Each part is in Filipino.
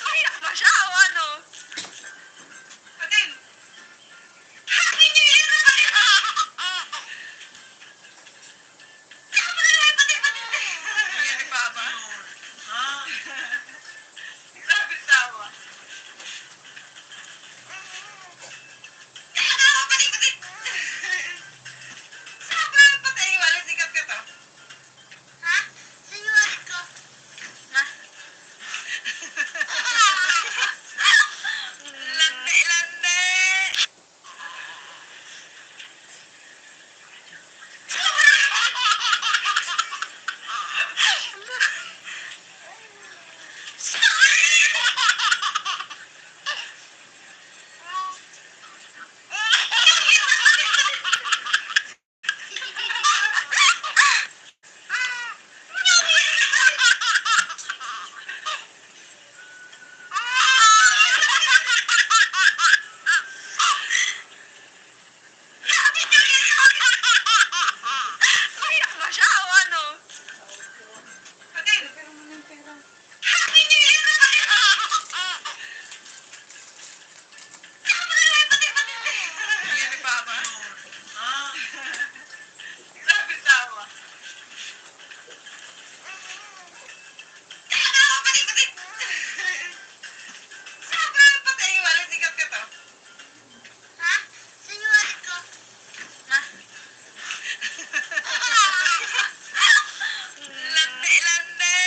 Umiyak ba siya o ano? Patin! Happy New Year na patin! Saka pa na lang, patin! Umiyak ni Papa? Ha? Grabe tawa. Kaya tawa, patin, patin! Saan pa lang patay? Walang sikat ka to? Ha? Sinuwalit ko. Ha? Lande, lande! Umiyak ba siya o ano? Patin! Happy New Year na patin! Saka pa na lang, patin, patin! Umiyak ni Papa? Ha? Grabe tawa. Kaya tawa, patin, patin! Saan pa lang patay? Walang sikat ka to? Ha? Sinuwalit ko. Ha? Lande, lande!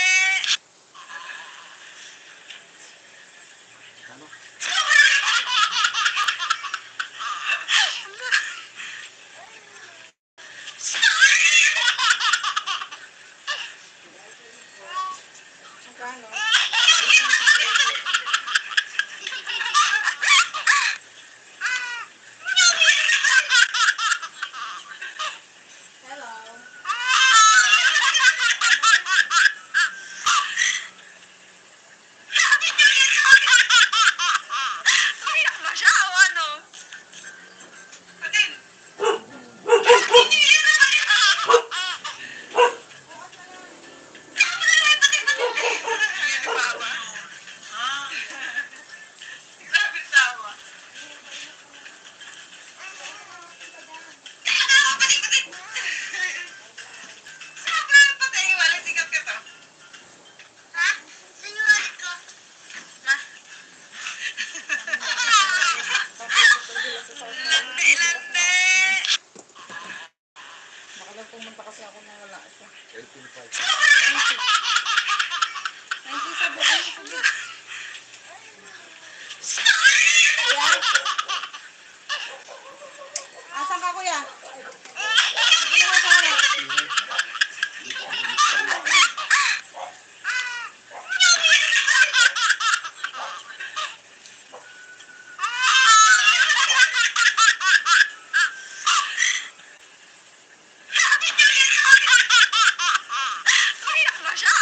Magkano? Hello? Umiyak ba siya o ano? Patin! Happy New Year na patin! Saka pa na lang, patin, patin! Umiyak ni Papa? Ha? Grabe tawa. Kaya tawa, patin, patin! Saan pa lang patay? Walang sikat ka to? Ha? Sinuwalit ko. Ha? Lande, lande! Baka lang pumunta kasi ako nang wala siya. 85. 90 sa buhay ko. Kuya? Asan ka, kuya? Hindi na sa akin. Umiyak ba siya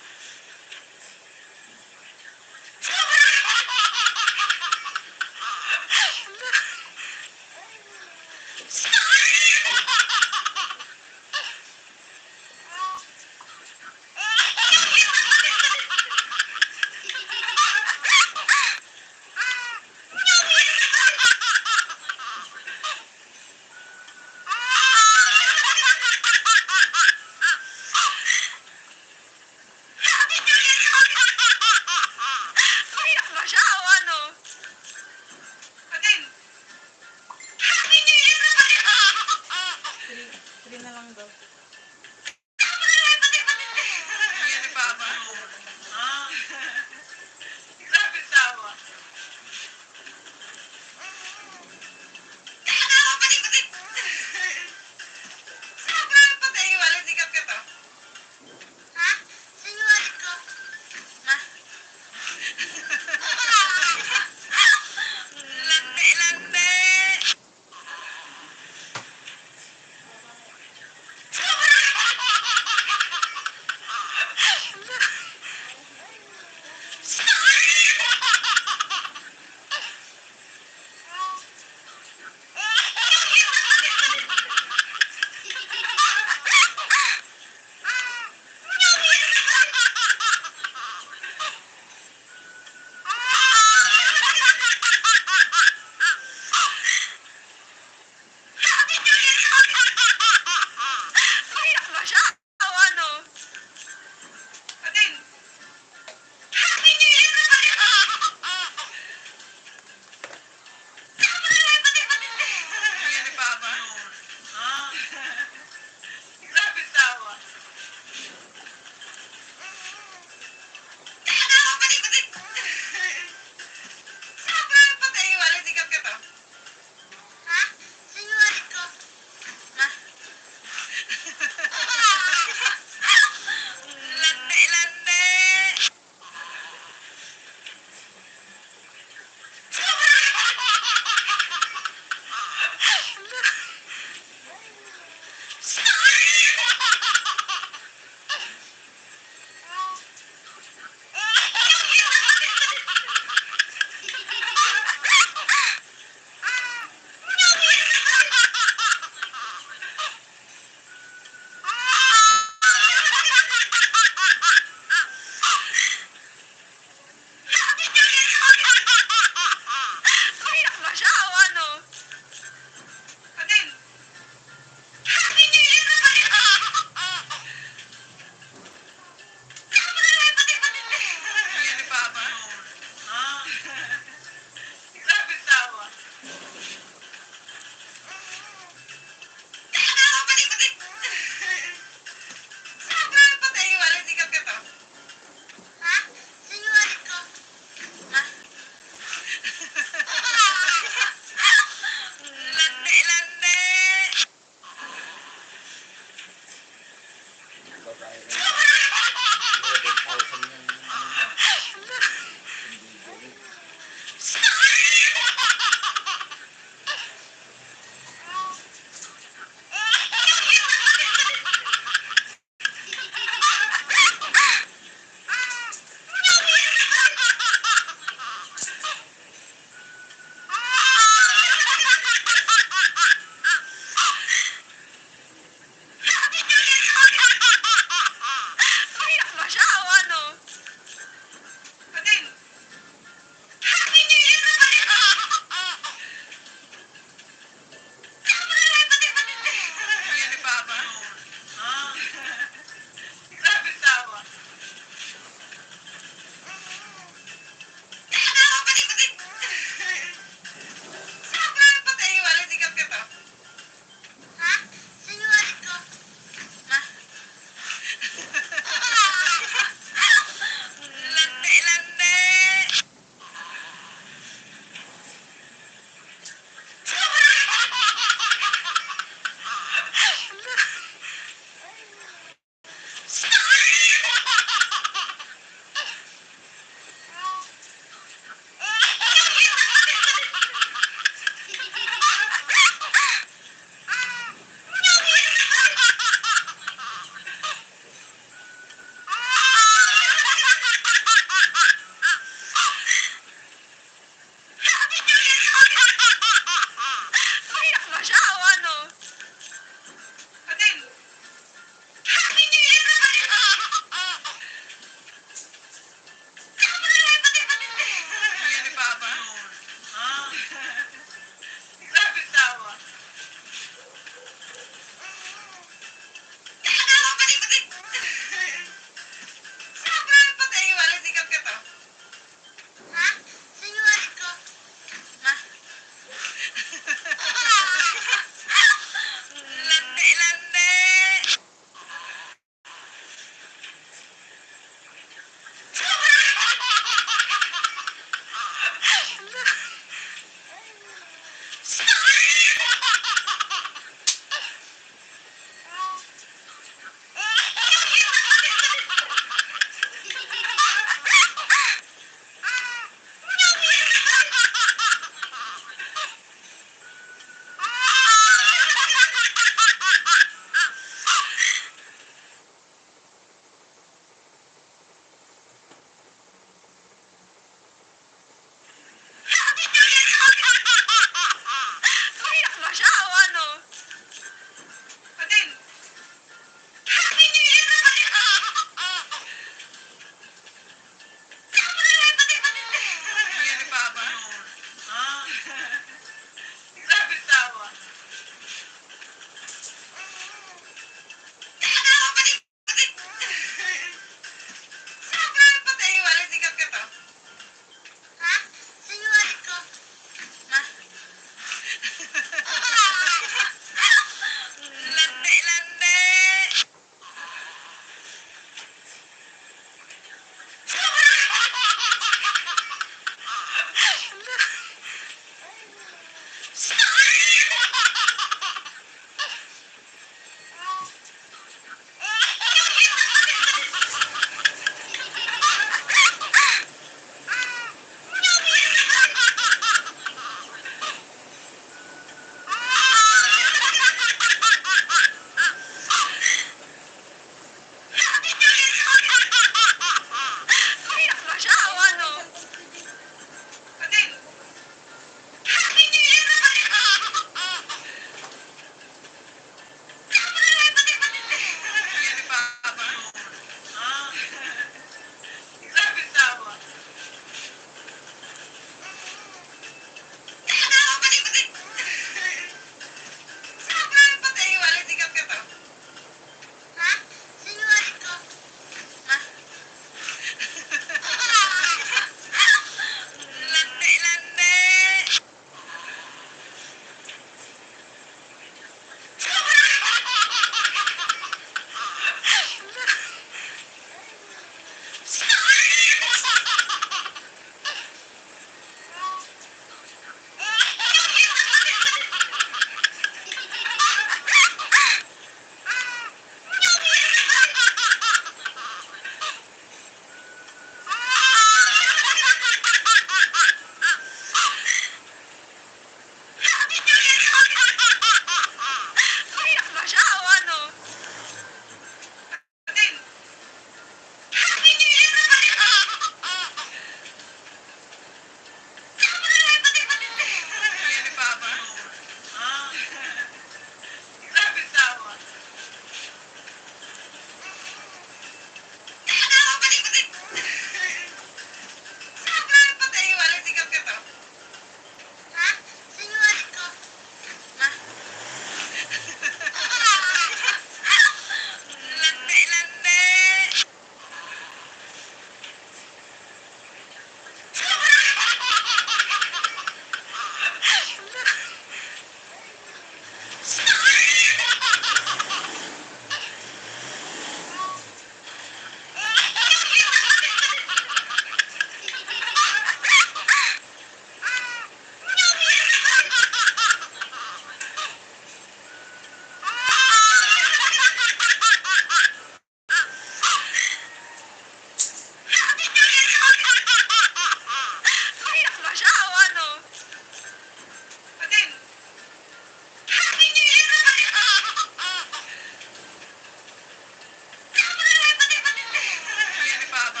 Papa?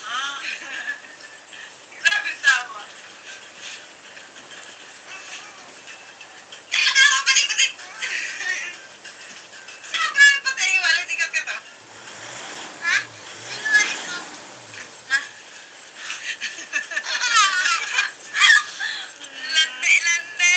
Ah. Grabe tama. Kaya ako patik-patik. Sabi mo pati iwala, sikat ka to. Ha? Iwala ko. Ha? Lande, lande.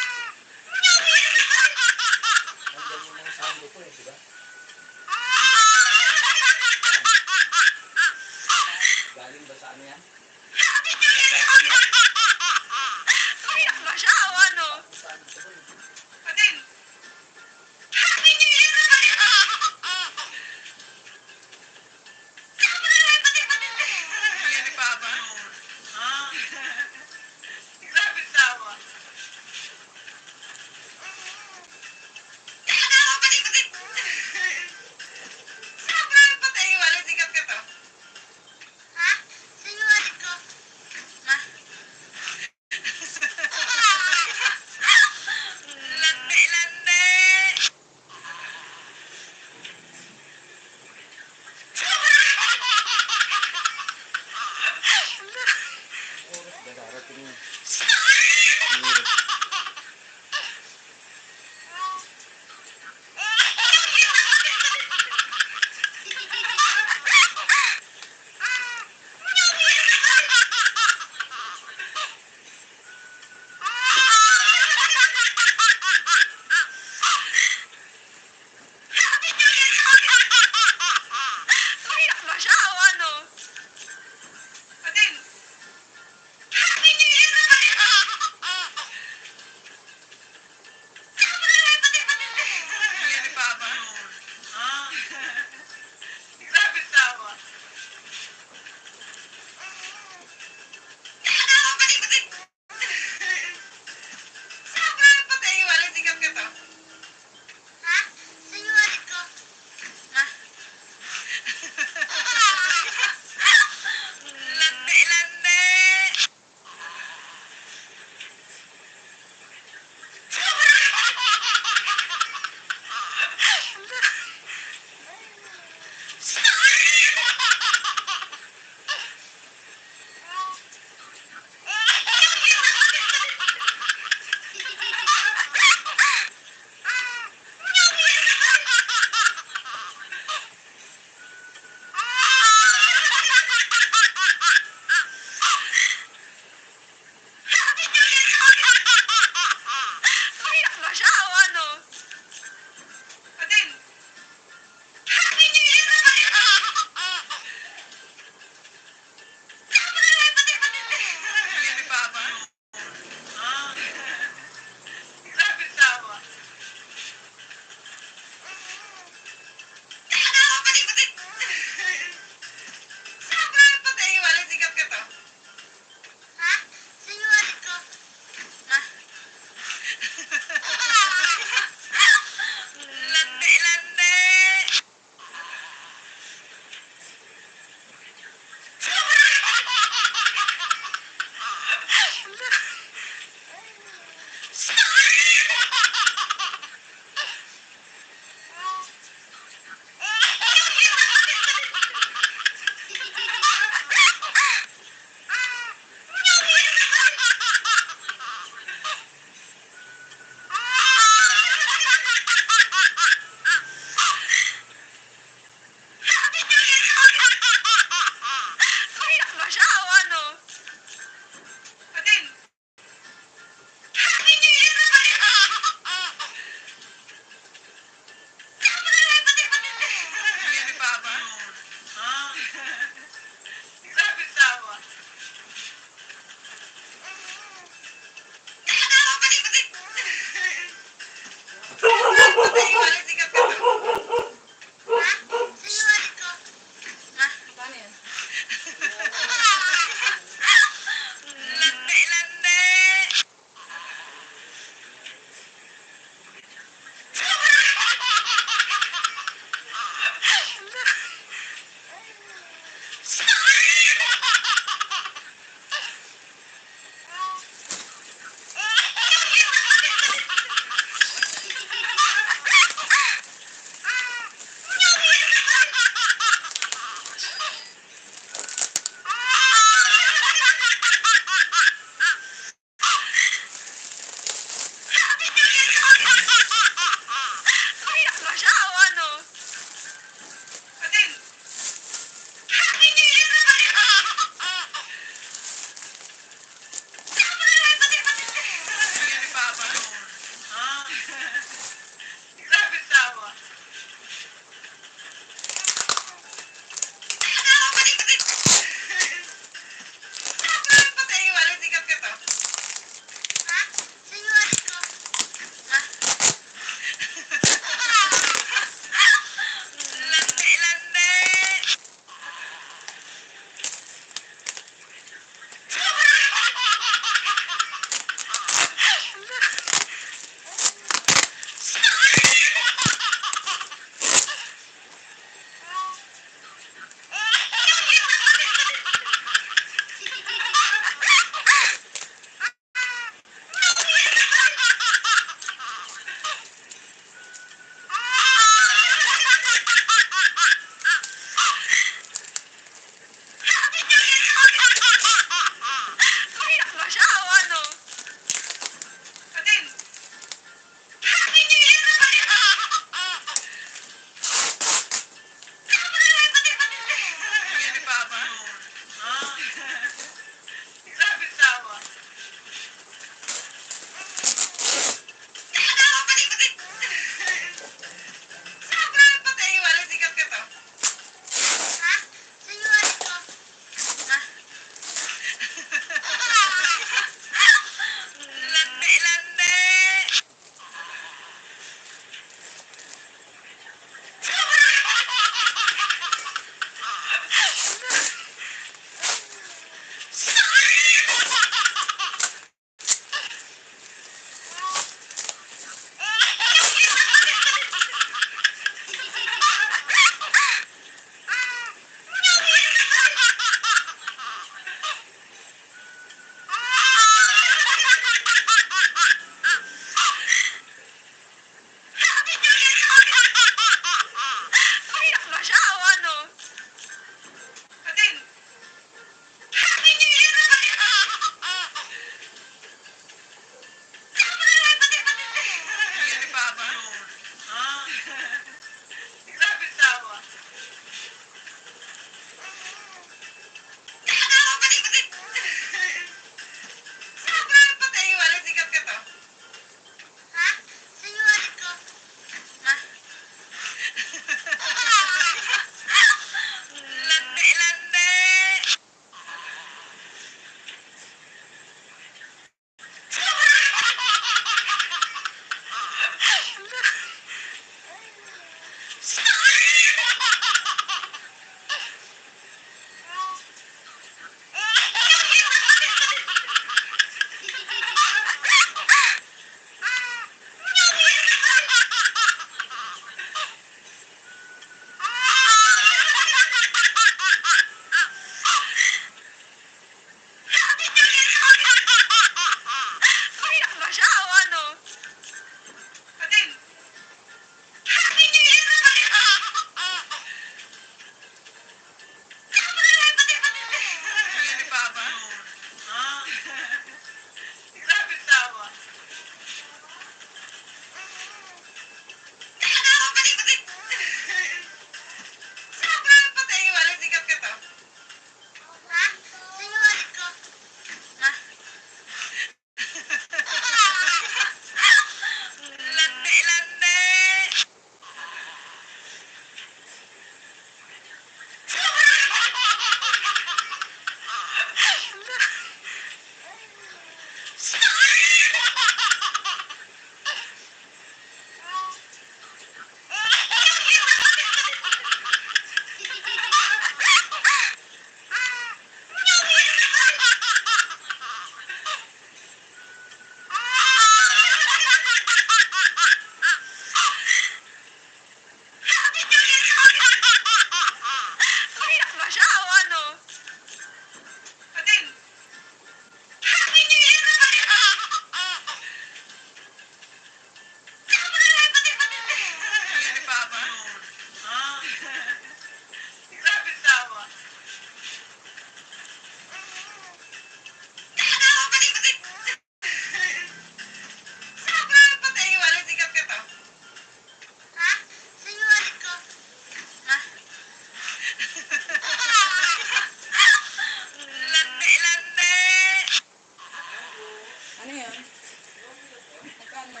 Magkano?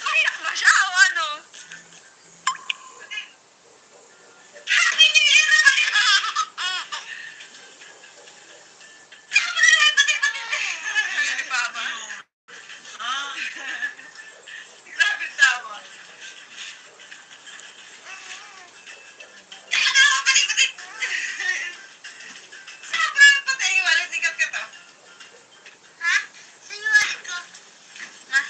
Umiyak ba siya o ano? Ni Papa? Grabe tawa. Sobrang patay, walang sikat ka to. Ha? Sa'yo ulit ko. Ha?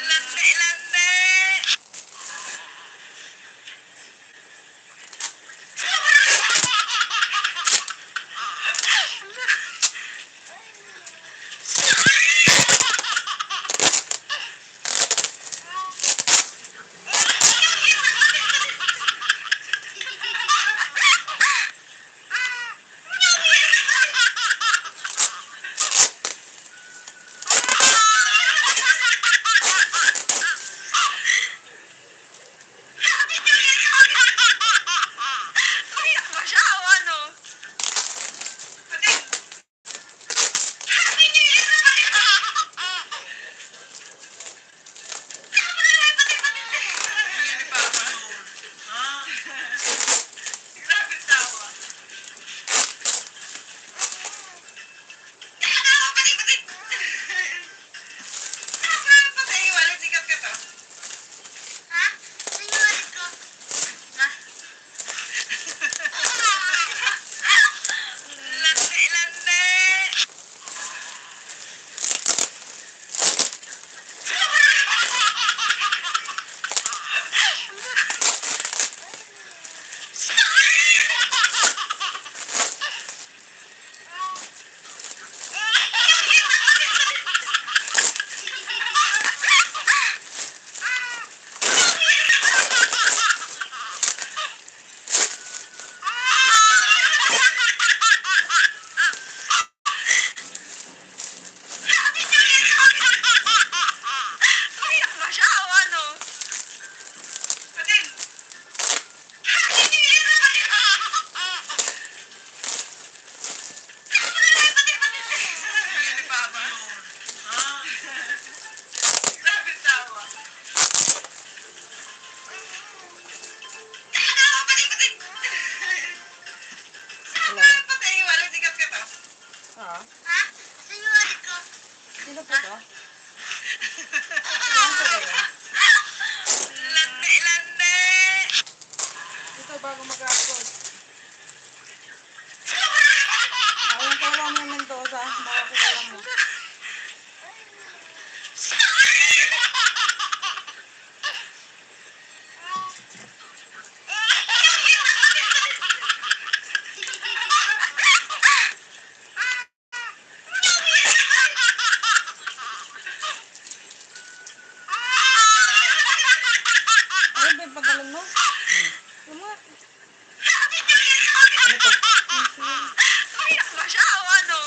Lande, lande. Umiyak ba siya o ano? Ni Papa? Grabe tawa. Sobrang patay, walang sikat ka to. Ha? Sa'yo ulit ko. Ha? Lande, lande. Umiyak ba siya o ano? Patin. Ni Papa? Grabe tawa. Hello? Sobrang patay, walang sikat ka to. Ha? Ha? Sa'yo ulit ko. Sino po to? Saan po kayo? Lande, lande. Ito bago mag-upload. Ayun kay Romeo Mendoza. Baka kilala mo. Ayun ba yung pagalan mo? Ano mo? Ano to? Umiyak ba siya o ano?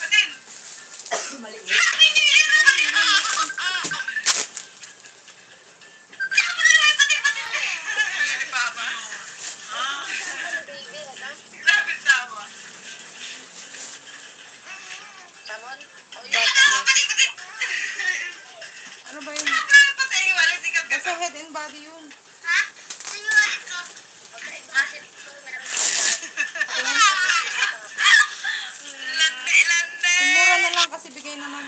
Patin. Maliit. Ni Papa? Grabe tawa. Ano ba yun? Sobrang patay, walang sikat ka Basta to. head and body yun. Ha? Sa'yo ulit ko. Lande, lande. Mura na lang kasi bigay naman.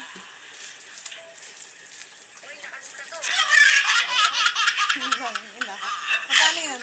Yun lang, yun lang. Magkano yun?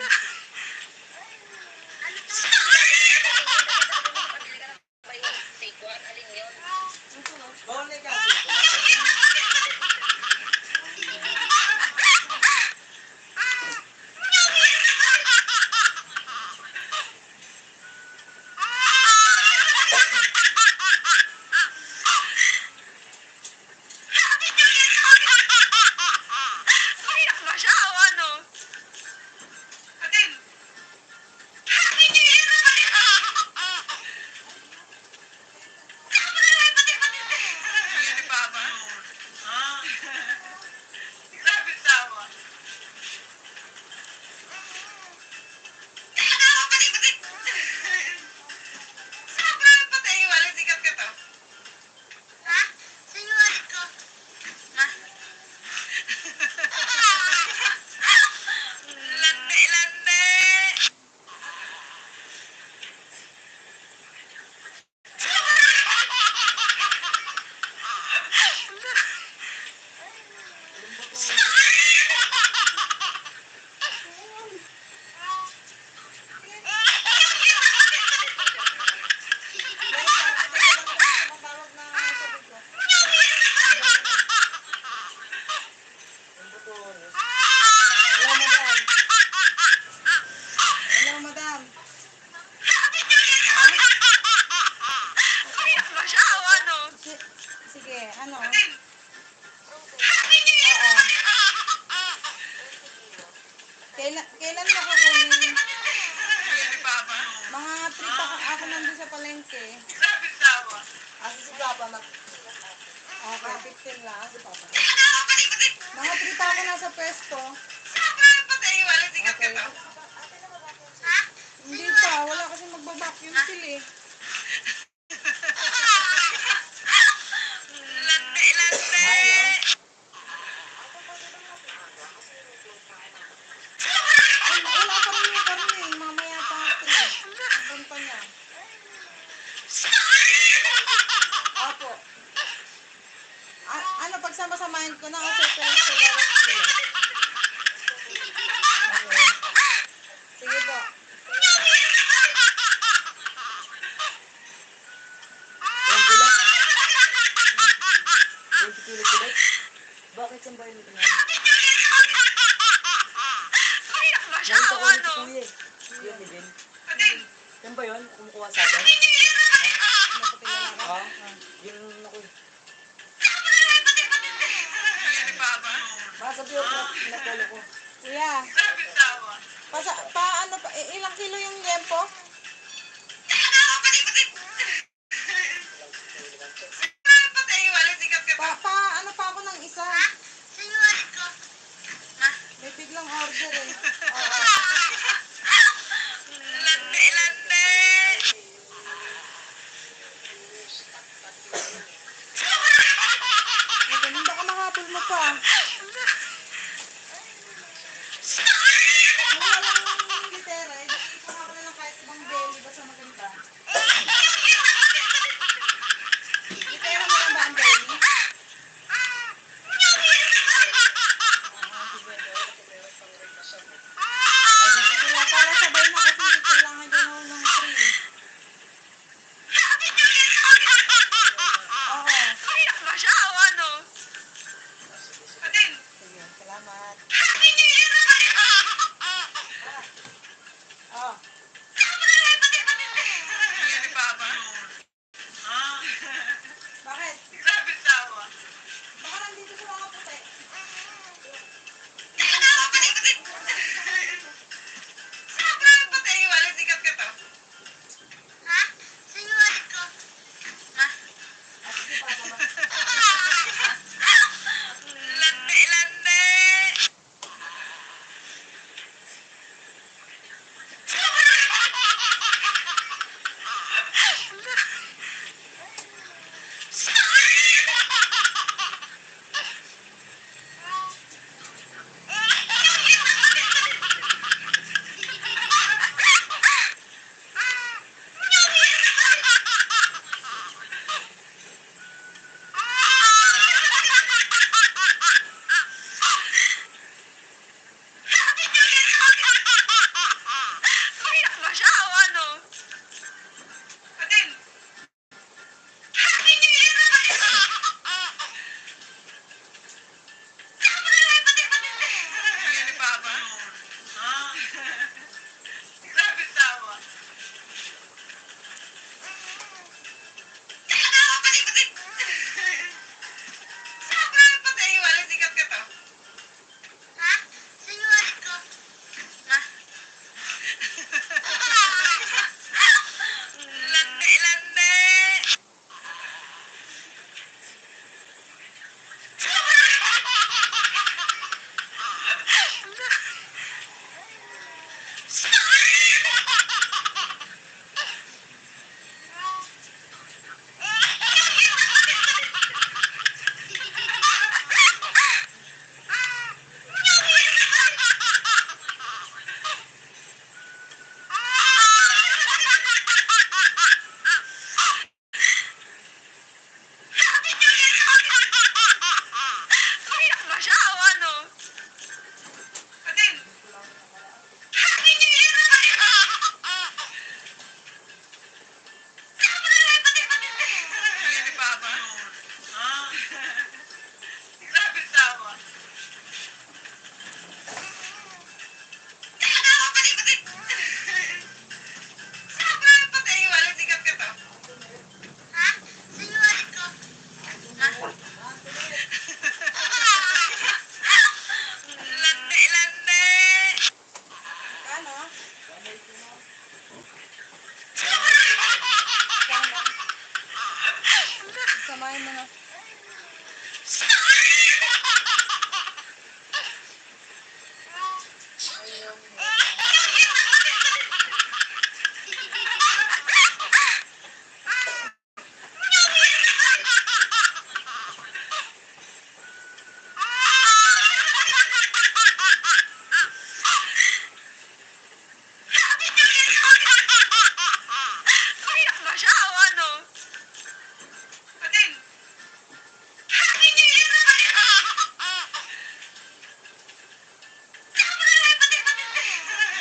Sige, ano? Happy New Year! Oo. Kailan mo kukunin? Yan ni Papa. Mga 3 pa ako nandun sa palengke. Sabi tawa. Si Papa, Okay, 15 lang. si Papa. Mga 3 pa ako nasa pwesto. Sobrang patay. Wala sikat ka Okay. to. Hindi pa, wala kasi magbabacuum seal eh. Lande, lande. Ay, wala pa rin yung karne eh. Mamaya pa 3. Hanggang pa niya. Apo. Ano, pagsama-samahin ko na o separate ko bawat kilo? Okay. Sige po. Yung pila? 20 kilo sila? Bakit saan ba yun? Kaya ba siya Nakita ko o dito ano? kuya eh. Yun, ni Ben. Atin. Saan ba yun? Kumukuha sa atin? Napatila na ako. Ha? Yun ako eh. Yan ni Papa. Masabi ako pinapolo ko. Kuya, Sabi tawa. ilang kilo yung liempo? Sobrang patay. Wala sikat ka to. Ano pa ako ng isa? Sinunod ko. Ha? May biglang order eh. Oo. Lande, lande. May ganun baka mahabol mo pa. Kung walang litera, ipon ako na lang kahit ibang belly basta maganda. Litera mo lang ba ang belly? Kumain mo na. Umiyak ba siya o ano? Pating!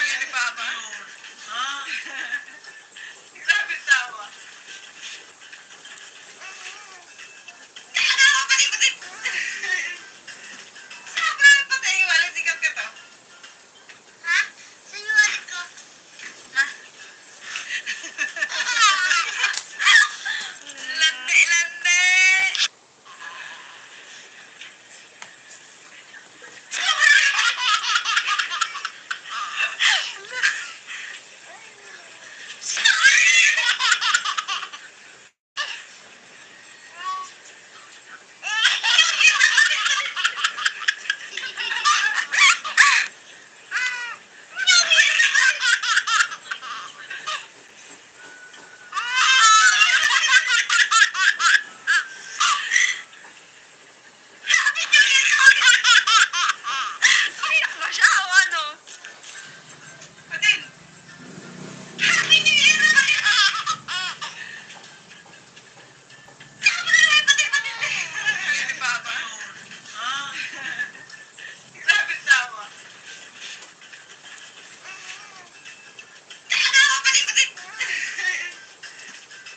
Yan ni Papa? Grabe tawa. Sobrang patay, walang sikat ka to. Ha? Sa'yo ulit ko. Ma? Lande, lande! Umiyak ba siya o ano? Pating! Yan ni Papa? Grabe tawa.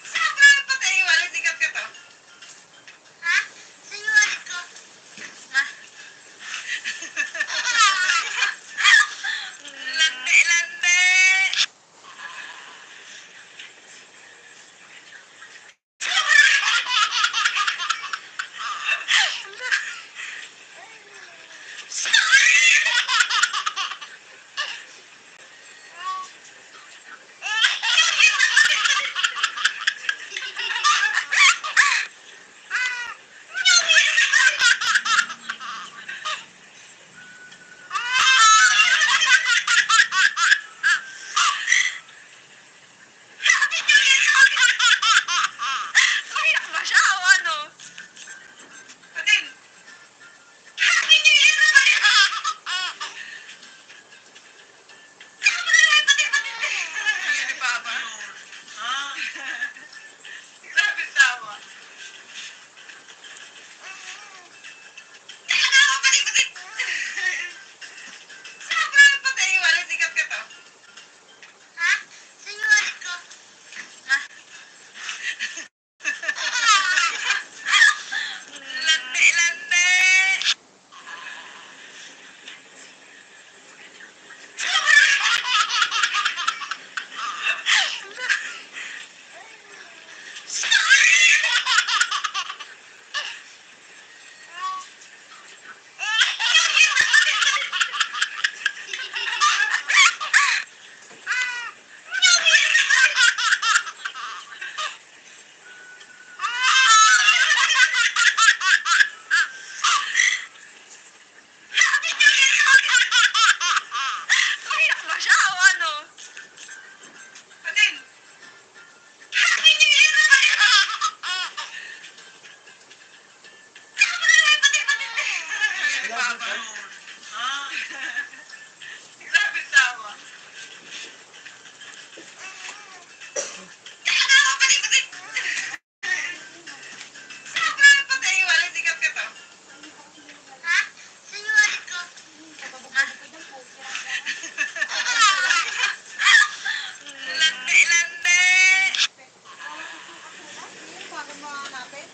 Sobrang patay, walang sikat ka to. Ha? Sa'yo ulit ko. Ma? Lande, lande! Umiyak ba siya o ano? Pating! Yan ni Papa? Grabe tawa. Sobrang patay, walang sikat ka to. Ha? Sa'yo ulit ko. Ma? Lande, lande! Umiyak ba siya o ano? Pating! Yan ni Papa? Grabe tawa. Sobrang patay, walang sikat ka to. Ha? Sa'yo ulit ko. Ma? Lande, lande! Bakit mo hanapin?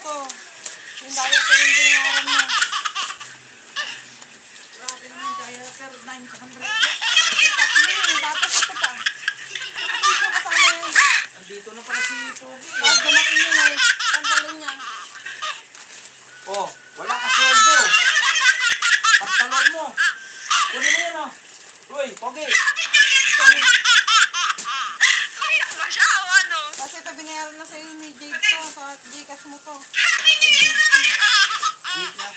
to. Yung diet ko yung binayaran mo. Grabe naman kaya, pero 900 plus. Ay, tatlo yun. Tapos ito pa. Ito kasama yan. Andito na pala si Pogi. Tapos dumating yun ay pantalon niya. Oh, wala ka sweldo. Pantalon mo. Kunin mo yan, oh. Uy, Pogi. Kaya ba siya o ano? Kasi ito binayaran na sa'yo ni Jade to. Sa Gcash mo to. Wait na.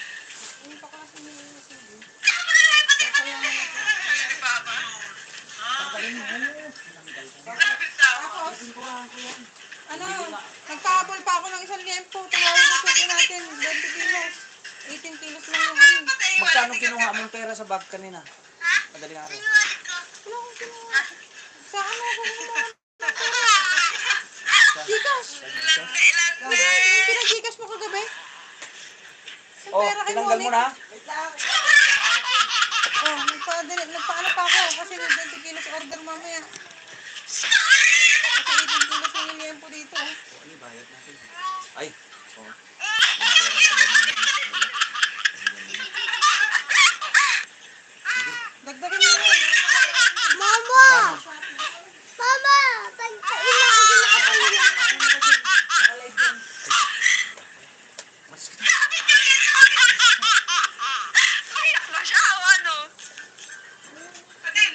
Hindi pa kasi nila yung sige. Kaya mo na to. Ni Papa. Tanggalin mo. Grabe tao. Tapos, Sinturahan ko yan. ano, nagpahabol pa ako ng 1,000. Tumawag na suki natin. 20 kilos. 18 kilos lang yung ano. Magkano kinuha mong pera sa bag kanina? Madaling araw. Wala akong kinuha. Sa ano ako kumuha? Gcash. Wala, yung pinag-Gcash mo kagabi? Yung Oh, pera kay tinanggal mo Monique. na? Oh, nagpaano pa ako kasi may 20 kilos order mamaya. Kasi 18 kilos yung niliyan po dito. Oh. Ano bayad natin? Ay. Oh. Yung pera sa ganun. Dagdagan mo yun. Mama! Mama! Pagkain na ako din nakapalala. Nakalive yan. Mas Kaya ba siya o ano? Atin.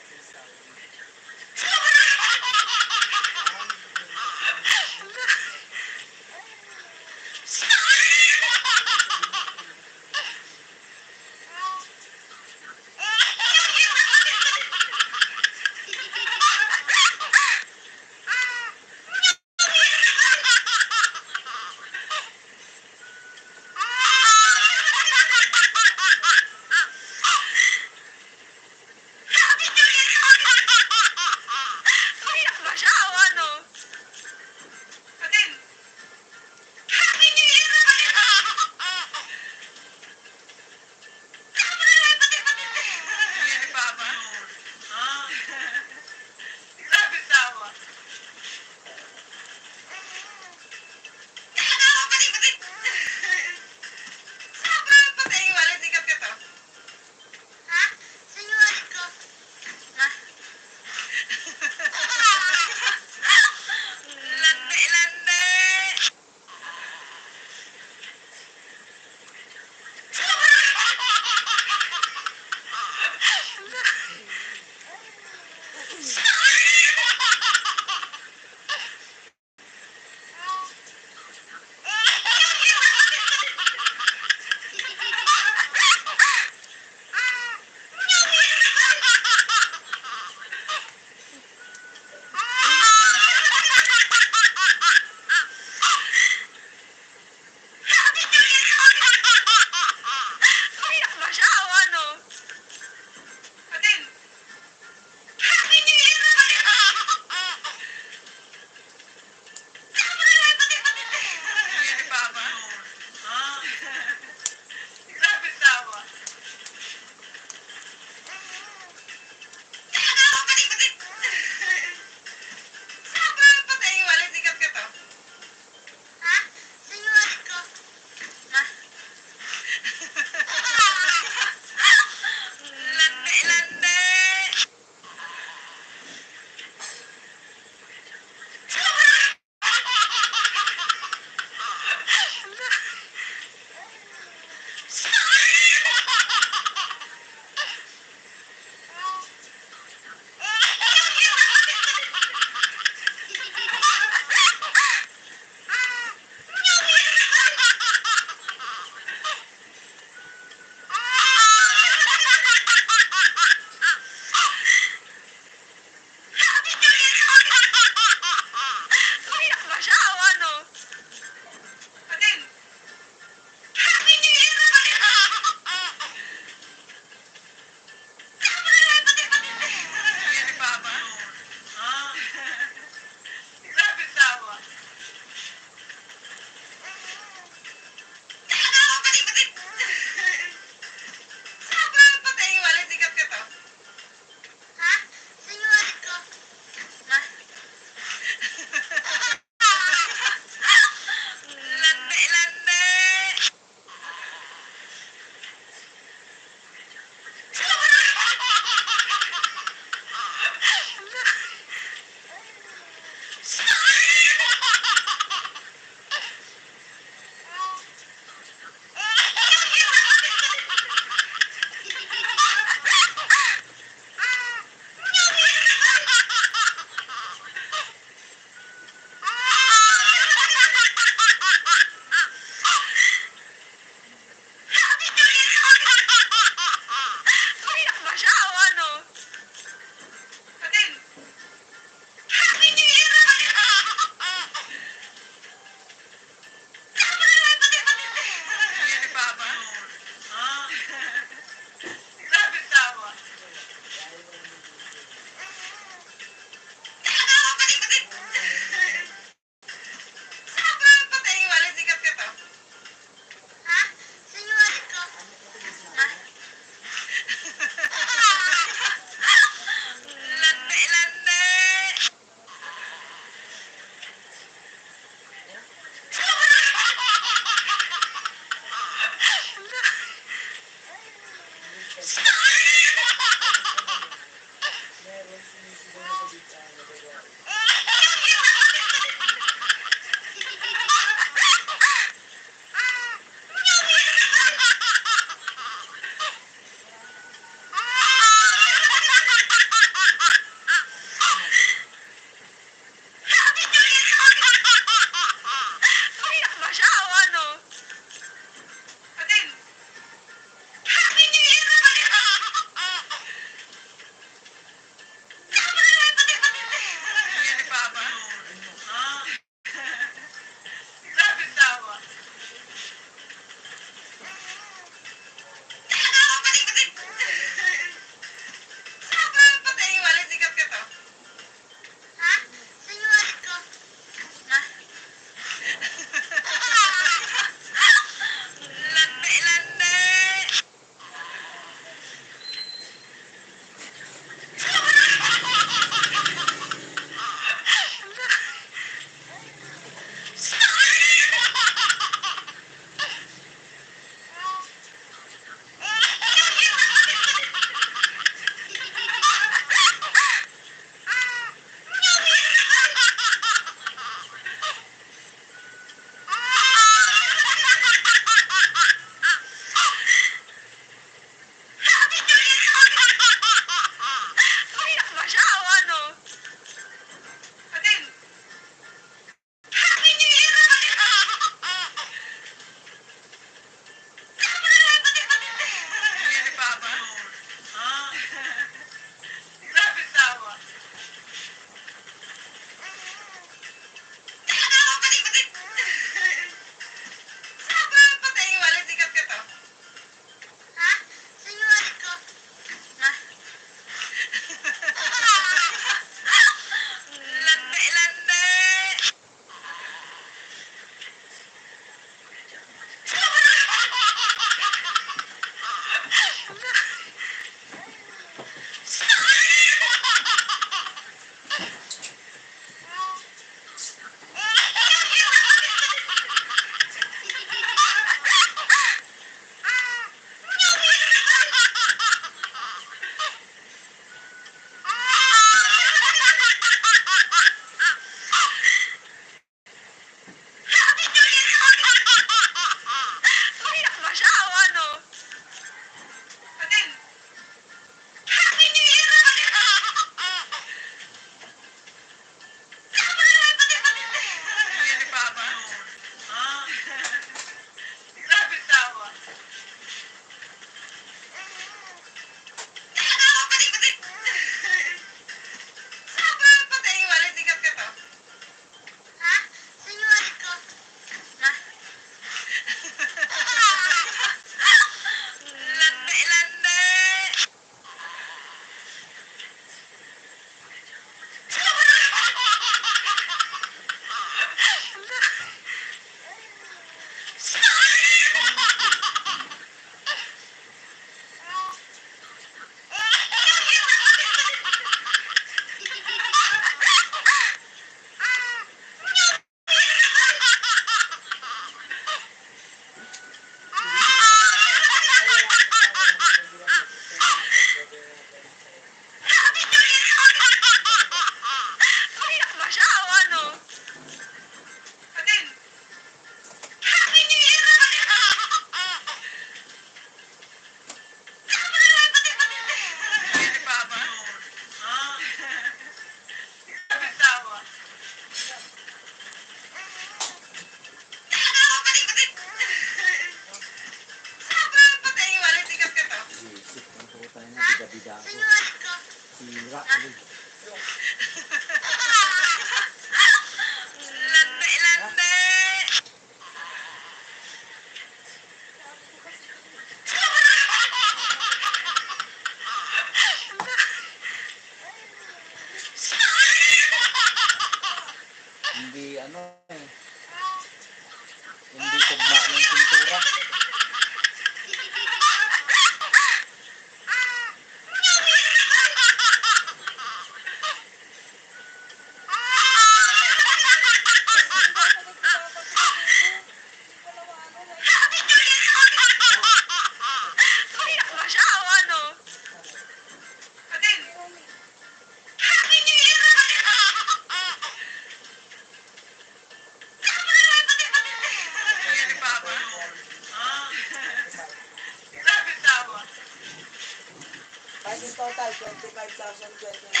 25,000 peso na.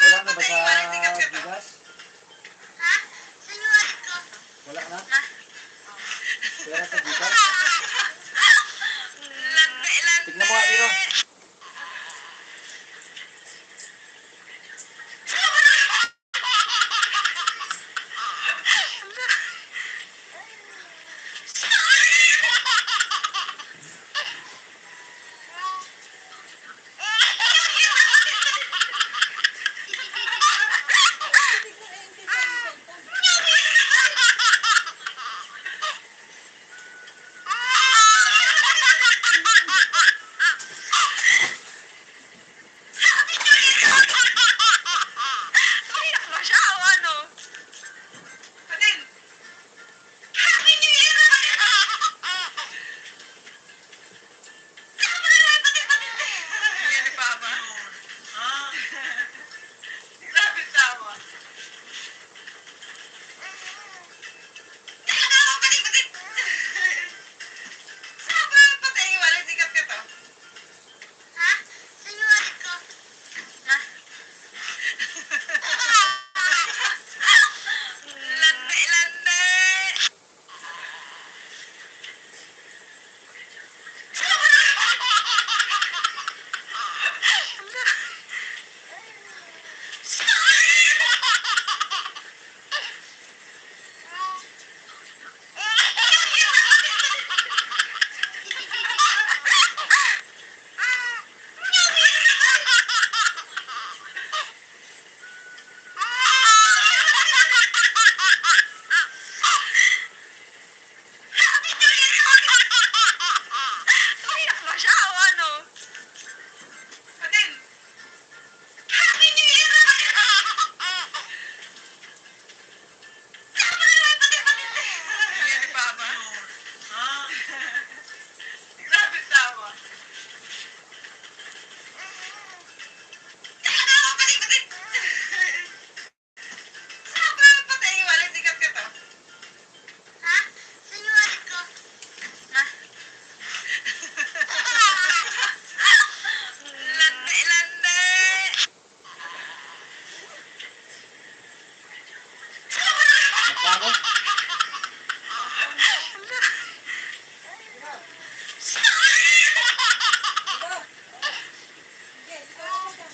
Wala na ba sa bigas? Ha? Sinuwari ko. Wala na? Ha? Pera sa bigas? Lande, lande. Tignan mo nga, Iro. Hindi ko naiintindihan yung cellphone. Umiyak ba siya o ano? Patin! Happy New Year! Yan ni Papa? Grabe tawa. Sobrang patay, walang sikat ka to. Ha? Sinuwari ko. Ha? Lande, lande! Umiyak ba siya o ano? Patin! Happy New Year! Yan ni Papa? Grabe tawa. Sobrang patay, walang sikat ka to. Ha? Sinuwari ko. Ha? Lande, lande! Magkano? Sige, ikaw ako dyan.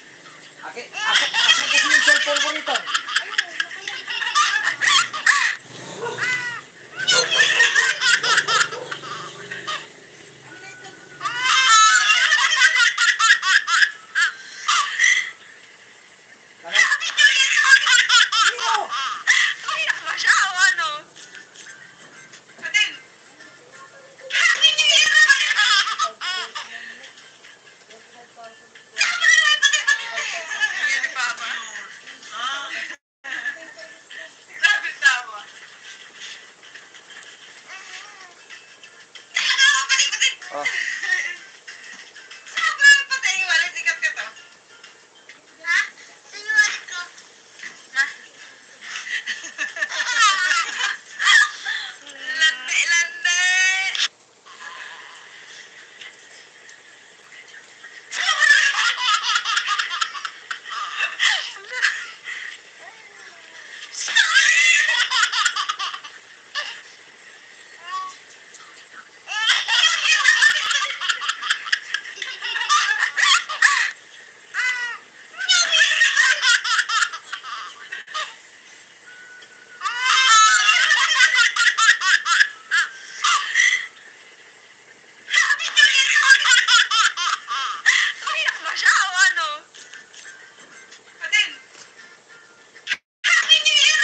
Akin kasi yung cellphone ko nito. Ang late na dun. Ano? Iro! Umiyak ba siya o ano? Patin! Happy New Year! Yan ni Papa? Grabe tawa. Oh, Sobrang patay, walang sikat ka to. Ha? Sinuwari ko. Ha? Lande, lande! Umiyak ba siya o ano? Patin! Happy New Year!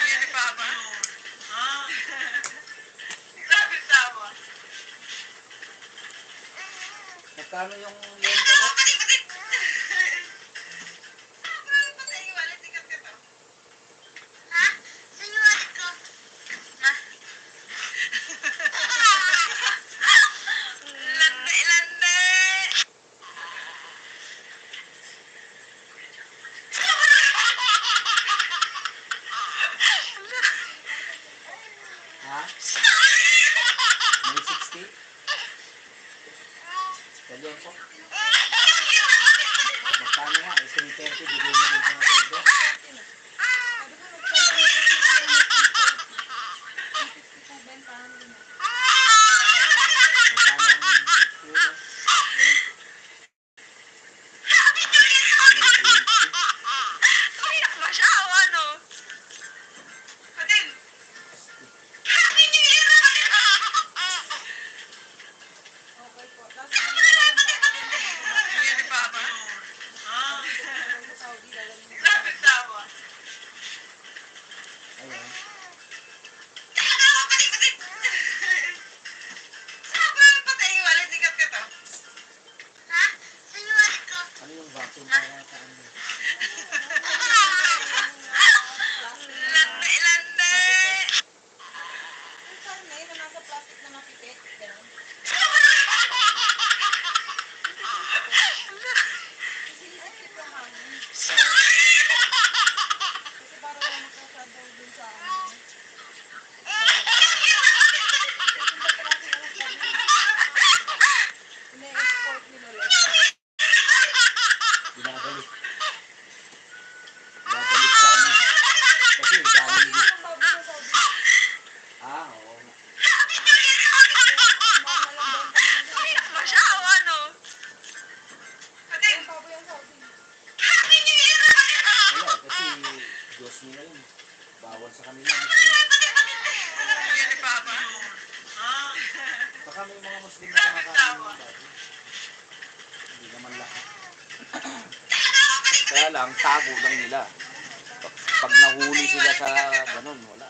Yan ni Papa? Grabe tawa. magkano yung lento mo? Sobrang patay, walang sikat ka to. Ha? Sinuwari ko. Ha? Lande, lande! Ha? Punta yata ano. Lande, lande. Yung karne na nasa plastic na mapipit. Ganun. Isinisip yung hangin. Kasi para daw makasya daw dun sa ano. Ipunta pala sila ng karne. Ina-export nila lang. Binabalik. Binabalik sa ano. Kasi galing din. Ang baboy sa Saudi. Oo. Mahal ang benta nila. Umiyak ba siya o ano? Atin. Ang baboy ang Saudi. Wala, kasi Diyos nila yun. Bawal sa kanila. Yan ni Papa. Baka may mga Muslim na kumakain ng baboy. Hindi naman lahat. Kaya lang, tago lang nila. Pag nahuli sila sa ganun, wala.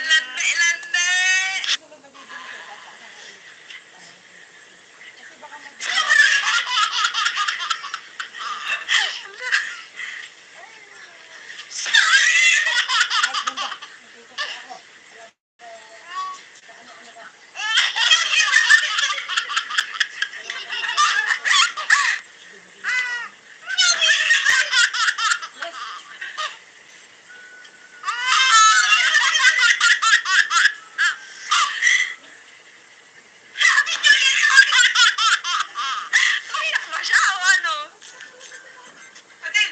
Lande, lande. Susunod na bibili ko, papasok ko ulit. Kasi baka Ay, bunda. Nandito po ako. Ano ka? Yes. Umiyak ba siya o ano? Atin.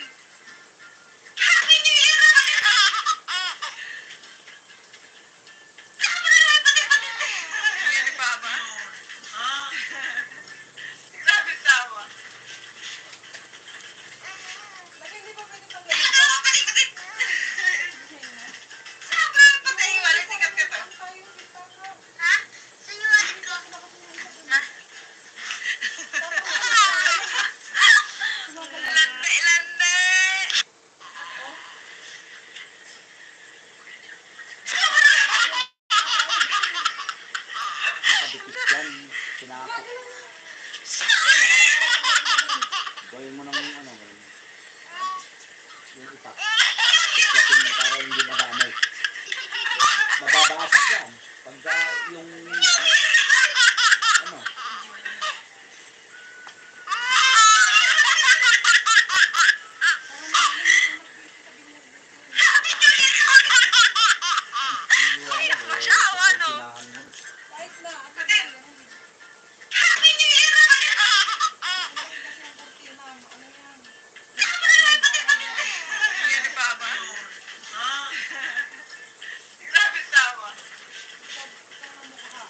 Yan ni Papa. Grabe tawa. Bakit hindi pa pwede pag ganito? Patay yung wala, sikat ka to. Ang tayo, kita ka. Lande, lande. Nakadikit yan. Sinakot. Gawin mo ng ano, gawin mo. Yung itak. Iklatin mo para hindi madamay. Mababasag yan. Pagka yung ano, Umiyak ba siya o ano? pinahan mo. Kahit na, ako na, Atin. ganun. Kasi ang kortina, ano yan? Yan ni Papa. Grabe tawa. Ikaw ang mukha.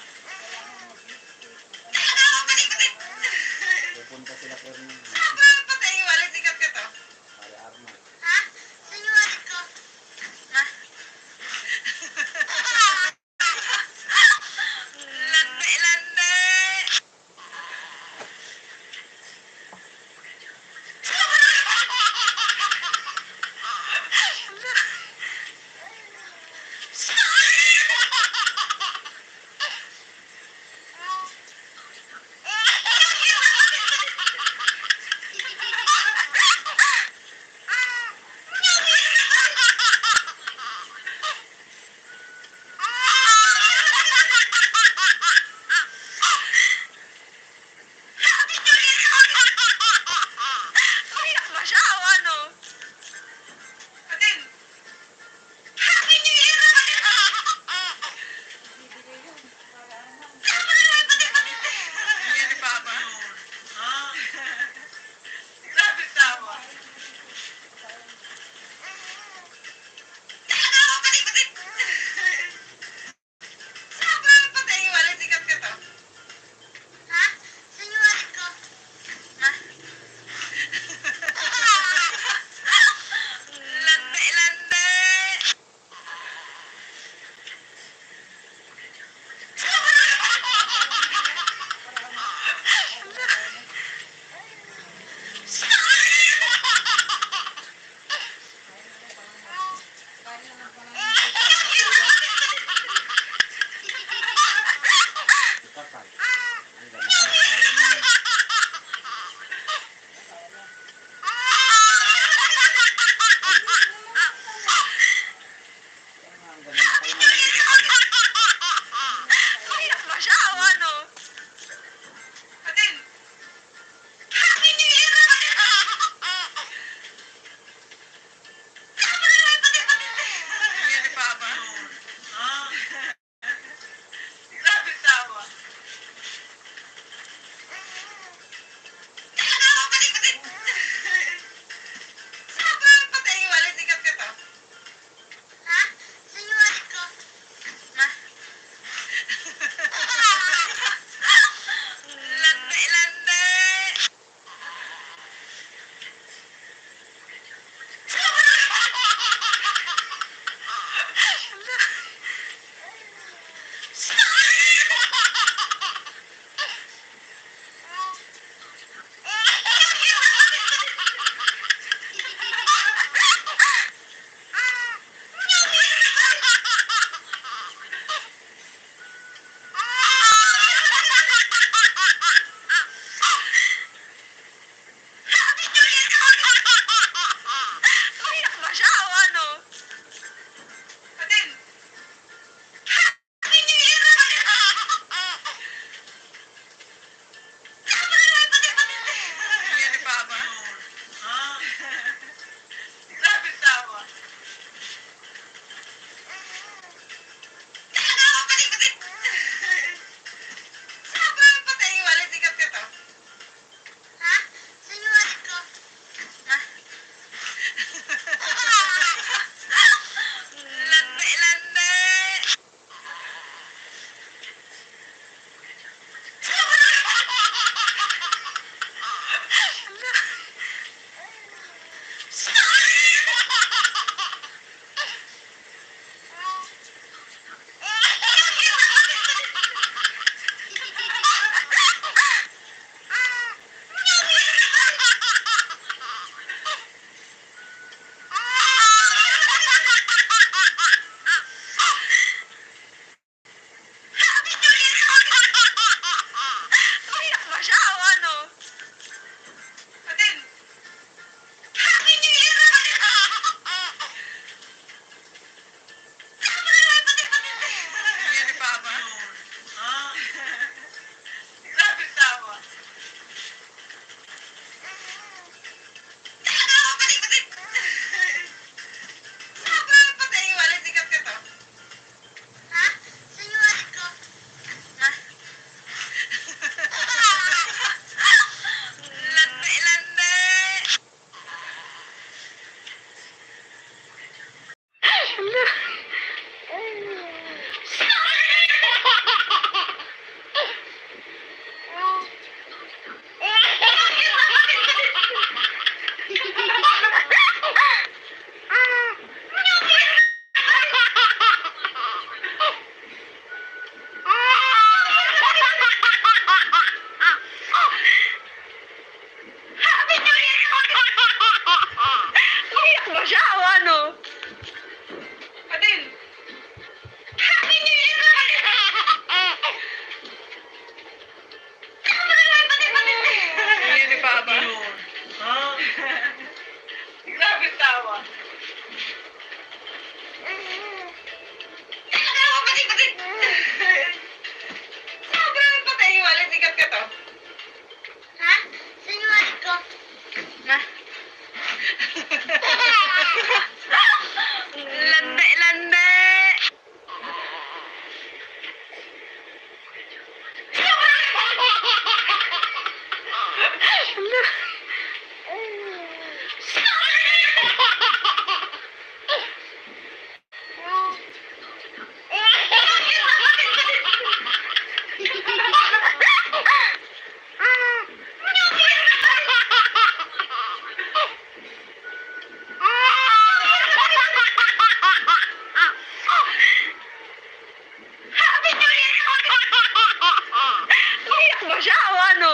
ba siya o ano?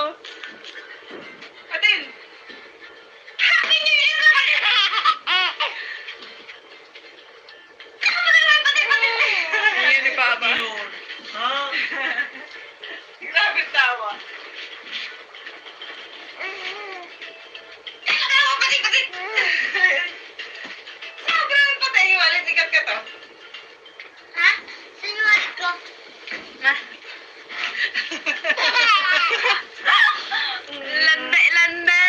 Adin! Happy New Year naman! Saan mo naman pati-pati? Hindi ni Papa. Ha? Grabe tawa. Tawa pati-pati. Sobrang patay. Walit ikat ka to. Ha? Sinuwat ko. Ha? Lande, lande.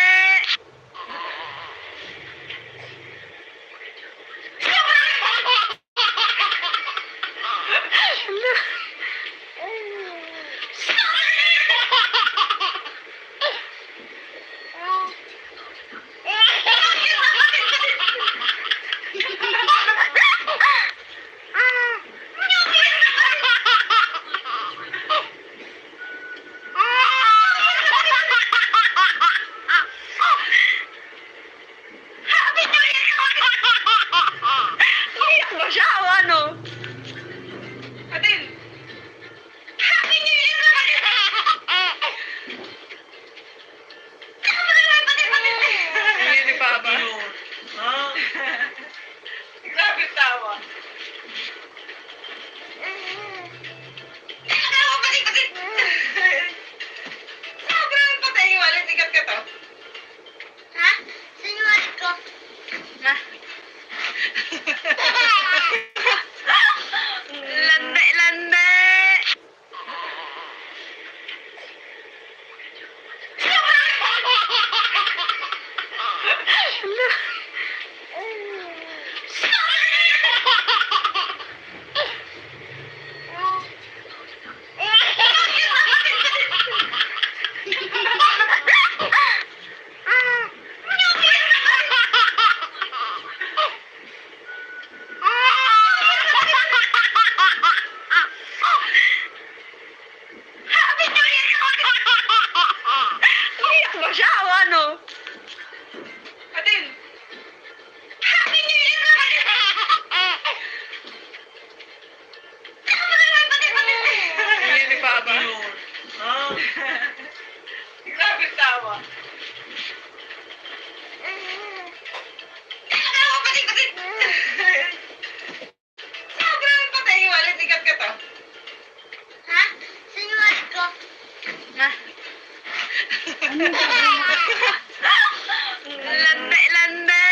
Iyak ba siya o ano? Adin! Happy New Year naman! Saan mo naman pati-pati? Hindi ni Papa. Ha? Grabe tawa. Tawa pati-pati. Sobrang patay. Walit ikat ka to. Ha? Sinuwat ko. Ha? Lande, lande. Happy New Year! Iyak ba siya o ano? Adin! Happy New Year naman! Saan mo naman pati-pati? Hindi ni Papa. Ha? Grabe tawa. Tawa pati-pati. Sobrang patay. Walit ikat ka to. Ha? Sinuwat ko. Ha? Lande, lande.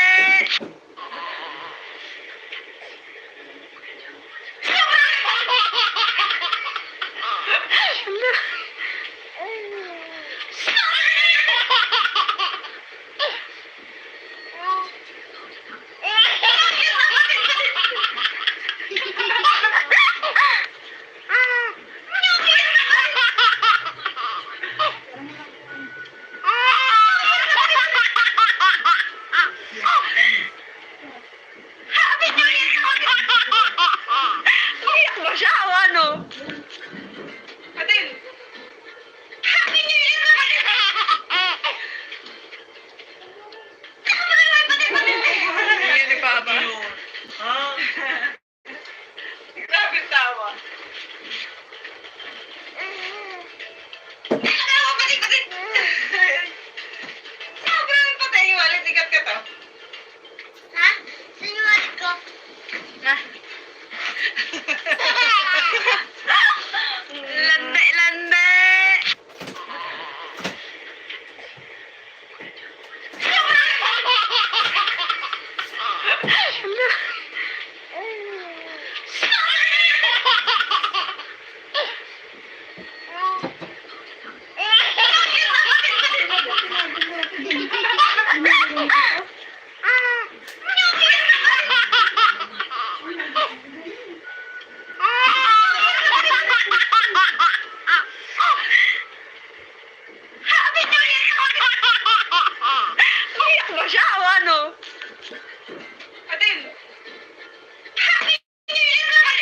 Happy New Year! Iyak ba siya o ano? Adin! Happy New Year naman! Saan mo naman pati-pati? Hindi ni Papa. Ha? Grabe tawa. Tawa pati-pati. Sobrang patay. Walit ikat ka to. Ha? Sinuwat ko. Ha? Lande, lande. Happy New Year! Iyak ba siya o ano? Adin! Happy New Year naman!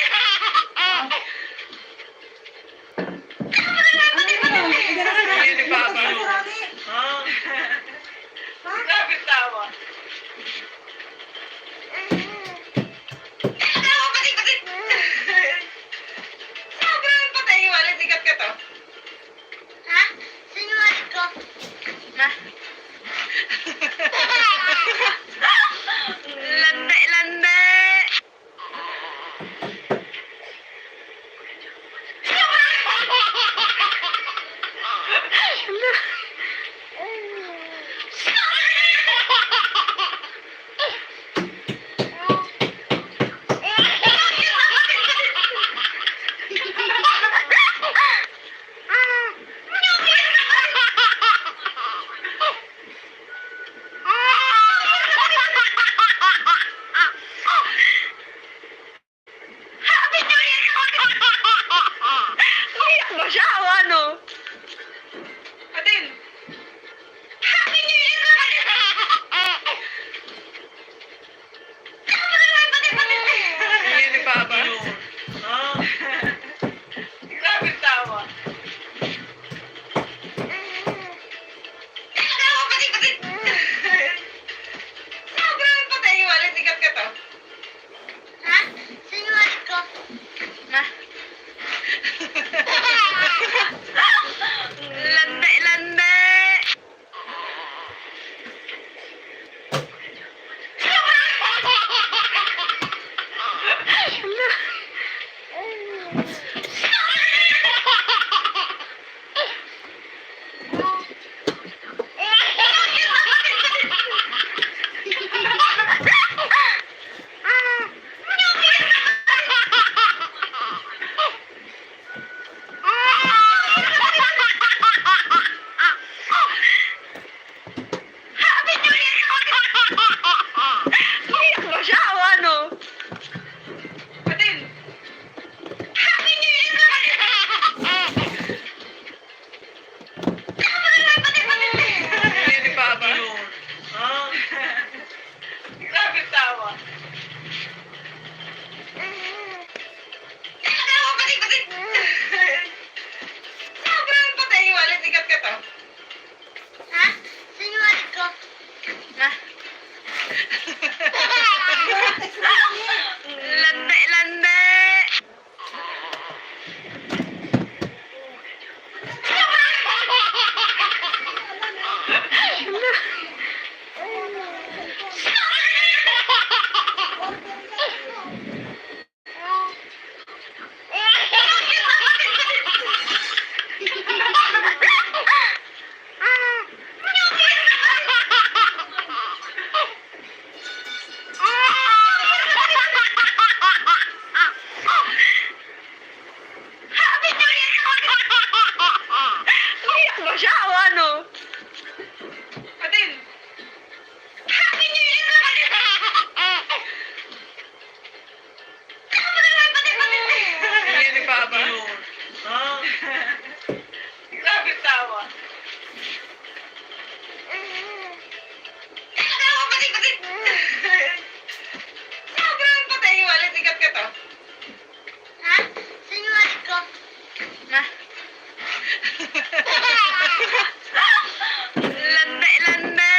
Saan mo naman pati-pati? Hindi ni Papa. Ha? Grabe tawa. Tawa pati-pati. Sobrang patay. Walit ikat ka to. Ha? ko. Ma. Lande, lande. Iyak ba siya o ano? Adel! Happy New Year! Hindi ni Papa. Ah, Grabe tawa. Tawa, pati. Sobrang patay yung wallet. Ikat ka to. Ha? Sinungaling ko. Ma. Lande, lande. Iyak ba siya o ano? Adel! Happy New Year! Hindi ni Papa. ah, Grabe tawa. Tawa, pati. Sobrang patay yung wallet. Ikat ka to. Ha? Sinungaling ko. Ma. Lande, lande. Iyak ba siya o ano? Adel! Happy New Year! Hindi ni Papa. ah, Grabe tawa. Tawa, pati. Sobrang patay yung wallet. Ikat ka to. Ha? Sinungaling ko. Ma. Lande, lande.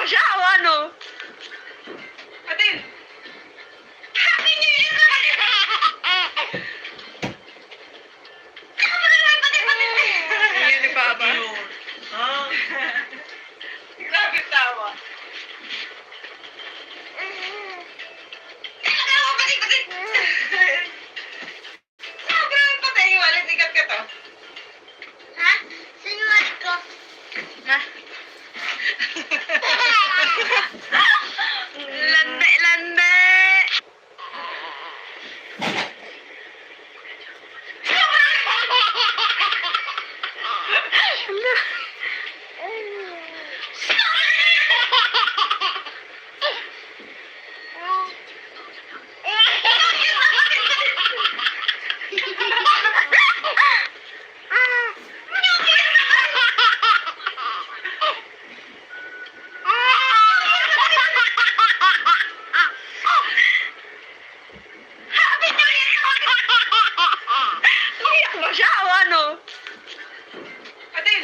siya o ano? Atin! Happy New Year! Hindi ni Papa. Ah. Grabe tawa. Tawa, balik. Sobrang patay. Walang sikat ka to. Ha? Sinungaling ko. Na. Lande. Iyak ba siya o ano? Atin!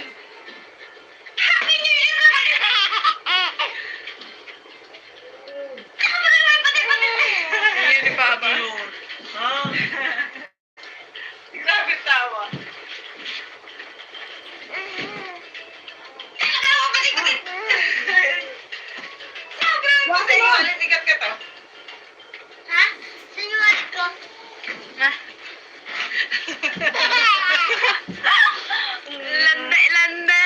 Happy New Year! Hindi ni Papa. Ah. Grabe tawa. Tawa, balik. Sobrang patay. Walang sikat ka to. Ha? Sinungaling ko. Na. Lande.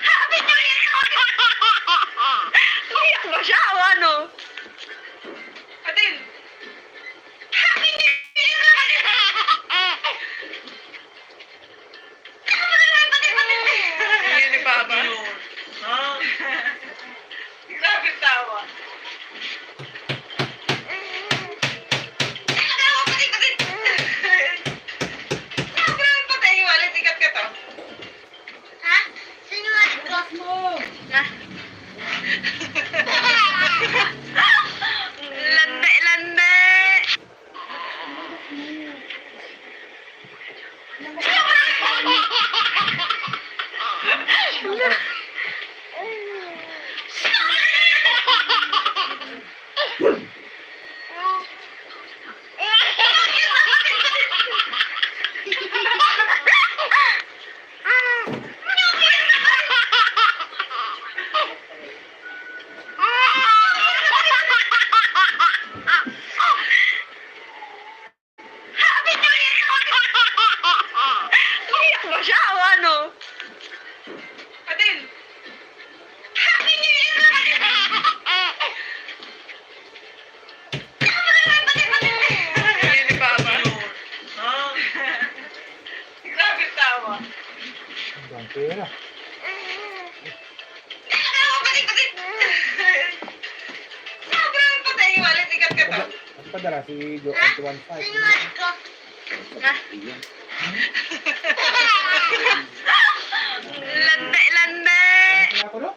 Happy New Year! Iyak ba siya o ano? Atin! Happy New Year! Hindi ni Papa. Ah. Grabe tawa. Tawa, balik. Sobrang patay. Walang sikat ka to. Ha? Sinungaling ko. Na. Lande. Happy New Year! Iyak ba siya o ano? Atin! Happy New Year! Hindi ni Papa. Ah. Grabe tawa. Ang pera. Tawa, balik. Sobrang patay. Walang sikat ka to. Ang padala si Joe Ha? 115. Sinungaling ko. Na. Lande. Kaya ko no?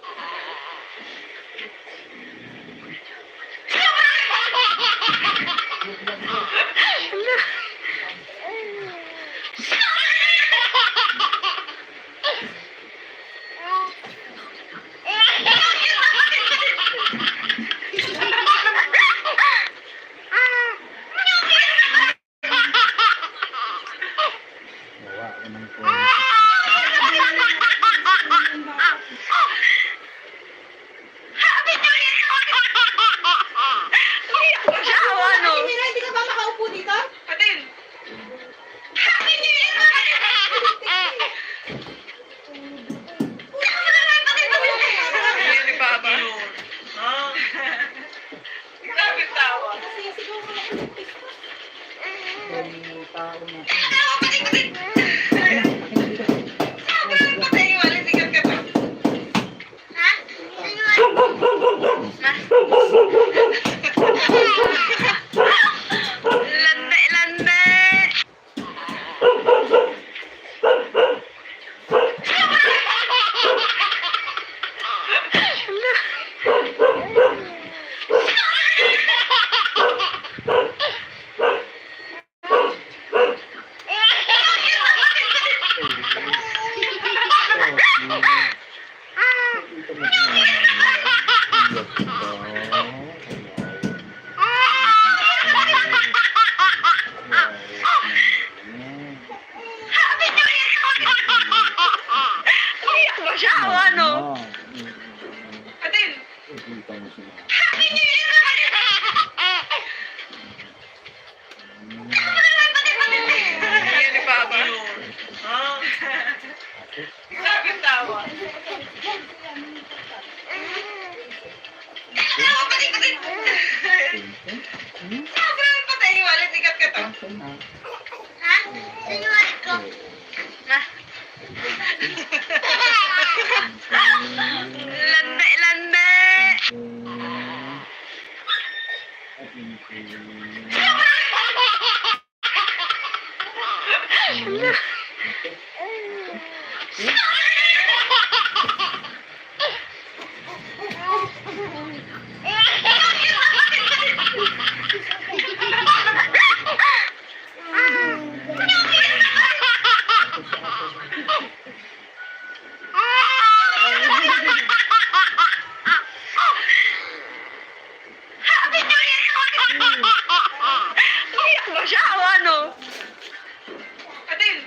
Bawa ko ng po. Happy New Year! Iyak ba siya o ano? Mira, hindi ka ba makaupo dito? Atin! Happy New Year! Hindi ni Papa. Ah. Grabe tawa. Kasi sigaw mo ako ng pista. Yung tao na. Tawa, balik. Umiyak ba siya o ano? Atin! Happy New Year naman! Yan ni Papa. Grabe ang tawa. Tawa, pati. Sobrang patay, walit ikat ka to. Ha? Sinungaling ko. Lande! Umiyak ba siya o ano? Atin!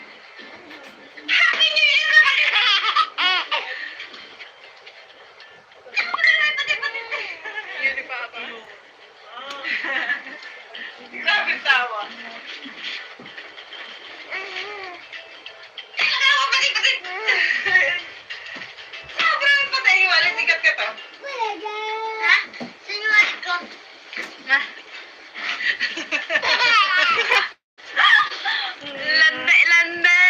Happy New Year naman! Yan ni Papa. Grabe ang tawa. Tawa, pati. Sobrang patay, walit ikat ka to. Ha? Sinungaling ko. Lande!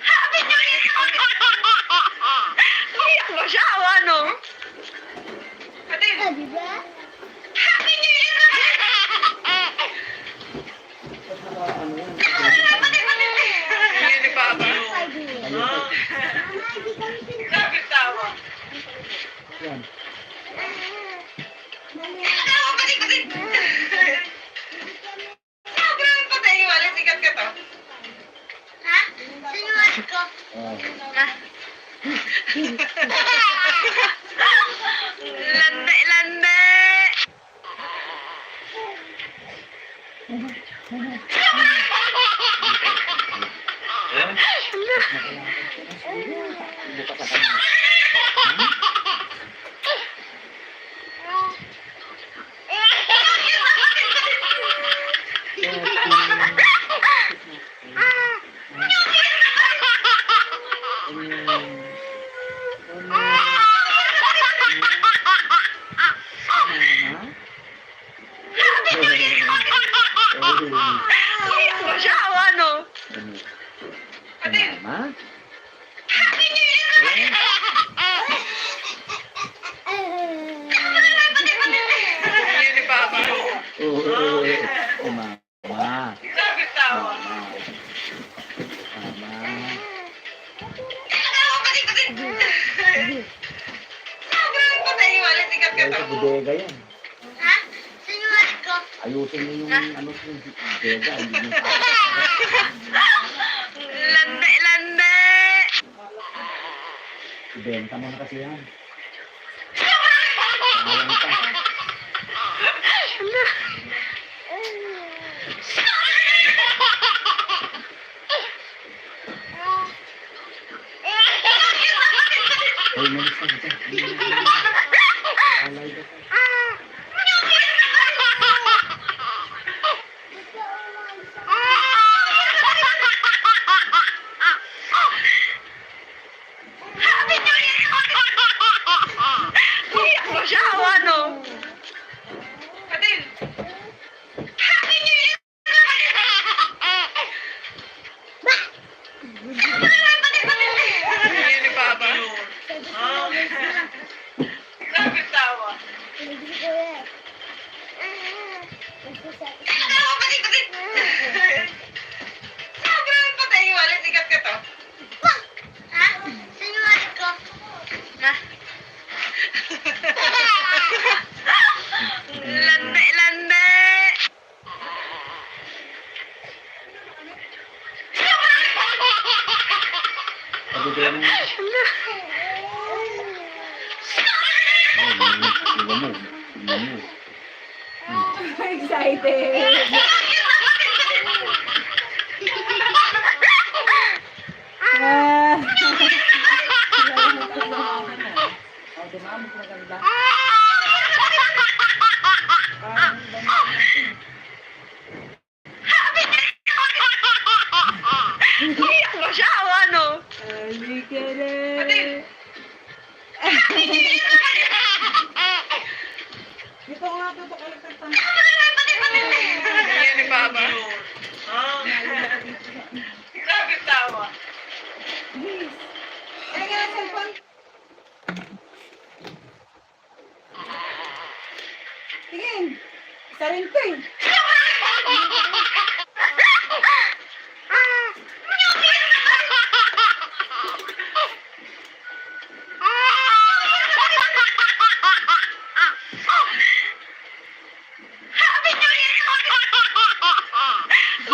Happy New Year! Umiyak ba siya o ano? Atin! Happy New Year naman! Pati. Yan ni Papa. Grabe ang tawa. Tawa, pati. Sobrang patay, walit ikat ka to. Ha? Sinungaling ko. Lande! Umiyak ba siya o ano? Atin! Happy New Year naman! Yan ni Papa. Grabe ang tawa. Tawa, pati. Sobrang patay, walit ikat ka to. Bodega yan. Ha? Sinungaling ko. Ayusin mo yung ano yung bodega. Hindi yung Lande! ibenta mo na kasi yan. Sayang pa. Ay, malis na dito. Alay ka pa. Happy New Year! Umiyak ba siya o ano? Atin! Happy New Year! Yan ni Papa. Grabe ang tawa. Tawa, pati. Sobrang patay, walit sikat ka to. Ha? Sinungaling ko. Na. Lande, lande. Sabi ko yan. Iba mo. Excited. Ah. Oh, di ba? Mas maganda. Parang iba na natin. Iyak mo siya o ano? Ay, ka na. Dito nga, dito ka lang tang. Yan ni Papa. Grabe tawa. Please. Ay, nga, cellphone. Tingin. Isa rin ko eh.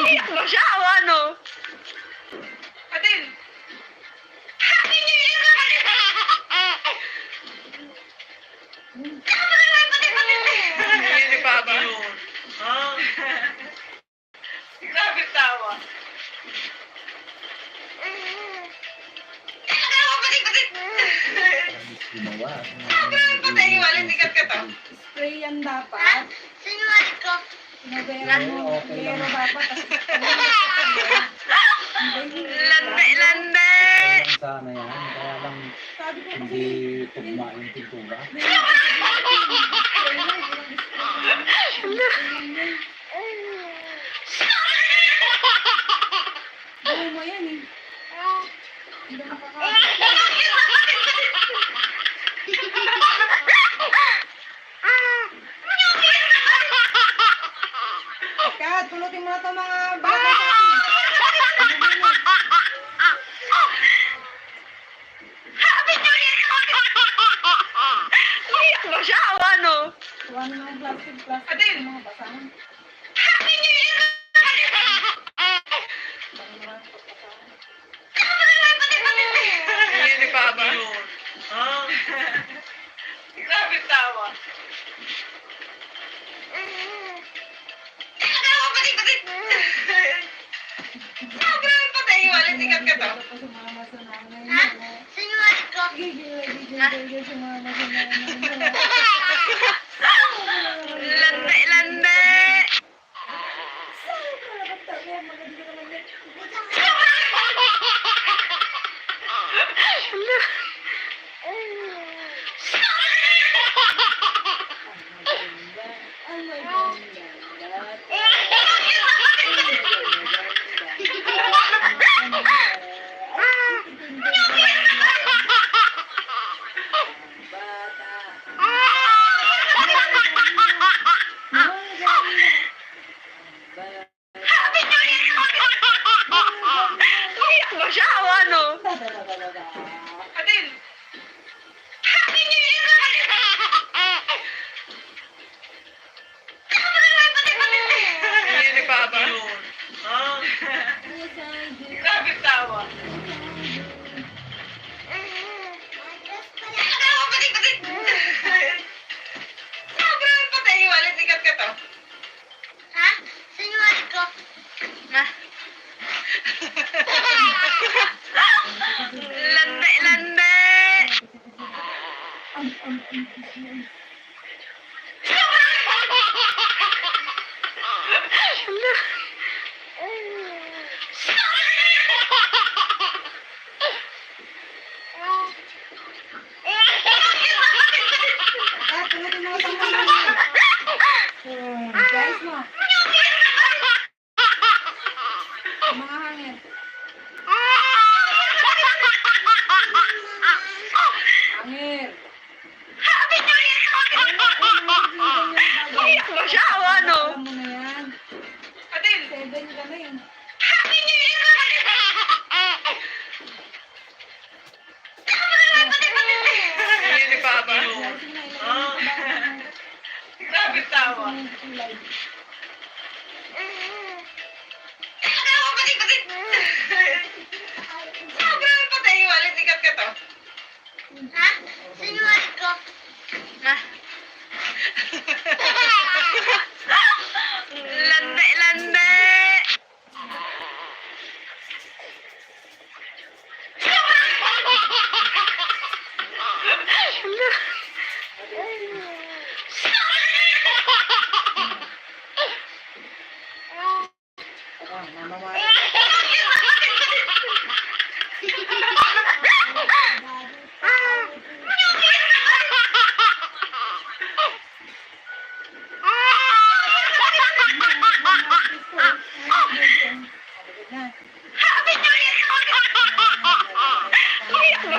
Iyak mo siya o ano? Adil. Happy New Year! Yan ni Papa. Grabe tawa. Gumawa. Grabe patay, walang sikat ka to. Spray yan Ha? dapat. Sinungaling ko. Pinabera mo. Okay Pero lang. dapat. Lande, lande. Okay lang sana yan. Kaya lang Sabi ko hindi kasi. tugma yung pintura. Gawin mo yan eh. Hindi makakasya. Kat, pulutin mo na ito mga bagay sa atin. Happy New Year! Iyak mo siya o ano? Kuha na ng plastic Adil. ng mga basahan. Happy New Year! Bang mga basahan. Yan ni Papa. Grabe tawa. Grabe patay, walang sikat ka to. Ito pa sumama sa nanay Ha? mo. Sinungaling ko. Gigil, sumama sa nanay mo. Lande, lande. Saan ka naman tabi? Maganda naman yan. Ang maganda. Iyak mo siya o ano? Adil. Happy New Year! Yan ni Papa. Grabe tawa. Grabe patay, walang sikat ka to. Ha? Sinungaling ko. Na. Lande, lande. Ah, pulutin mo sa nanay mo. Guys mo. Mga hangin. Hangin. Happy New Year!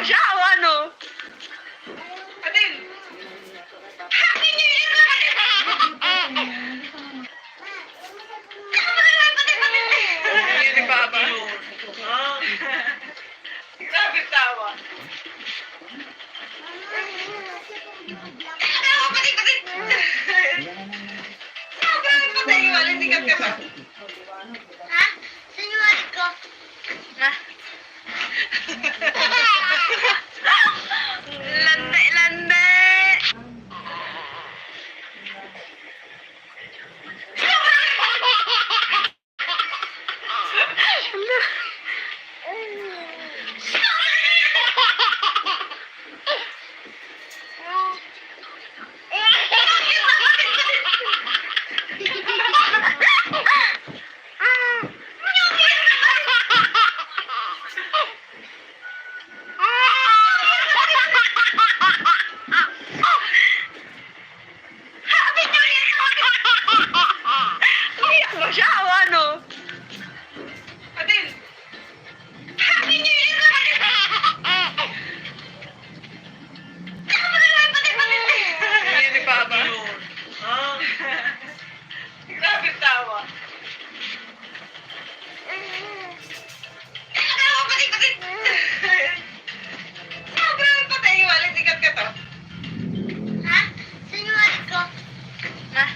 siya o ano? Adel! Happy New Year! Yan ni Papa. Grabe tawa. Tawa, pati. Grabe patay, wala tikat ka pa. Ha? Sinungaling ko. Ha? Lande! Iyak mo siya o ano? Adel! Happy New Year! Yan ni Papa. Grabe tawa. Tawa, pati. Grabe patay, wala tikat ka to. Ha? Sinungaling ko. Ha?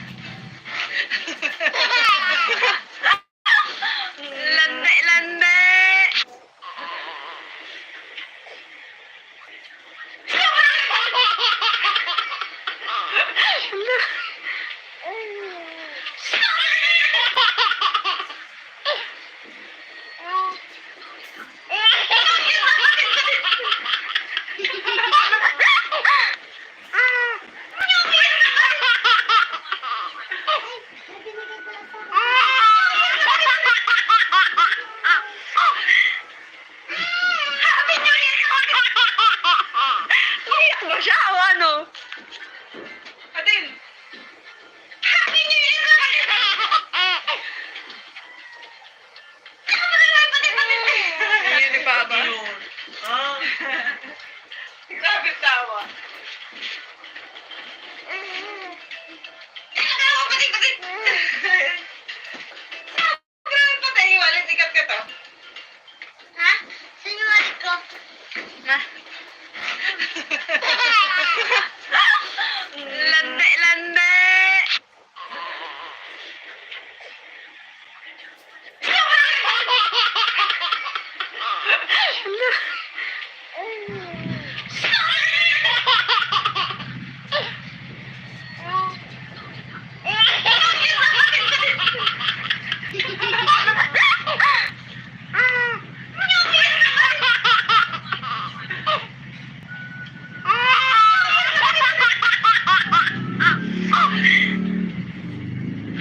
Lande! Happy New Year! Iyak mo siya o ano? Adel! Happy New Year! Yan ni Papa. Grabe tawa. Tawa, pati. Grabe patay, wala tikat ka to. Ha? Sinungaling ko. Ha? Lande!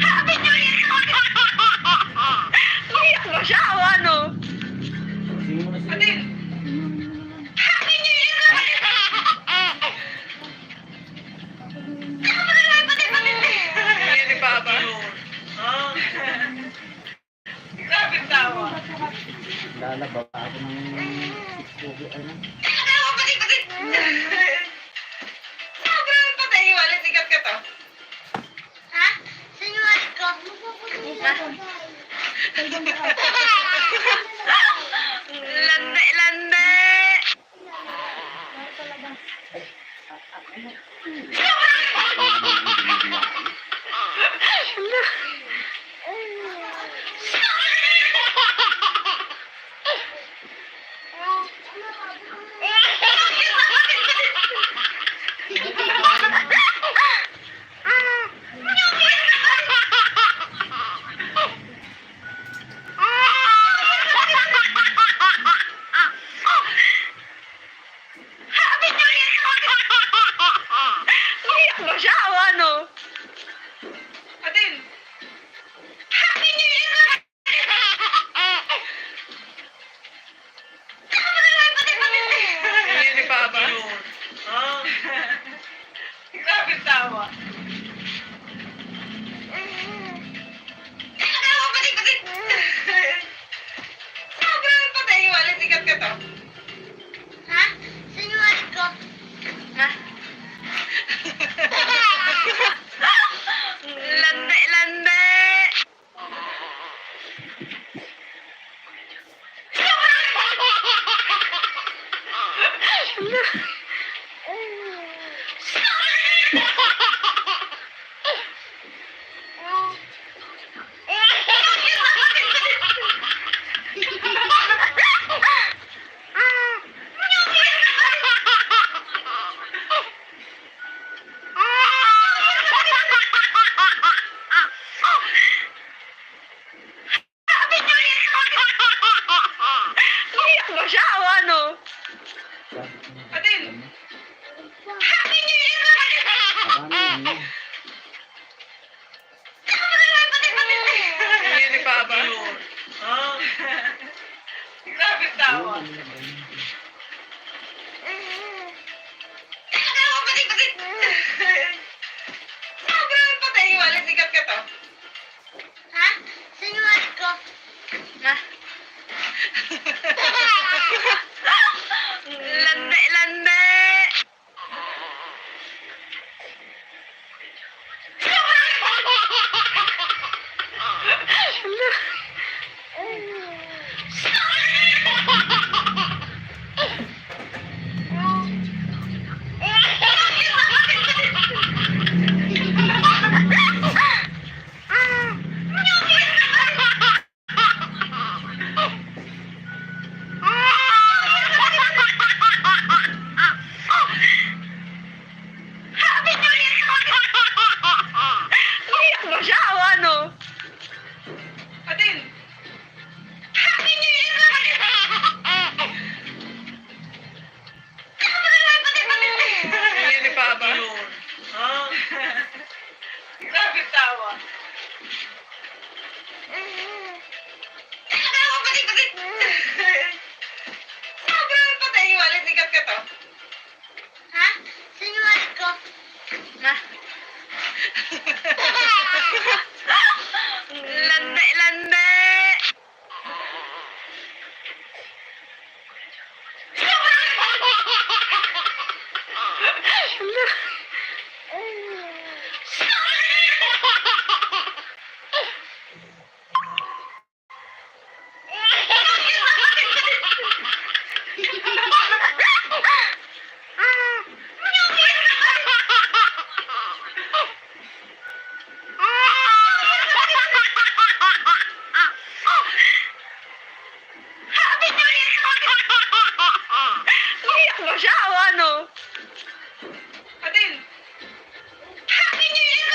Happy New Year! Iyak mo siya o ano? Sino na sila? Adel! Happy New Year! Yan ni Papa. Grabe tawa. Lalaba ako ng ano? Tawa, pati. Grabe patay, wala tikat ka to. Ha? Sinungaling ko. Lande! Happy New Year! Iyak mo siya o ano? Adel! Happy New Year! Yan ni Papa. Grabe tawa. Tawa, pati. Grabe patay, wala tikat ka to. Ha? ko. Ha? Lande, lande! Iyak ba siya o ano? Atin! Happy New Year! Hindi ni Papa. Oh. Grabe tawa. Tawa, bakit? Sobrang patay, walang sikat ka to. Ha? Sinungaling ko. Ha? Lande, lande! Happy New Year! Iyak ba siya o ano? Atin! Happy New Year! Hindi ni Papa. Oh. Grabe tawa. Tawa, bakit? Sobrang patay, walang sikat ka to. Ha? Sinungaling ko. Ha? Lande, lande! Happy New Year! Iyak ba siya o ano? Atin! Happy New Year!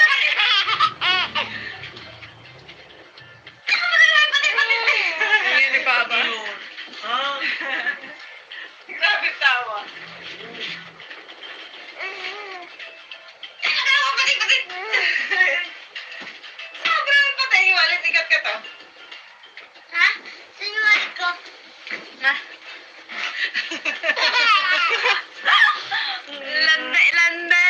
Hindi ni Papa. Oh. Grabe tawa. Tawa, bakit? Sobrang patay, walang sikat ka to. Ha? Sinungaling ko. Ha? Lande, lande!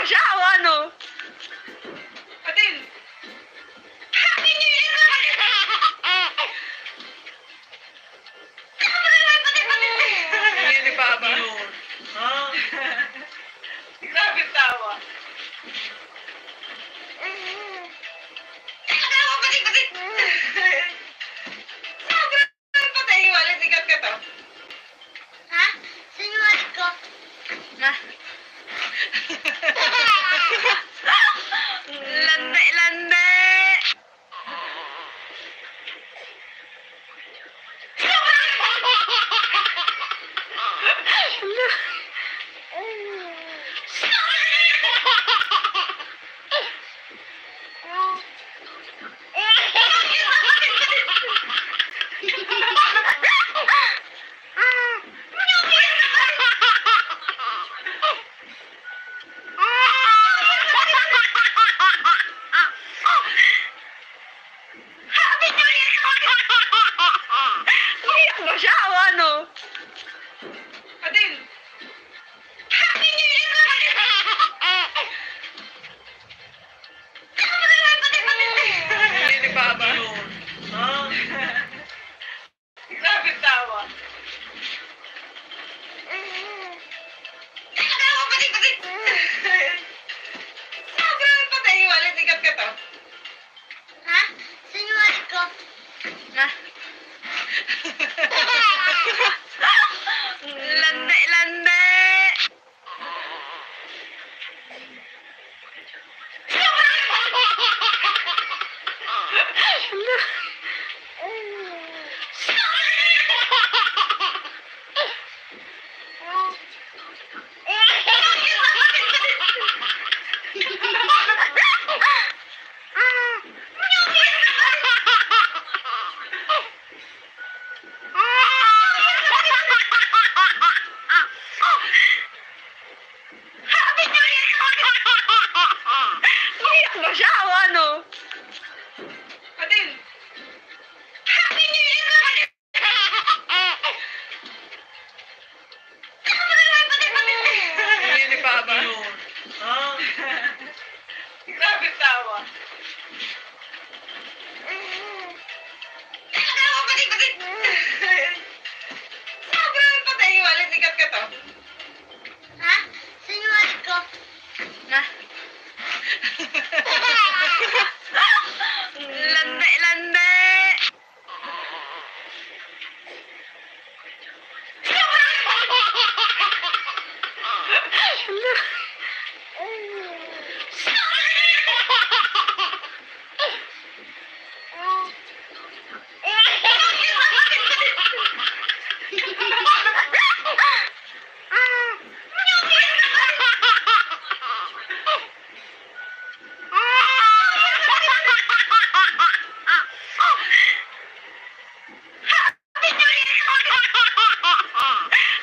siya o ano? Adin! Happy New Year naman! Hindi ni Papa. Ha? Grabe tawa. Tawa, patik! Sobrang patay, walit ikat ka to. Ha? Sinungaling ko. Na. Lande! Umiyak ba siya o ano? Adin! Happy New Year naman! Hindi ni Papa. Ha? Grabe tawa. Tawa, patik! Sobrang patay, walit ikat ka to. Ha? Sinungaling ko. Na. Lande! Umiyak ba siya o ano? Adin! Happy New Year naman! Hindi ni Papa. Ha? Grabe tawa. Tawa, patik! Sobrang patay, walit ikat ka to. Ha? Sinungaling ko. Na. Lande!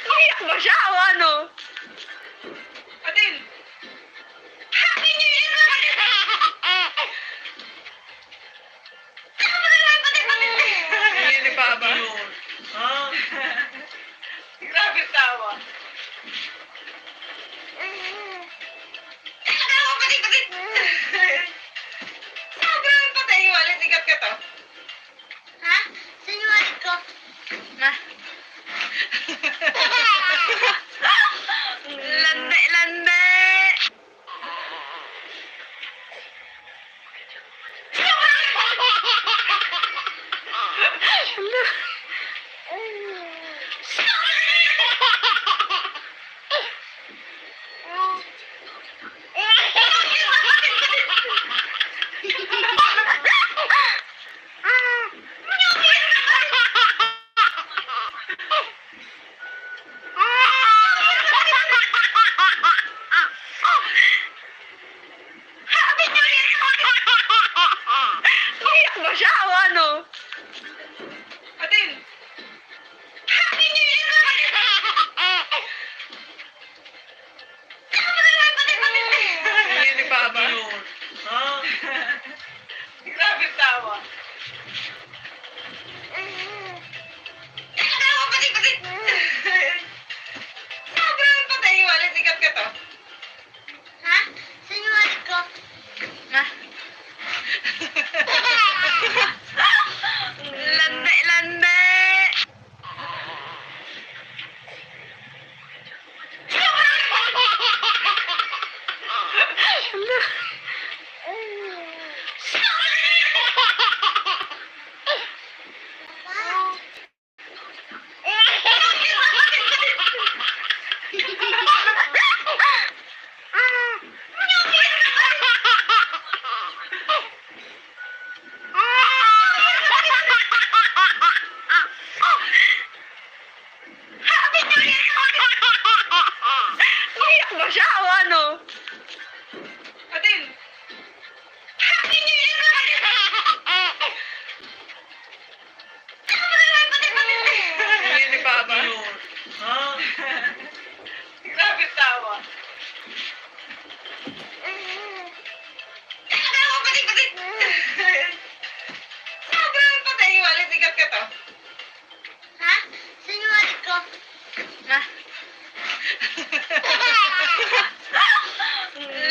Umiyak ba siya o ano? Adin! Happy New Year naman! Hindi ni Papa. Ha? Grabe tawa. Tawa, patik! Sobrang patay, walit ikat ka to. Ha? Sinungaling ko. Na. Lande! Umiyak ba siya o ano? Adin! Happy New Year naman! Hindi ni Papa. Ha? Grabe tawa. Tawa, patik! Sobrang patay, walit ikat ka to. Ha? Umiyak ba siya o ano? Adin! Hindi pa ba? Ha? Grabe tawa. Tawa, patik! Sobrang patay, walit ikat ka to. Ha? Sinungaling ko. Ha?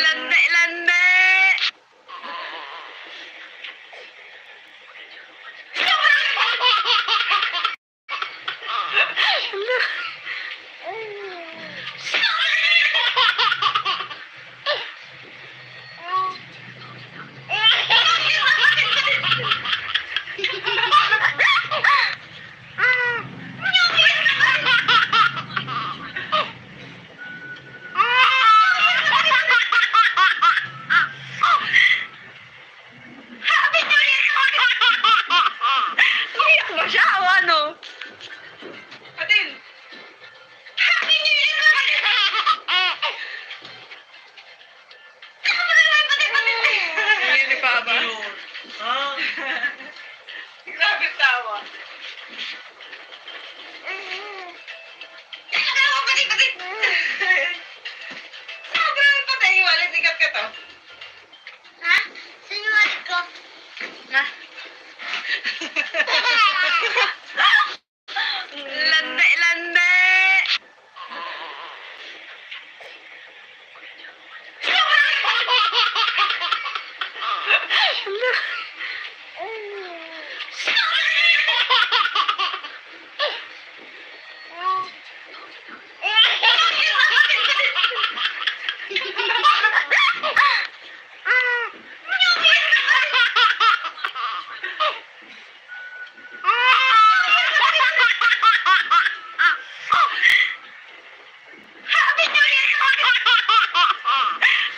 Lande! Umiyak ba siya o ano? Adin! Hindi pa ba? Ha? Grabe tawa. Tawa, patik! Sobrang patay, walit ikat ka to. Ha? Sinungaling ko. Ha? Lande!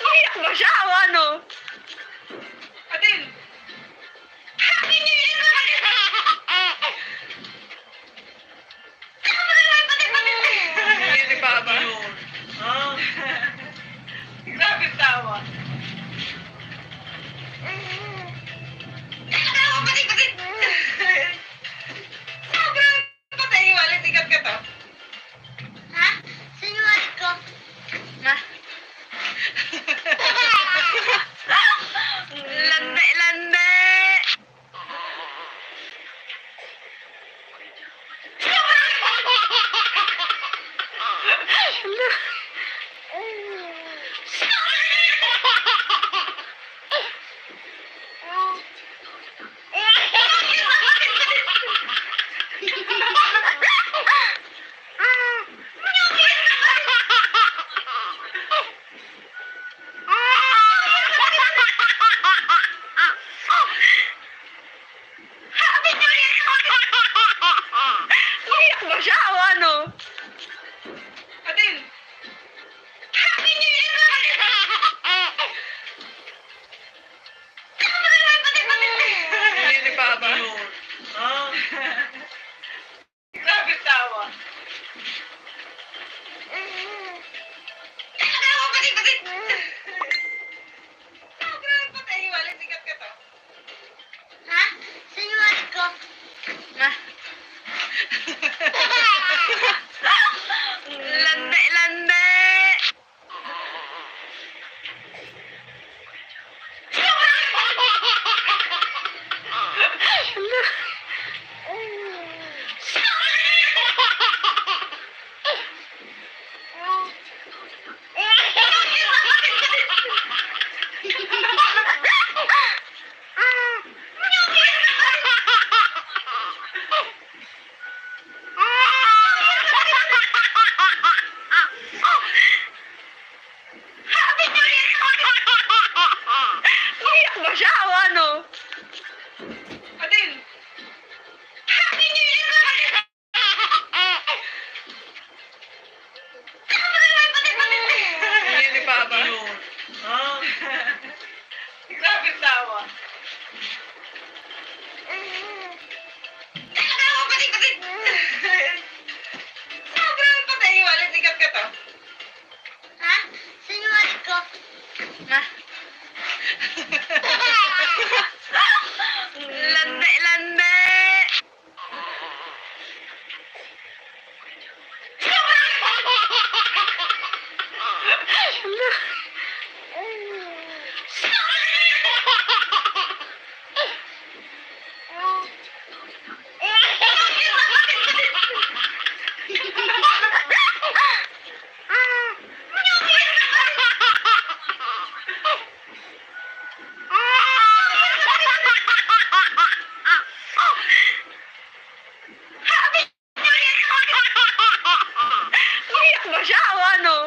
Umiyak ba siya o ano? Adin! Hindi pa ba? Ha? Grabe tawa. Tawa, patik! Sobrang patay, walit ikat ka to. Ha? Sinungaling ko. Ha? Lande! Umiyak ba siya o ano? Adin! Hindi pa ba? Ha? Grabe tawa. Tawa, patik! Sobrang patay, walit ikat ka to. Ha? Sinungaling ko. Ha? Lande! Umiyak ba siya o ano? Adin! Hindi pa ba? Ha? Grabe tawa. Tawa, patik! Sobrang patay, walit ikat ka to. ko. Ha? Lande, lande! Umiyak ba siya o ano?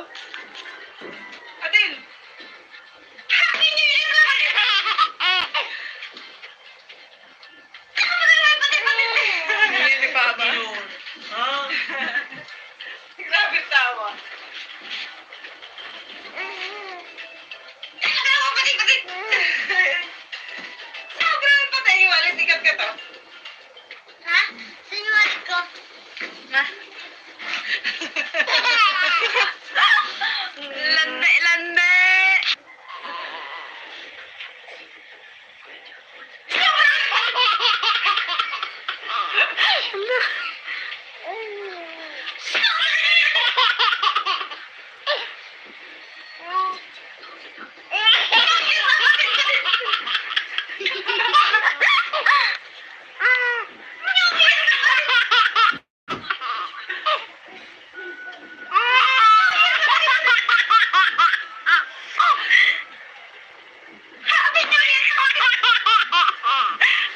Adil! Hindi ni Papa. Ah. Grabe tawa. Tawa, patik. Sobrang patay yung wallet. Ikat ka to. Ha? Sinungaling ko. Ha? Lande, lande!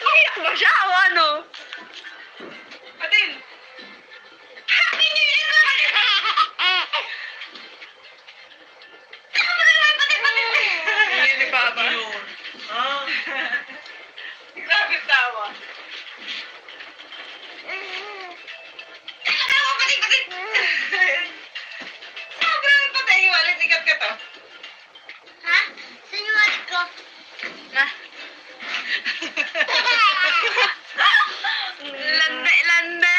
Umiyak ba siya o ano? Adil! Hindi ni Papa. Ah. Grabe tawa. Tawa, patik. Sobrang patay yung wallet. Ikat ka to. Ha? Sinungaling ko. Ha? Lande, lande!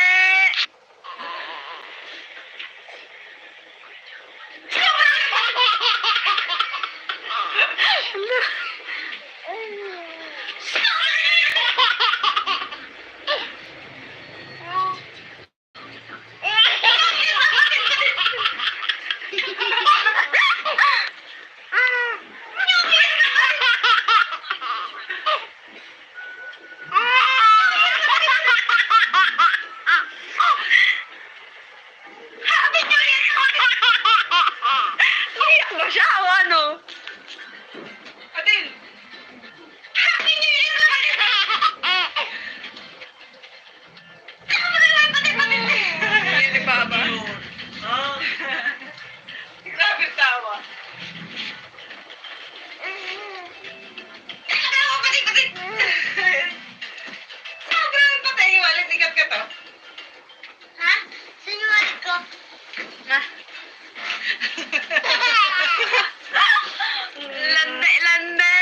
Umiyak ba siya o ano? Adil! Hindi ni Papa. Ah. Grabe tawa. Tawa, patik. Sobrang patay yung wallet. Ikat ka to. Ha? Sinungaling ko. Ha? Lande, lande!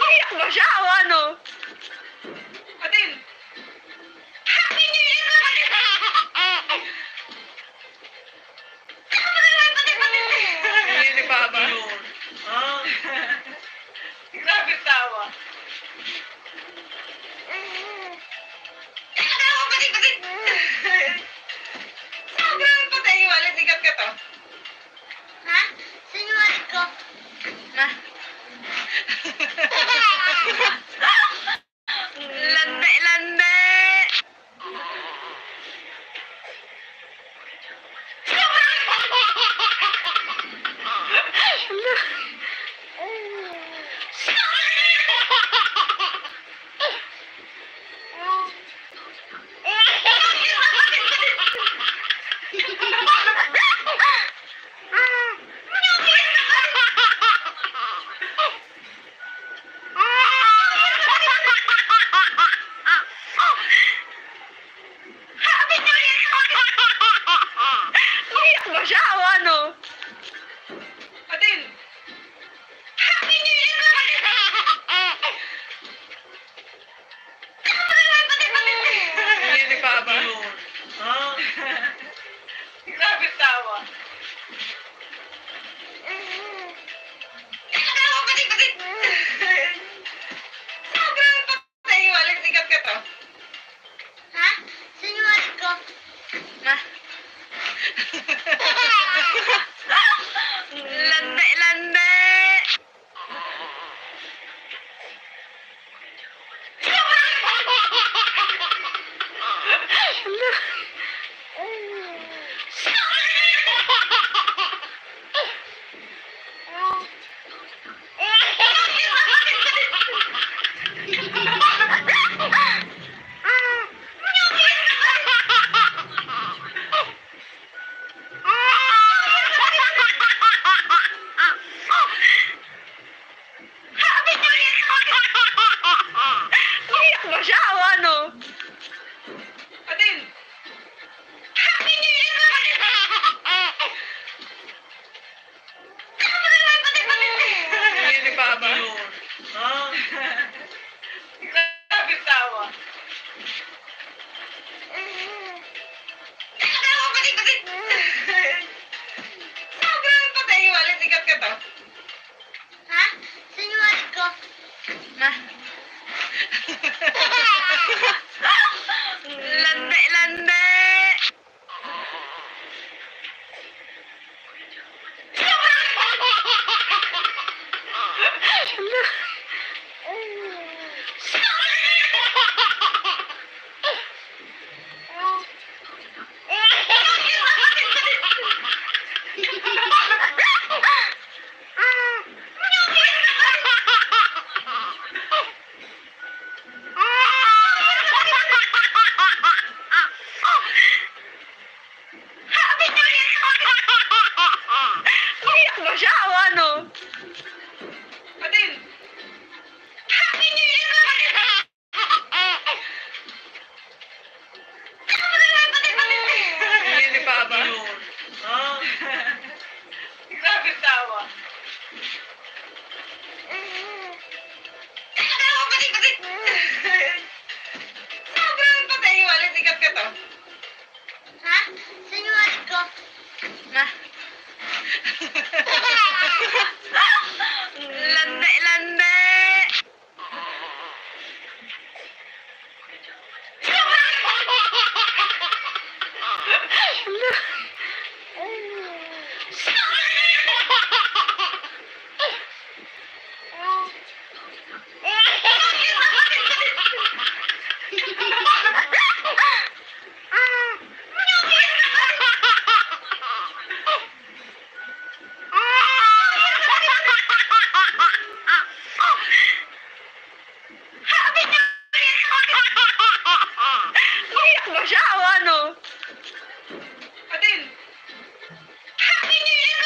Umiyak ba siya o ano? Adil! Hindi ni Papa. Ah. Grabe tawa. Tawa, patik. Sobrang patay yung wallet. Ikat ka to. Ha? Sinungaling ko. Ha? Lande, lande! pa ba? Ha? Grabe tawa. Tawa, batik. Sobrang patay. Walang sikat ka to. Ha? Sinungaling ko. Ma. Lande. Umiyak ba siya o ano? Atin! Happy New Year! Hindi pa ba? Ha? Grabe tawa. Tawa, batik. Sobrang patay. Walang sikat ka to. Ha? Sinungaling ko. Ma. Lande. Umiyak ba siya o ano? Atin! Happy New Year! Hindi pa ba? Ha? Grabe tawa. Tawa, batik. Sobrang patay. Walang sikat ka to. Ha? Sinungaling ko. Ma. Lande. Umiyak ba siya o ano? Atin! Happy New Year!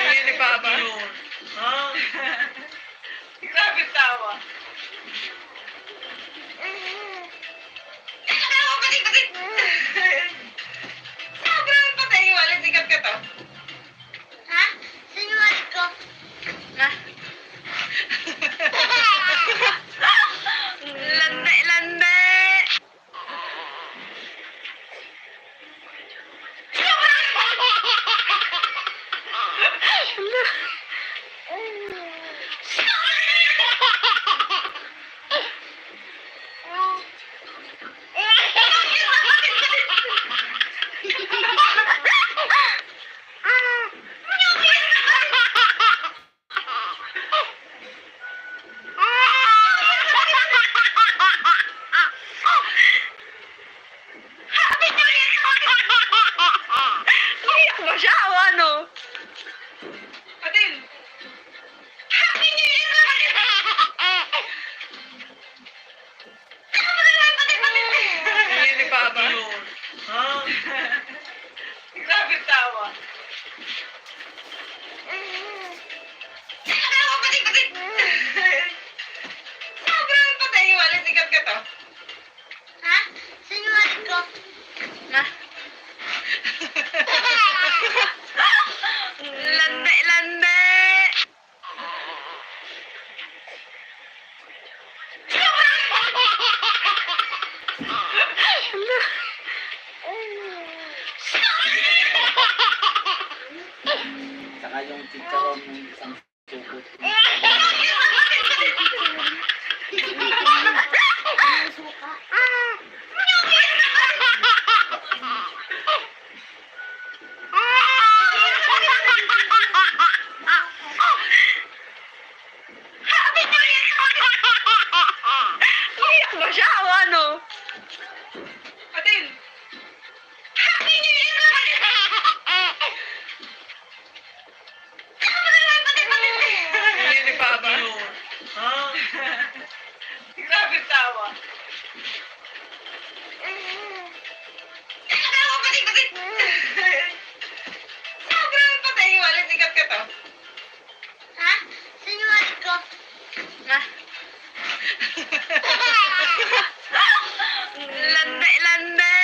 Hindi pa ba? Ha? Grabe tawa. Tawa, batik. Sobrang patay. Walang sikat ka to. Ha? Sinungaling ko. Ma. Lande. Umiyak ba siya o ano? Atin! Happy New Year! Hindi pa ba? Ha? Grabe tawa. Tawa, batik. Sobrang patay. Walang sikat ka to. Ha? Sinungaling ko. Ma. Lande. Umiyak ba siya o ano? Patin! Happy New Year! Hindi ni Papa. Ha? Grabe tawa. Tawa, patin, patin! Sobrang patay, walang sikat ka to. Ha? Sinungaling ko. Ah. Lande, lande!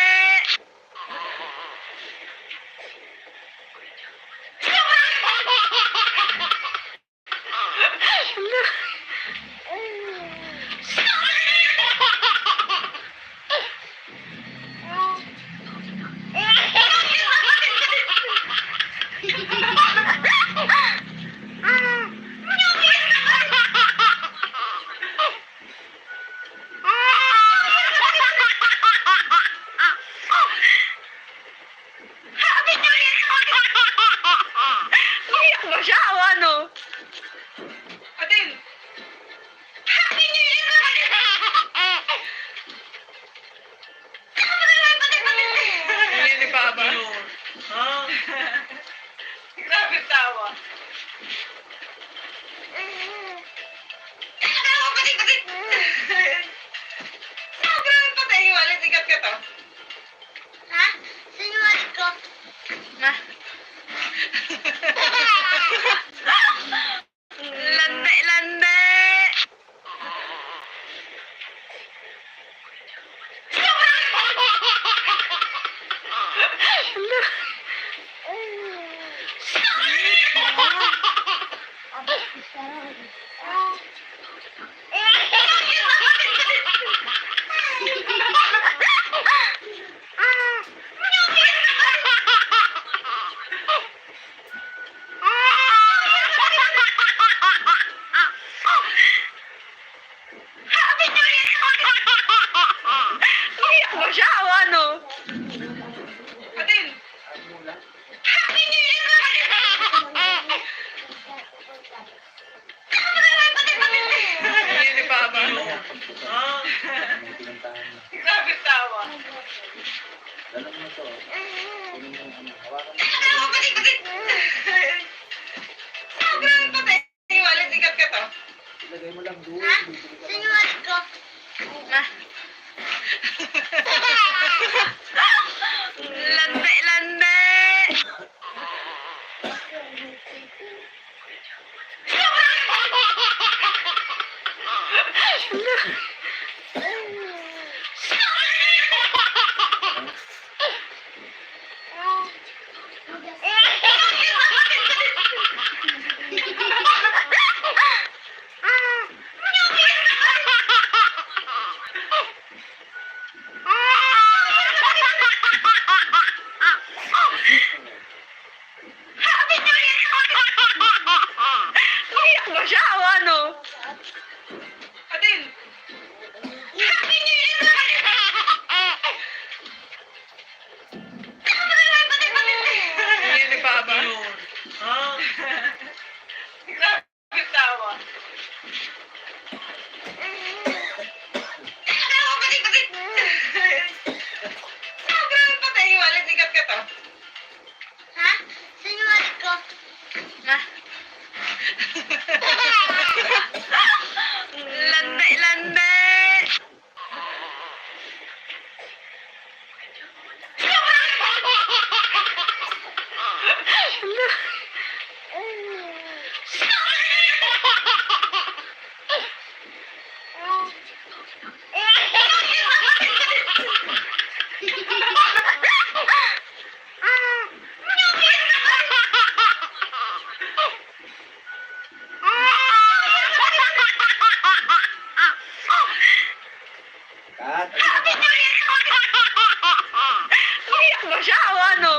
Umiyak ba siya o ano? Patin! Happy New Year! Hindi ni Papa. Ha? Grabe tawa. Tawa, patin, patin! Sobrang patay, walang sikat ka to. Ha? Sinungaling ko. Ah. Lande, lande! Umiyak ba siya o ano? Patin! Mula. Happy New Year! Hindi ni Papa. Ha? Pinuntahan mo. Grabe tawa. Dalam mo to. Kunin mo yung ano. Hawakan mo. Tawa, patin, patin! Sobrang patay, walang sikat ka to. Ilagay mo lang doon. Ha? Bibili ka lang. Sinungaling ko. Ah. Lande, lande! Umiyak ba siya o ano? Patin! Happy New Year! Hindi ni Papa. Ha? Grabe tawa. Tawa, patin, patin! Sobrang patay, walang sikat ka to. Ha? Sinungaling ko. Ah. Lande, lande! Kat, Umiyak ba siya o ano?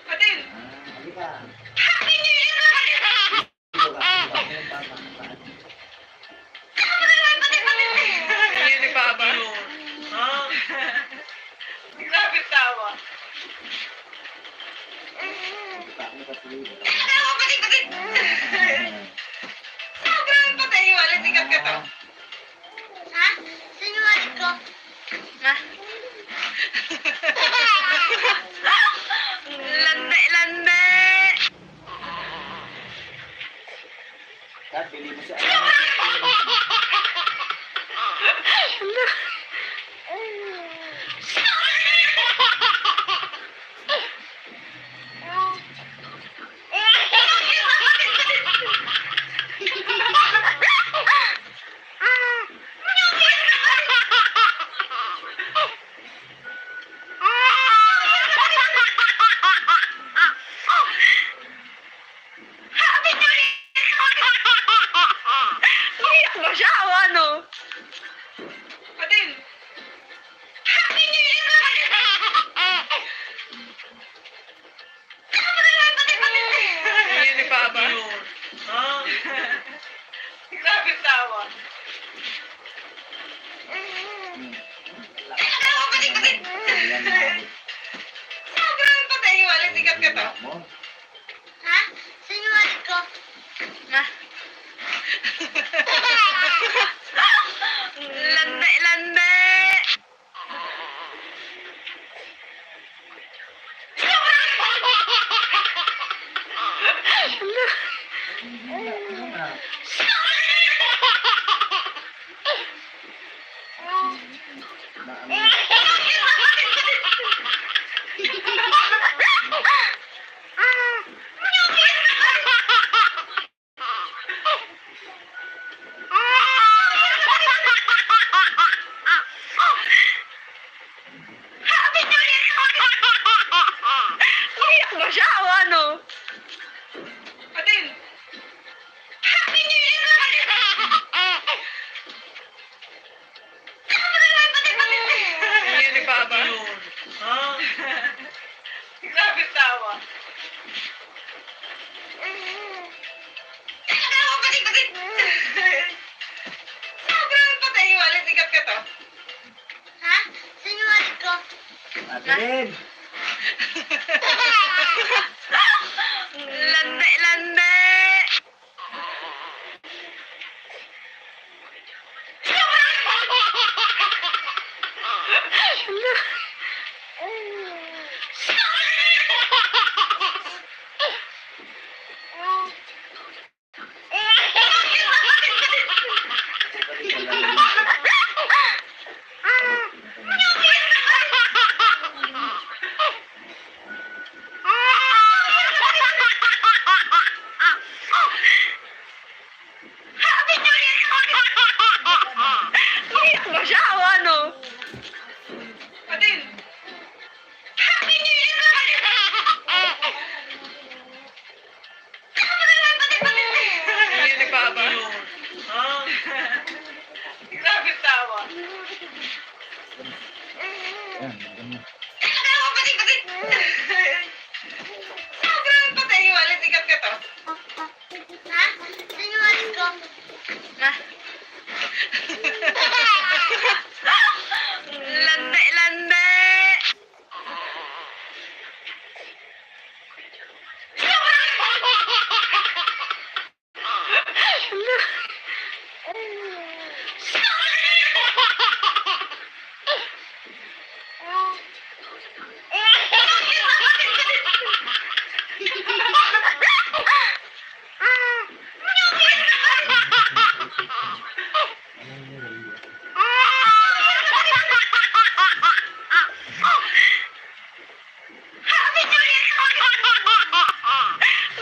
Patin! halika. Happy New Year! Dito ka. Hindi ni Papa. Ha? Grabe tawa. Tayo ka tuloy. Tawa, patin, patin! Sobrang patay, walang sikat ka to. Ha? Sinungaling ko. Ha? Lande, lande! Dad, bili mo si ano. Iyak ba siya o ano? Adin! Happy New Year! Hindi ni Papa. Ah. Grabe tawa. Tawa ka din, Adin! Ayan na. Sobrang patay, walang sikat ka to. Mo. Ha? Sinungaling ko. Ha? Lande, lande! Iyak ba siya o ano? Adin! Happy New Year! Hindi ni Papa. Ah. Grabe tawa. Tawa ka din, Adin! Sobrang patay, walang sikat ka to. Ha? Sinungaling ko. Atin. Lande, lande! Iyak ba siya o ano? Adin! Happy New Year! Hindi ni Papa. Ah. Grabe tawa. Ayan. Tawa ka din, Adin! Sobrang patay, walang sikat ka to. Ha? Sinungaling ko. Ha? Lande, lande!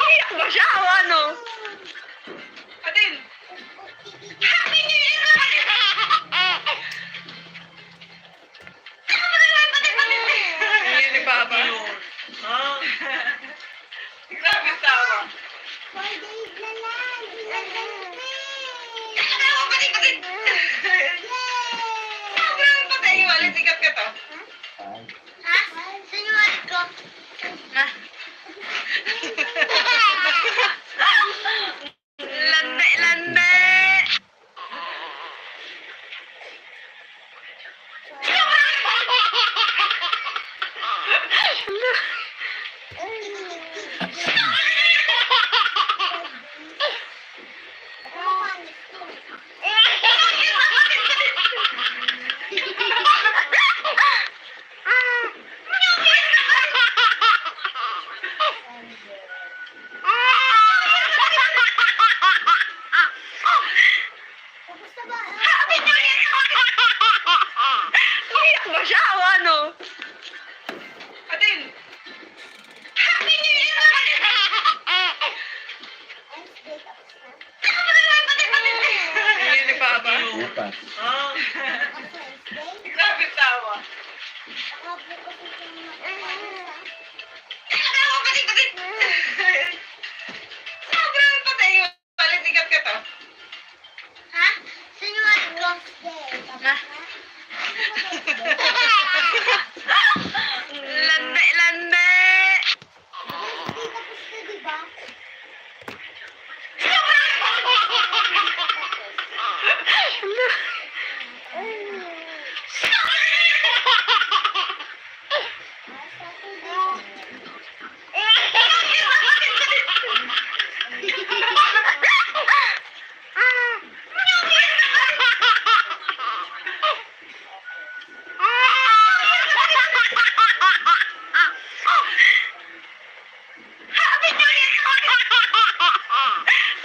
Iyak ba siya o ano? Adin! Happy New Year! Hindi ni Papa. Ah. Grabe tawa. Tawa ka din, Adin! Sobrang patay, walang sikat ka to. Ha? Sinungaling ko. Ha? Lande, lande! siya o ano? Adin! Happy New Year! Hindi ni Papa. Ano pa? Ah. Grabe tawa. Tawa pati. Sobrang patay yung palitikat ka to. Ha? Sinungaling ko. Lande! Hindi tapos na, diba?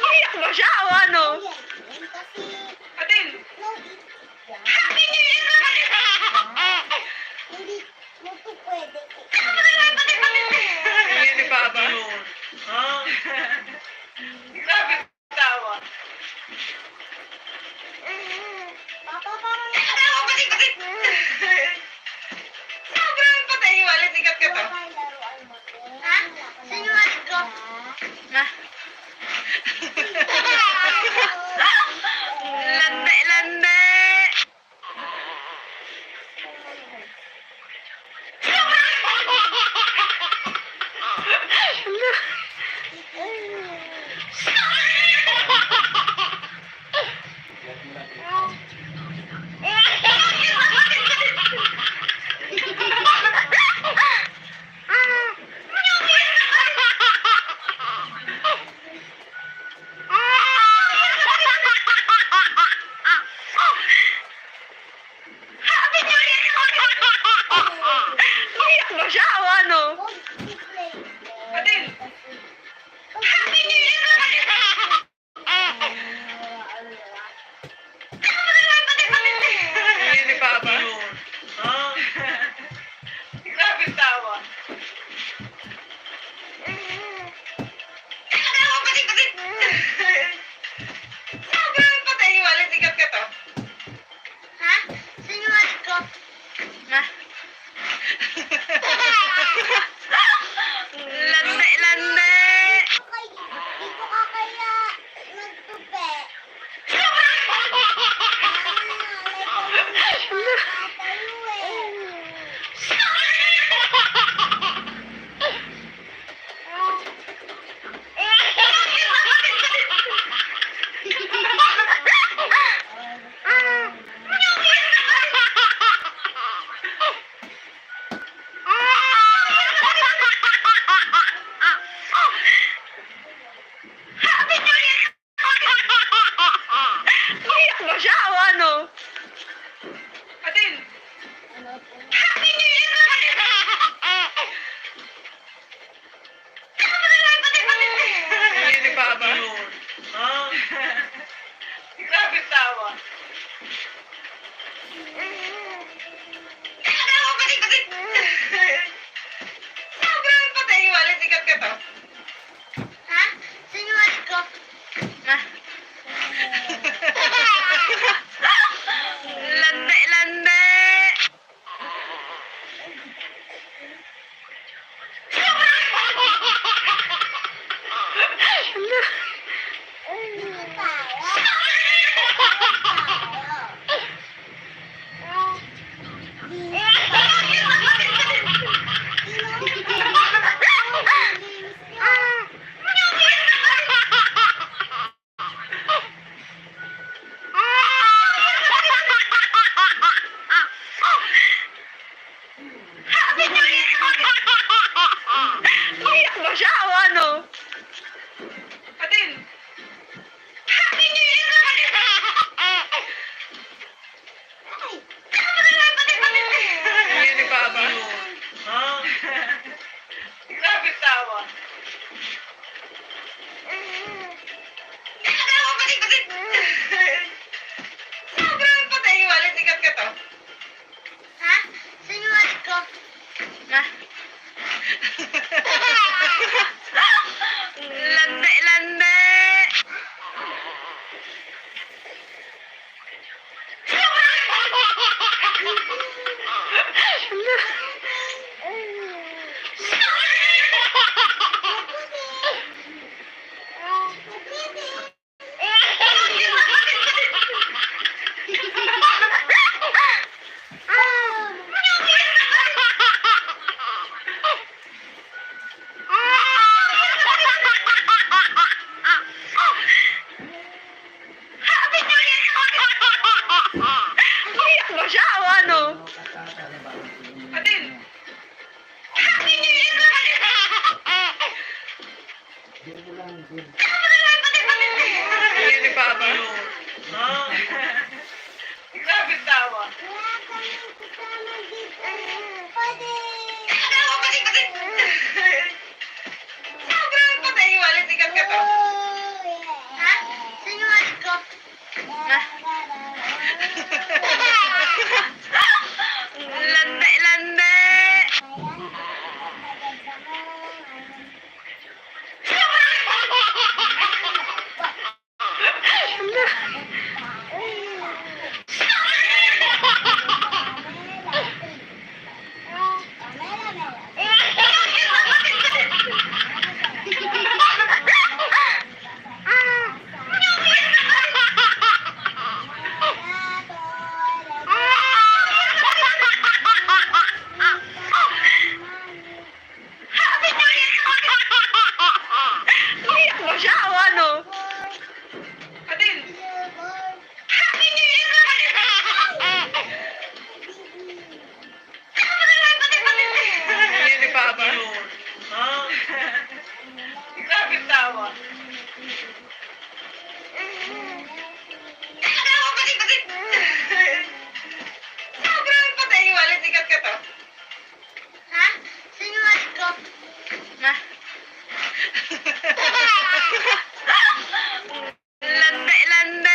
Iyak ba siya o ano? Kasi, Adin! Happy New Year! Hindi mo to pwede. Hindi ni Papa. Ah. Grabe tawa. Papa, parang Tawa pati. Sobrang patay yung palitikat ka to. laruan mo to. Ha? Sinungaling ko. Lande! Iyak ba siya o ano? Adin! Happy New Year! Hindi ni Papa. Ah. Grabe tawa. Tawa pati. Sobrang patay yung palitikat ka to. Ha? Sinungaling ko. Lande! Di ko ka kaya magtupi. Iyak ba siya o ano? Adin! Happy New Year! Hindi ni Papa. Ah. Grabe tawa. Tawa pati. Sobrang patay yung palitikat ka to. Ha? Sinungaling ko. Lande! Yun. Yun ni Papa. Grabe tawa. Wala kami kasama dito. Pwede. Tawa, pati. Sobrang patay, walit ikat ka to. Ha? Sinungaling ko. Lande. Iyak mo siya o ano? Patin. Happy New Year! Yun ni Papa. Grabe tawa. Tawa, pati. Sobrang patay, walit ikat ka to. Ha? Sinungaling ko. Lande.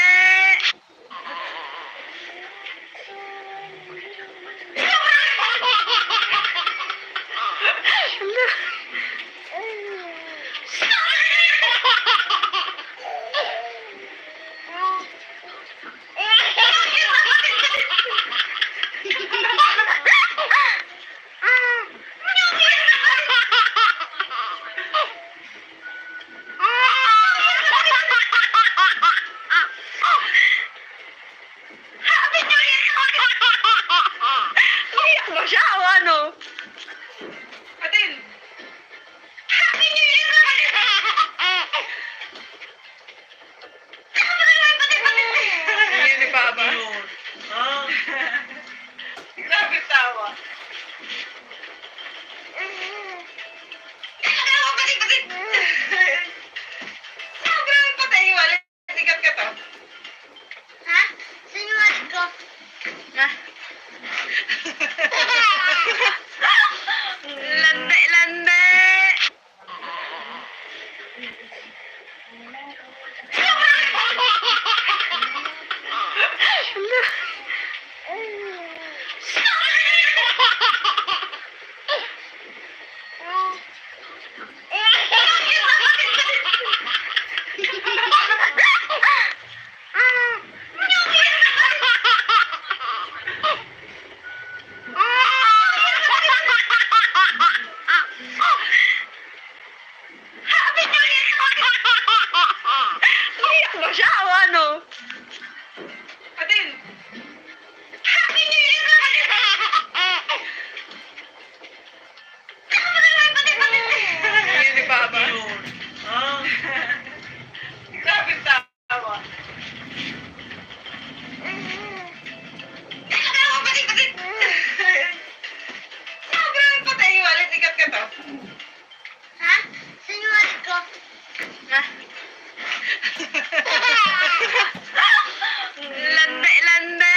Happy New Year! Iyak mo siya o ano? Patin. Happy New Year! Pati. Yun ni Papa. Grabe tawa. Tawa, pati. Sobrang patay, walit ikat ka to. Ha? Sinungaling ko. Lande. Happy New Year! Iyak mo siya o ano? Patin. Happy New Year! Yun ni Papa. Grabe tawa. Tawa, pati. Sobrang patay, walit ikat ka to. Ha? Sinungaling ko. Lande.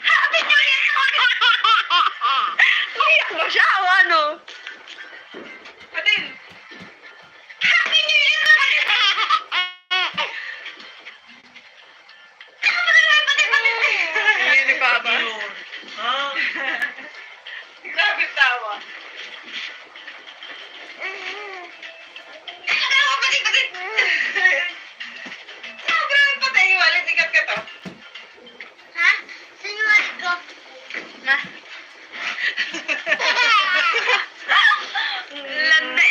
Happy New Year! Iyak mo siya o ano? Patin. Happy New Year! Yun ni Papa. Grabe tawa. Tawa, pati. Sobrang patay, walit ikat ka to. Ha? Sinungaling ko. Lande.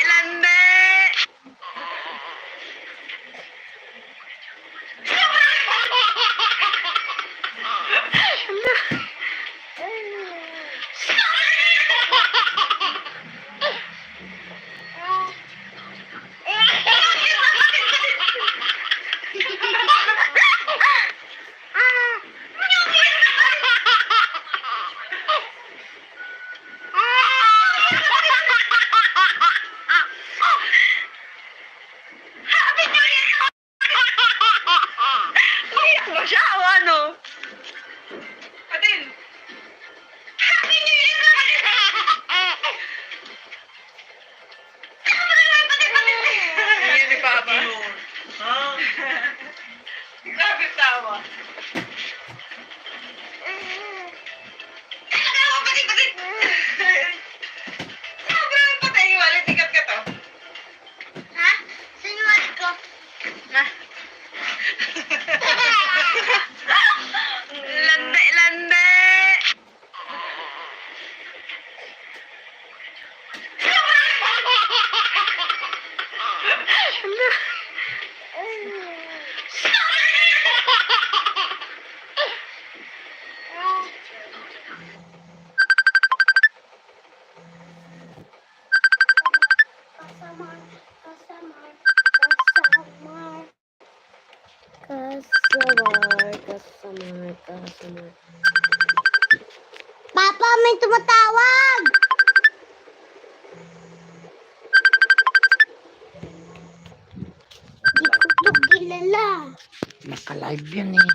Nakakatawa, no? Patin! Happy New Year na patin! Yan ni Papa. Ha? Grabe tawa. Tawa, patin, patin! Sobrang patay, walit ikat ka to. Ha? Sinuwali ko. Ma. Lande, lande! Kasamar, kasamar, kasamar. Kasamar. Papa, may tumatawag! Di ko to kilala. Naka-live yan eh.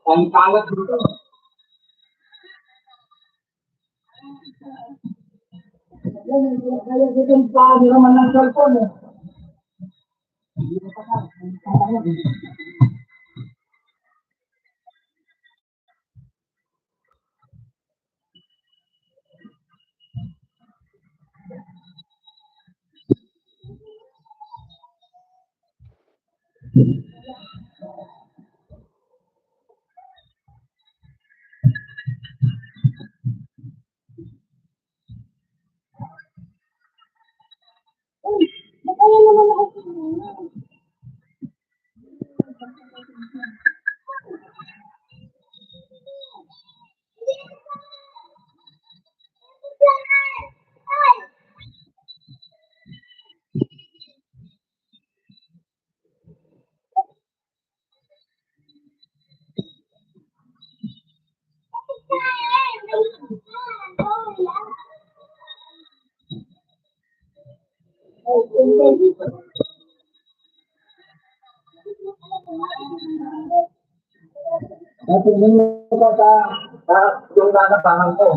Ang kalat dito. Kaya dito yung paa, di naman ng cellphone eh. Nakaya naman ako sa mga. Natingin mo ka sa yung nakapangan ko.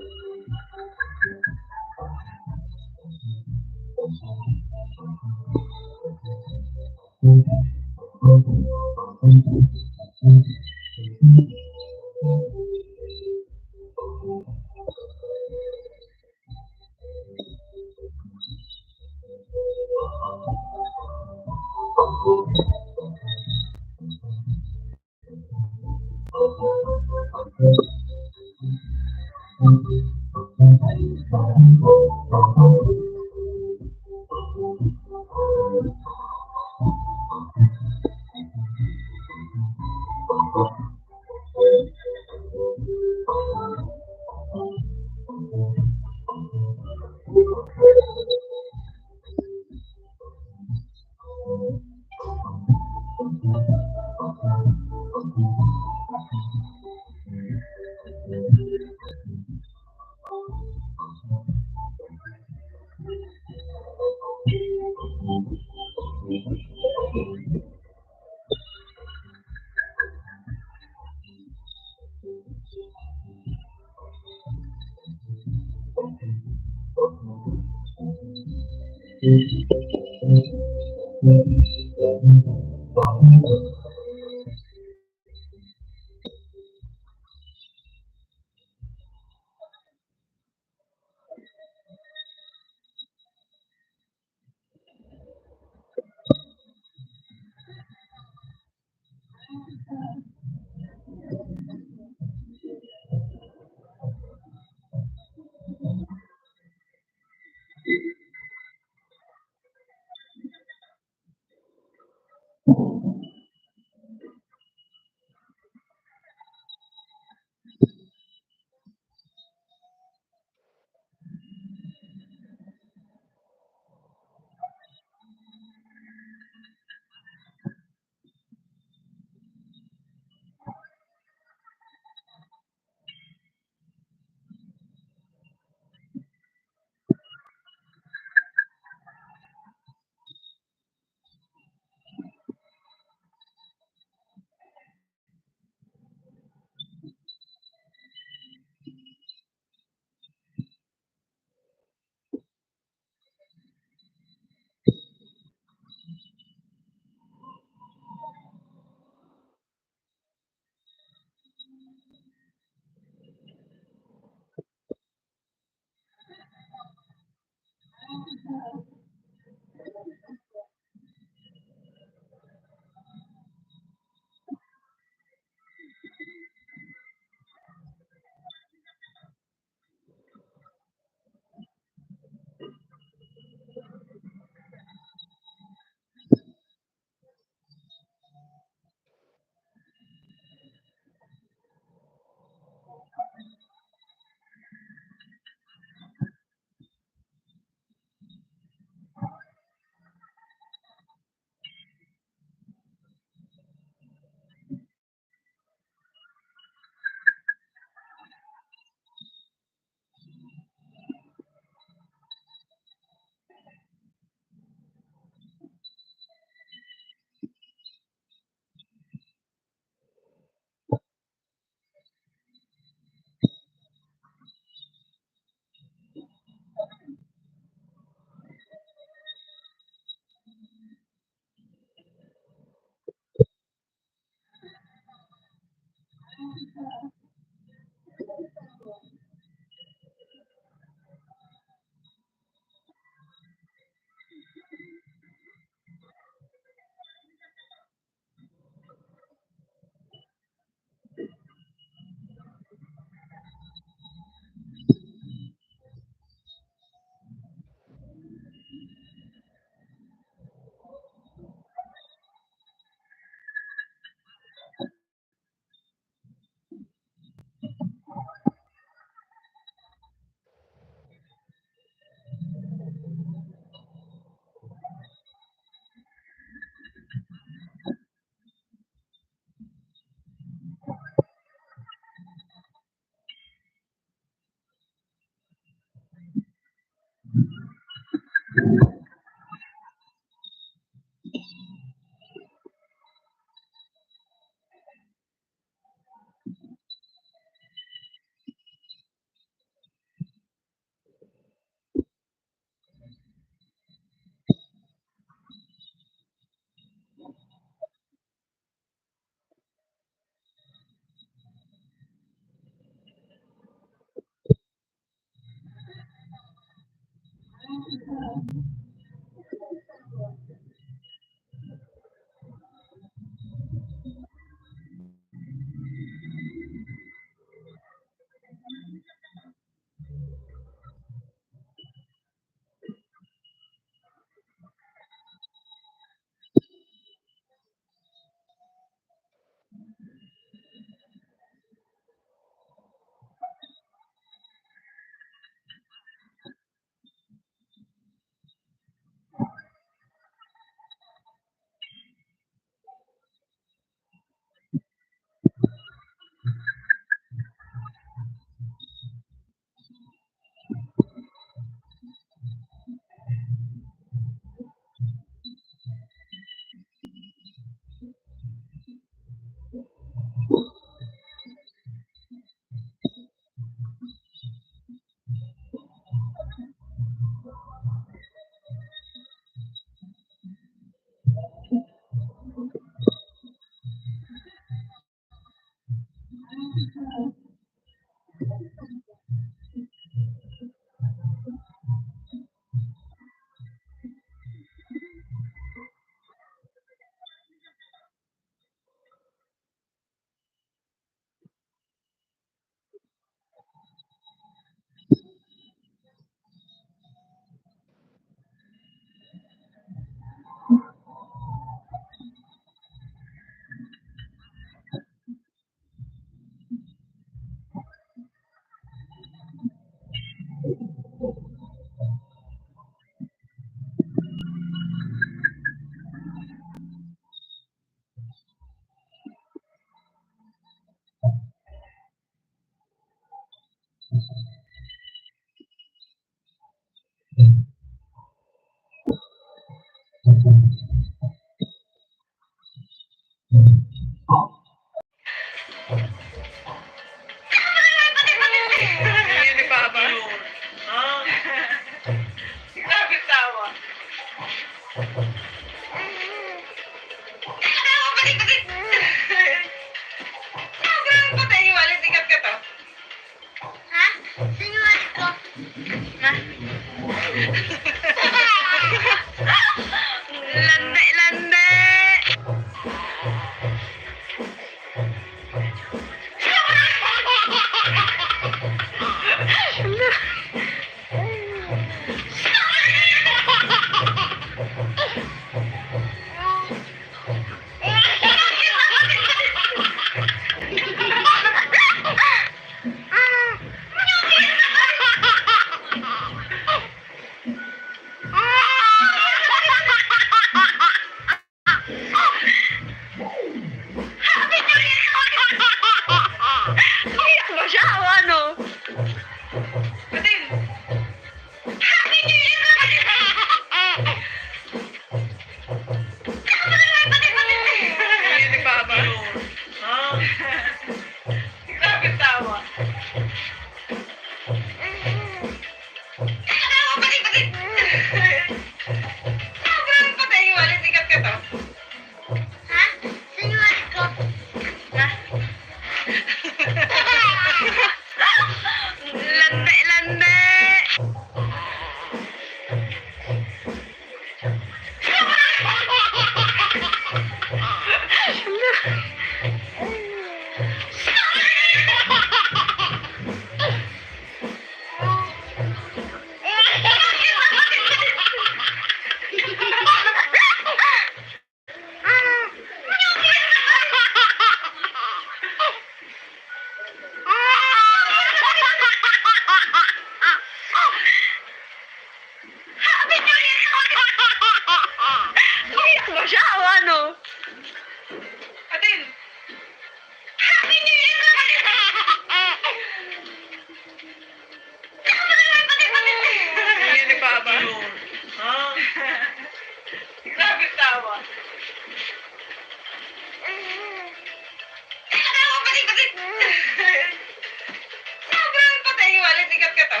ka to?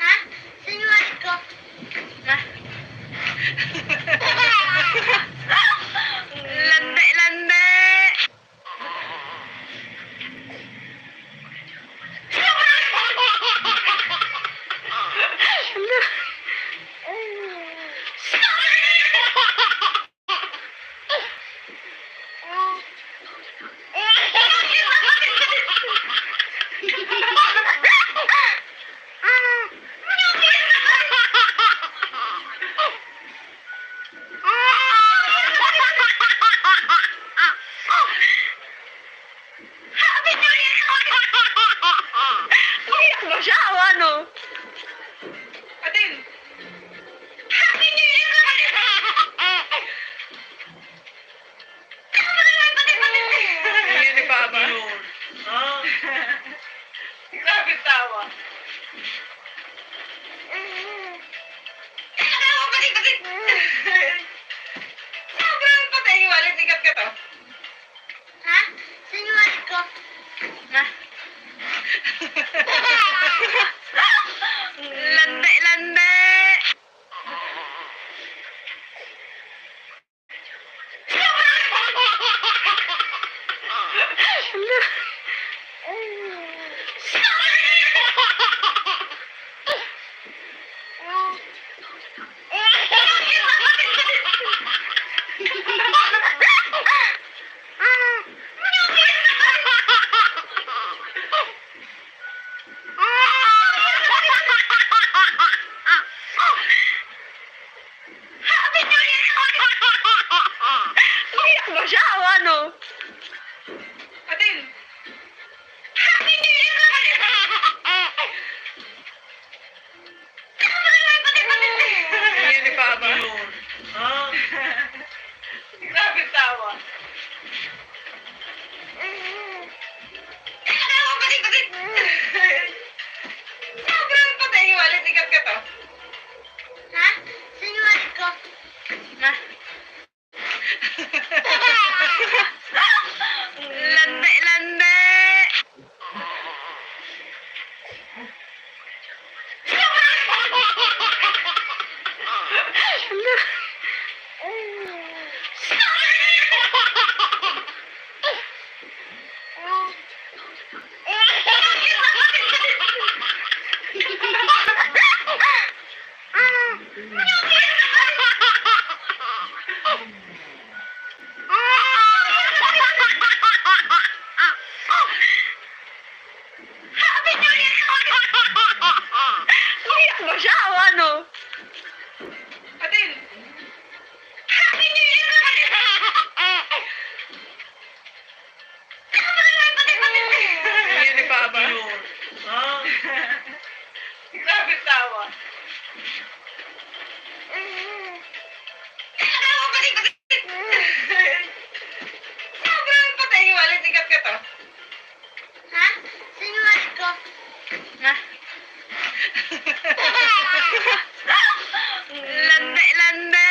Ha? Sinungaling ko. Ha? Lande, lande! Umiyak ba siya o ano? Atin! Happy New Year ka pala! Hindi ni Papa. Oh. Grabe tawa. Tawa pa rin. Sobrang patay. Walit ikat ka to. Ha? Sinungaling ko. Ha? Lande, lande! Happy New Year! Umiyak ba siya o ano? Atin! Happy New Year ka pala! Hindi ni Papa. Oh. Grabe tawa. Tawa pa rin. Sobrang patay. Walit ikat ka to. Ha? Sinungaling ko. Ha? Lande, lande! Happy New Year! Umiyak ba siya o ano? Atin! Happy New Year ka pala! Hindi ni Papa. Oh. Grabe tawa. Tawa pa rin. Sobrang patay. Walit ikat ka to. Ha? Sinungaling ko. Ha? Lande, lande!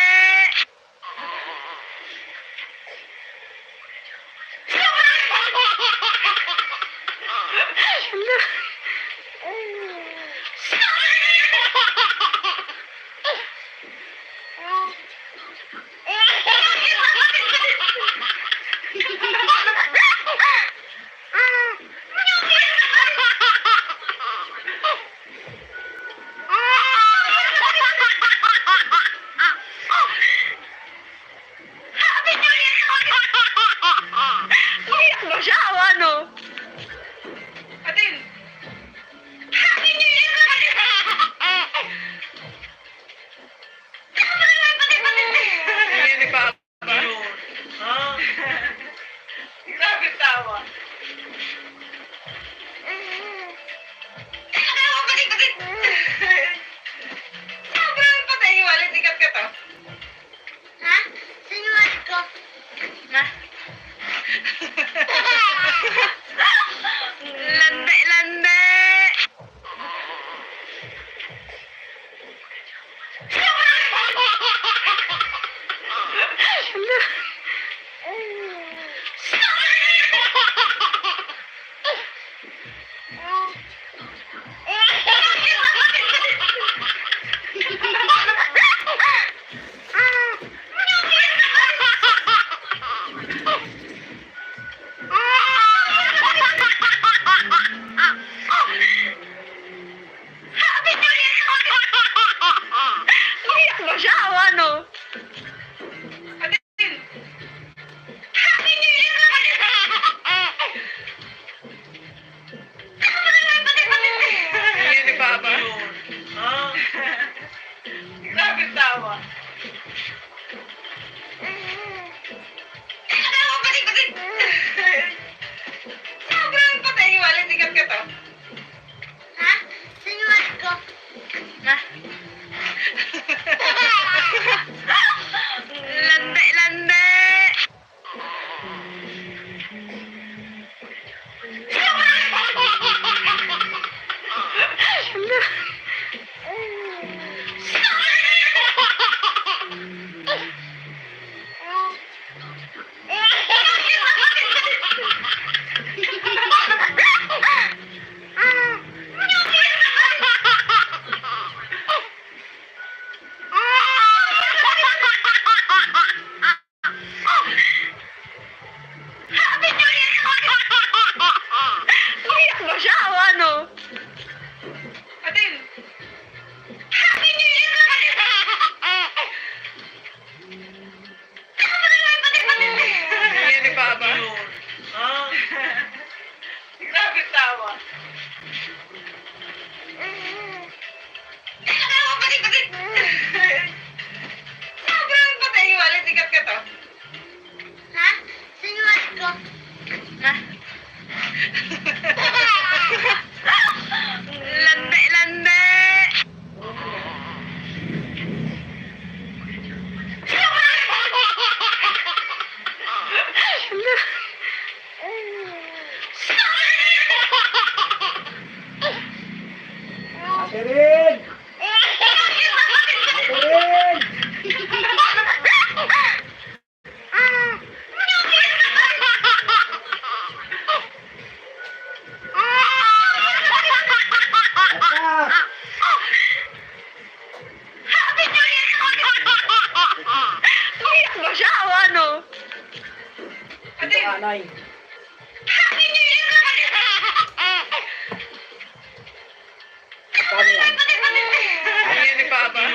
Happy New Year! Umiyak ba siya o ano? Atin! Grabe tawa. Tawa pati. Sobrang patay. Walang sikat ka to. Ha? Sinuwat ko. Na. Lande. Umiyak ba siya o ano? Atin. Happy New Year na kasi. Nanginig pa ba? Grabe tawa. Tawa pati. Sobrang patay. Walang sikat ka to. Ha? Sinuwat ko. Na. Lande. Catherine! Catherine! Atak! Happy New Year! Umiyak ba siya o ano? Dito ka, Nay. Happy New Year! Paano yan? Nanginig pa ba?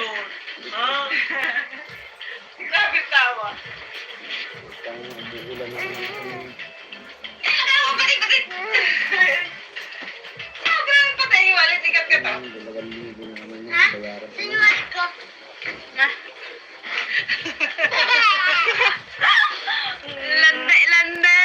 Grabe tawa. Tawa pati. Sobrang patay. Walang sikat ka to. Ha? Sinuwat ko. Na. Lande.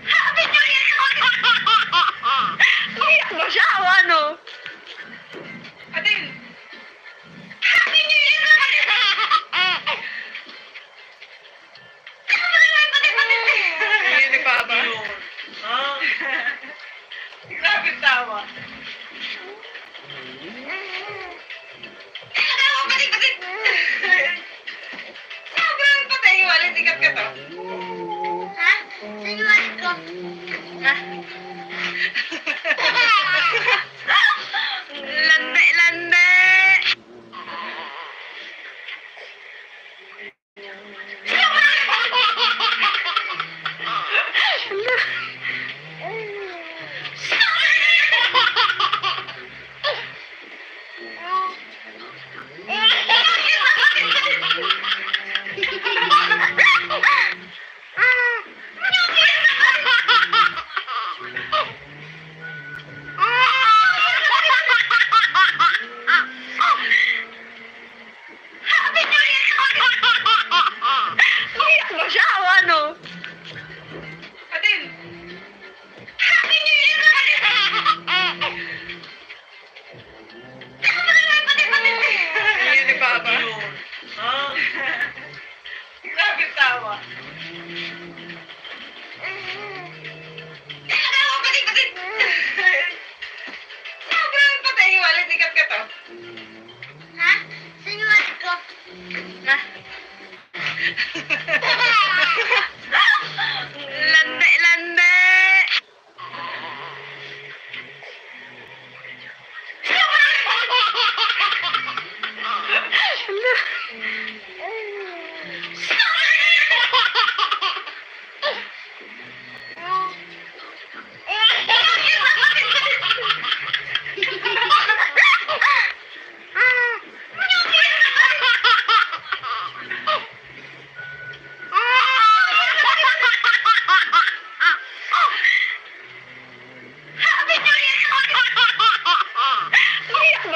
Happy New Year! Umiyak ba siya o ano? Atin. Happy New Year! Nanginig pa ba? Grabe tawa. Tawa pati. Sobrang patay. Walang sikat ka to. Ha? Sinuwat ko. Na. Lande. Happy New Year! Umiyak ba siya o ano? Atin. Happy New Year! Nanginig pa ba? Grabe tawa. Tawa pati. Sobrang patay. Walang sikat ka to. Ha? Sinuwat ko. Na. Lande.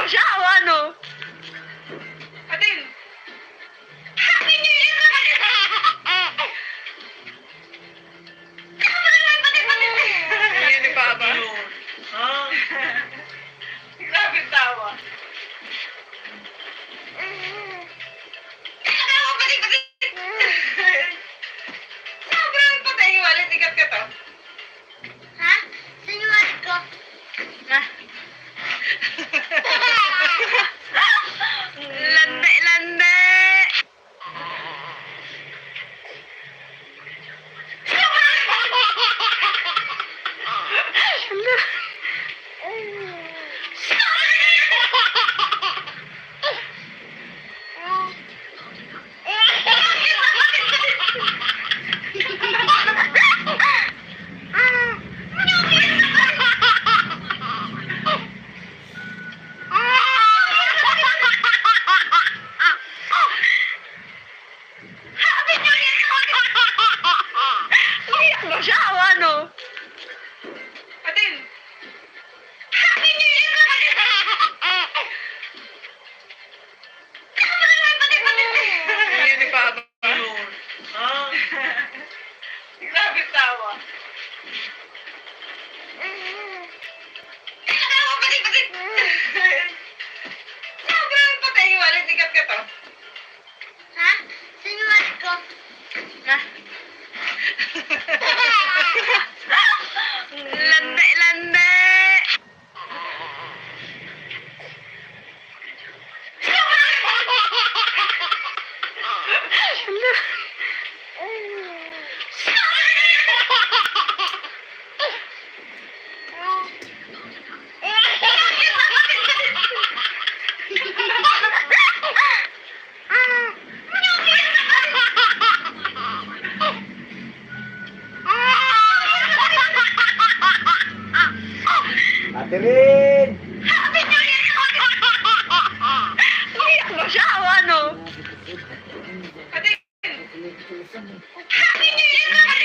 Mag-asawa, no? Atin! Happy New Year naman! Hindi ni Papa. Ha? Grabe tawa. Tawa, balik. Sobrang patay, walit ikat ka to. Ha? Sinuwat ko. Ha? Lande! Mag-asawa, no? Atin! Happy New Year naman! Hindi ni Papa. Ha? Grabe tawa. Tawa, balik. Sobrang patay, walit ikat ka to. Ha? Sinuwat ko. Ha? Lande! Ate Rin! Happy New Year! Iyak mo siya, ano? Ate, Happy New Year naman!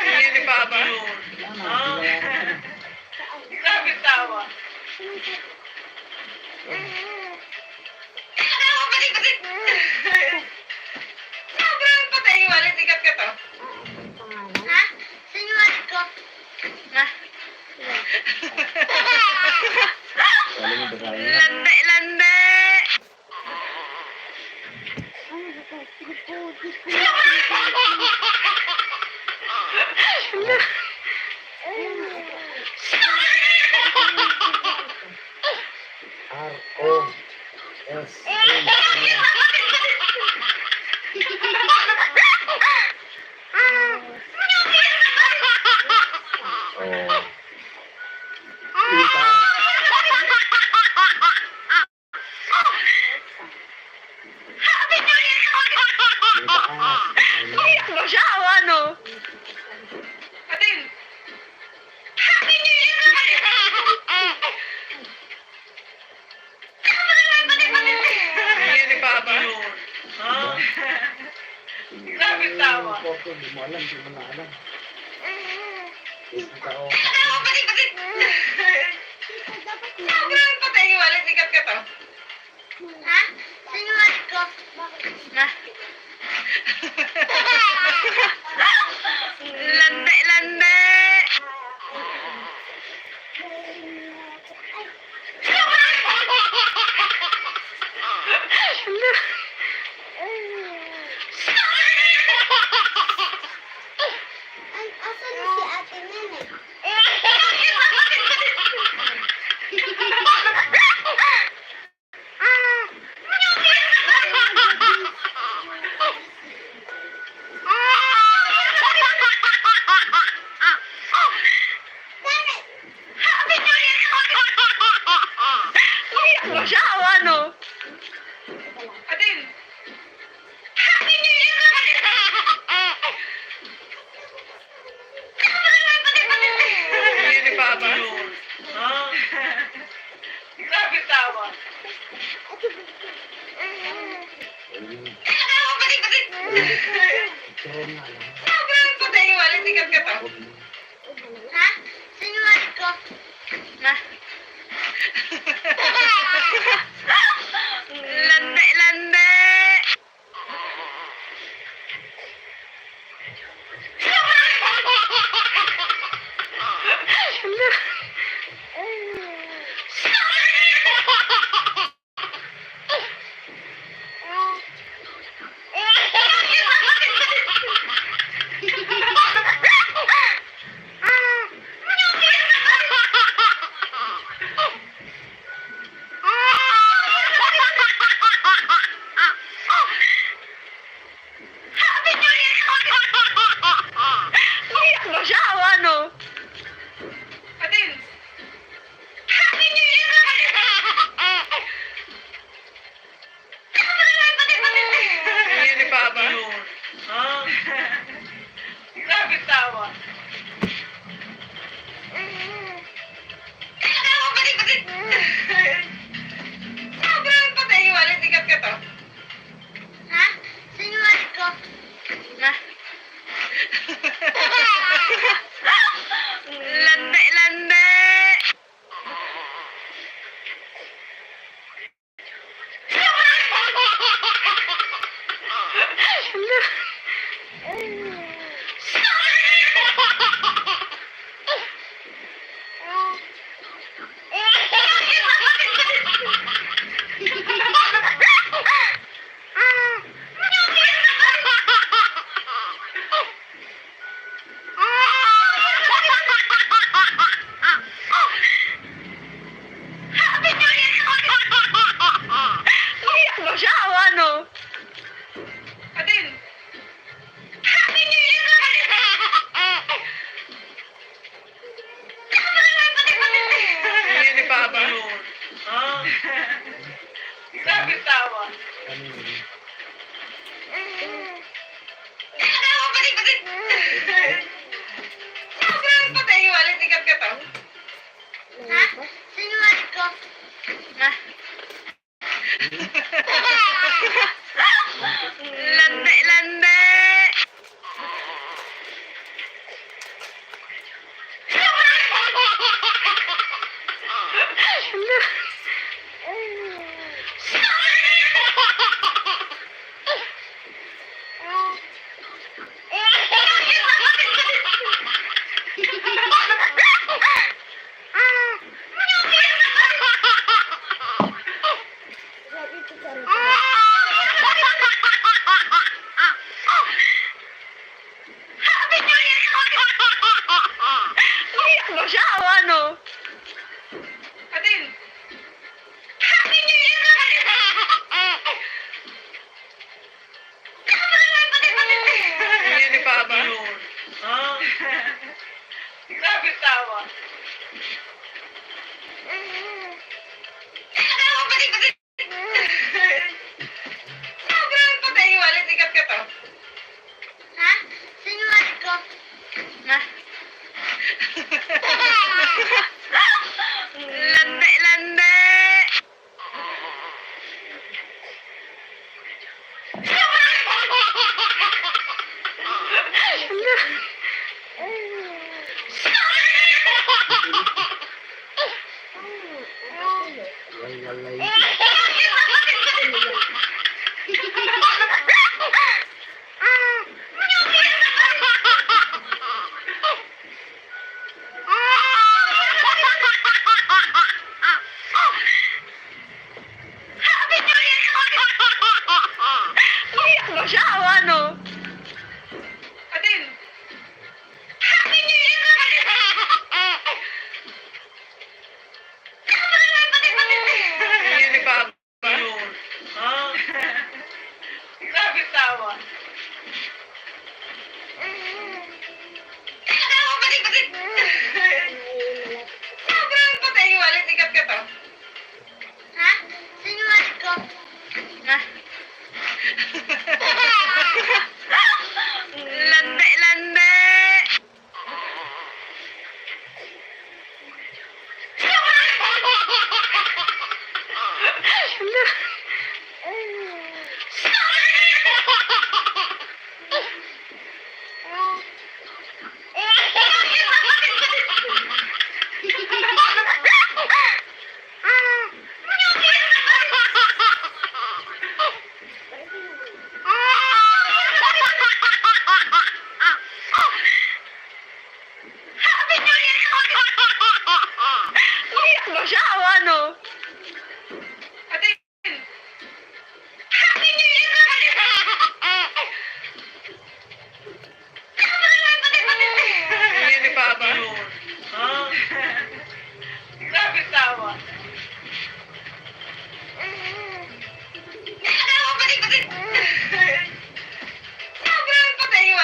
Hindi ni Papa. Ha? Grabe tawa. Tawa, balik. Sobrang patay, walit ikat ka to. Ha? Sinuwat ko. Ha? Lande! R-O-S-N. Oh. Tita. Happy New Year! Iyak mo siya, ano? Atin! Happy New Year naman! Hindi ni Papa. Ha? Grabe tawa. Hindi mo alam, hindi mo na alam. Tita, oh. Tawa, balik. Sobrang patay, walit ikat ka to. Ha? Sinuwat ko. Ha? Lande! Asan na si Ate Nene? Iyak mo siya, ano? Atin! Happy New Year naman! Hindi ni Papa. Ha? Grabe tawa. Tawa, balik. Ito nga lang. Sobrang patay, walit ikat ka to. Ha? ko. Na. Lande, lande. Iyak ba siya o ano? Adin! Happy New Year! Ayun ni Papa. Ah, Grabe tawa. Tawa pa rin, bakit? Sobrang patay, walit ikat ka to. Ha? Sinuwal ko. Na. Lande, lande. Iyak ba siya o ano? Adin! Happy New Year! Ayun ni Papa. ah. Grabe tawa. Tawa pa rin, bakit? Sobrang patay, walit ikat ka to. Ha? Sinuwal ko. Na. Lande, lande. Sabi ko sa rin. Iyak ba siya o ano? Adin! Happy New Year! Ayun ni Papa. Ah, Grabe tawa. Tawa pa rin, bakit? Sobrang patay, walit ikat ka to. Ha? Sinuwal ko. Na. Lande, lande.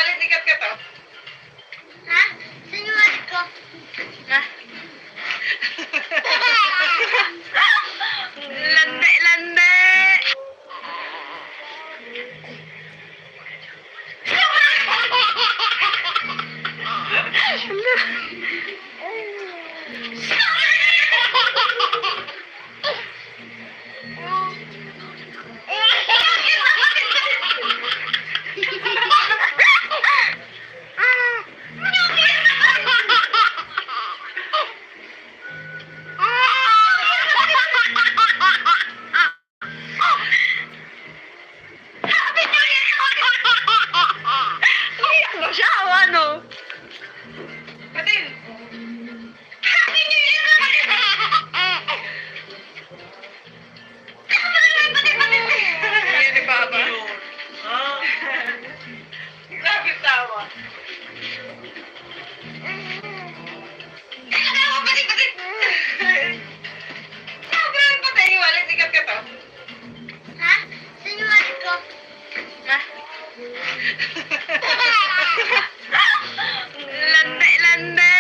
wallet, sikat ka to. Ha? Saan yung wallet ko? Ha? Lande, lande! Iyak mo siya o ano? Patin! Happy New Year! Ayun ni Papa. Grabe tawa. Tawa, patin, patin! Grabe, patay, wallet, sikat ka to. Ha? Saan yung wallet ko? Ha? Lande, lande!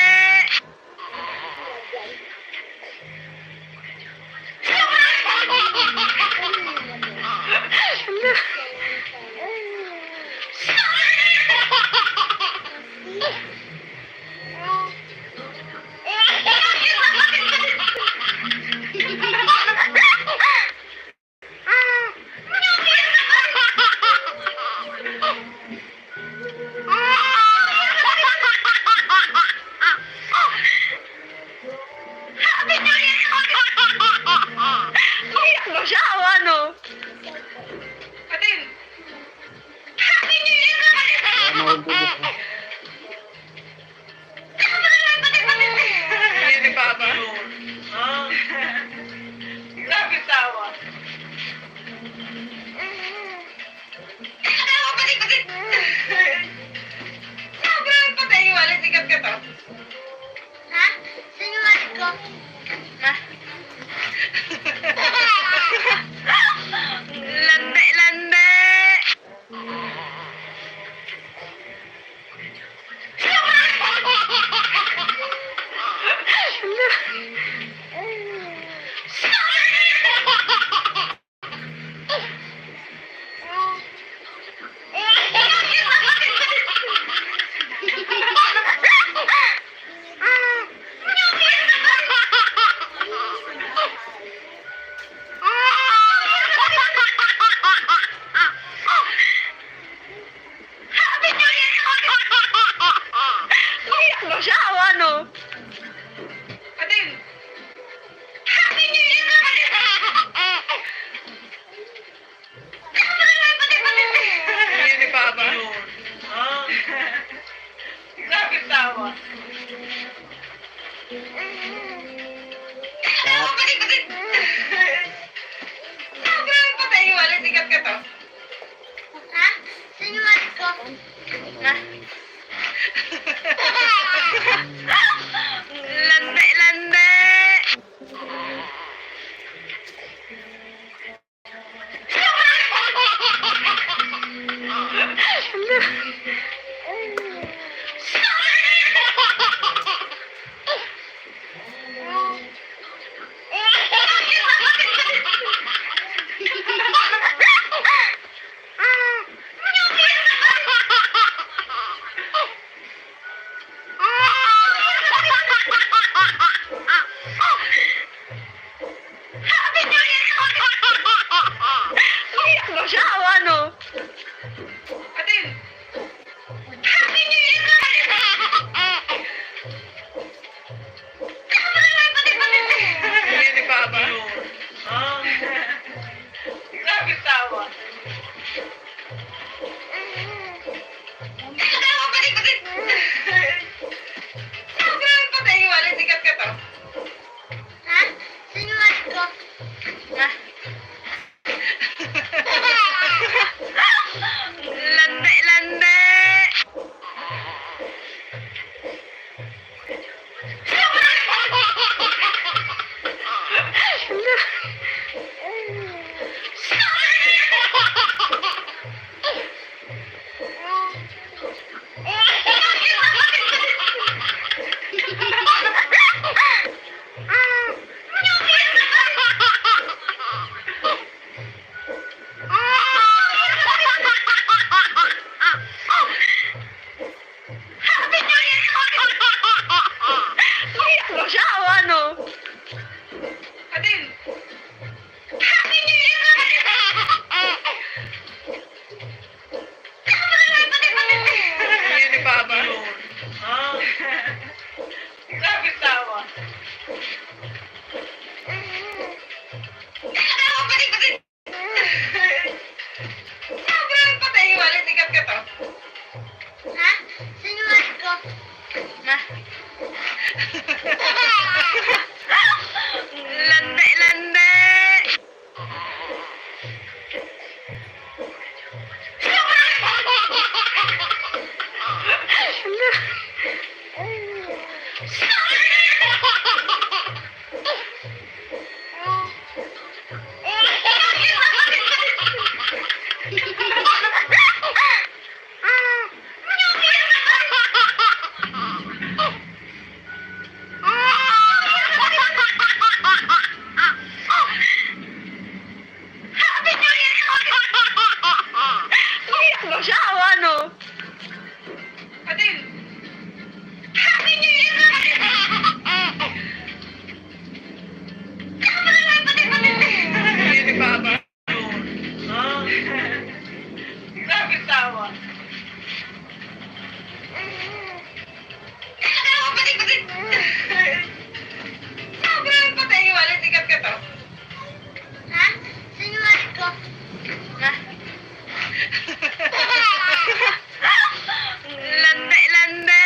Iyak mo siya o ano? Patin! Happy New Year! Ayun ni Papa. Grabe tawa. Tawa, patin, patin! Grabe, patay, wallet, sikat ka to. Ha? Saan yung wallet ko? Ha? Lande, lande! Iyak mo siya o ano? Patin! Happy New Year! Ayun ni Papa. Grabe tawa. Tawa, patin, patin! Grabe, patay, wallet, sikat ka to. Ha? Saan yung wallet ko? Ha? Lande, lande! Iyak mo siya o ano? Patin! Happy New Year! Patin, patin! Ayun ni Papa. Grabe tawa. Tawa, patin, patin! Grabe, patay, wallet, sikat ka to. Ha? Saan yung wallet ko? Ha? Lande, lande! Lande, lande! Umiyak ba siya o ano? Adil! Happy New Year! Tama na nga, patay-patay! Hindi nagbaba. Ah. Grabe tawa. Ano, patay-patay! Sobrang patay, wala tikat ka to. Ha? Sinuwari ko. Ha? Lande, lande!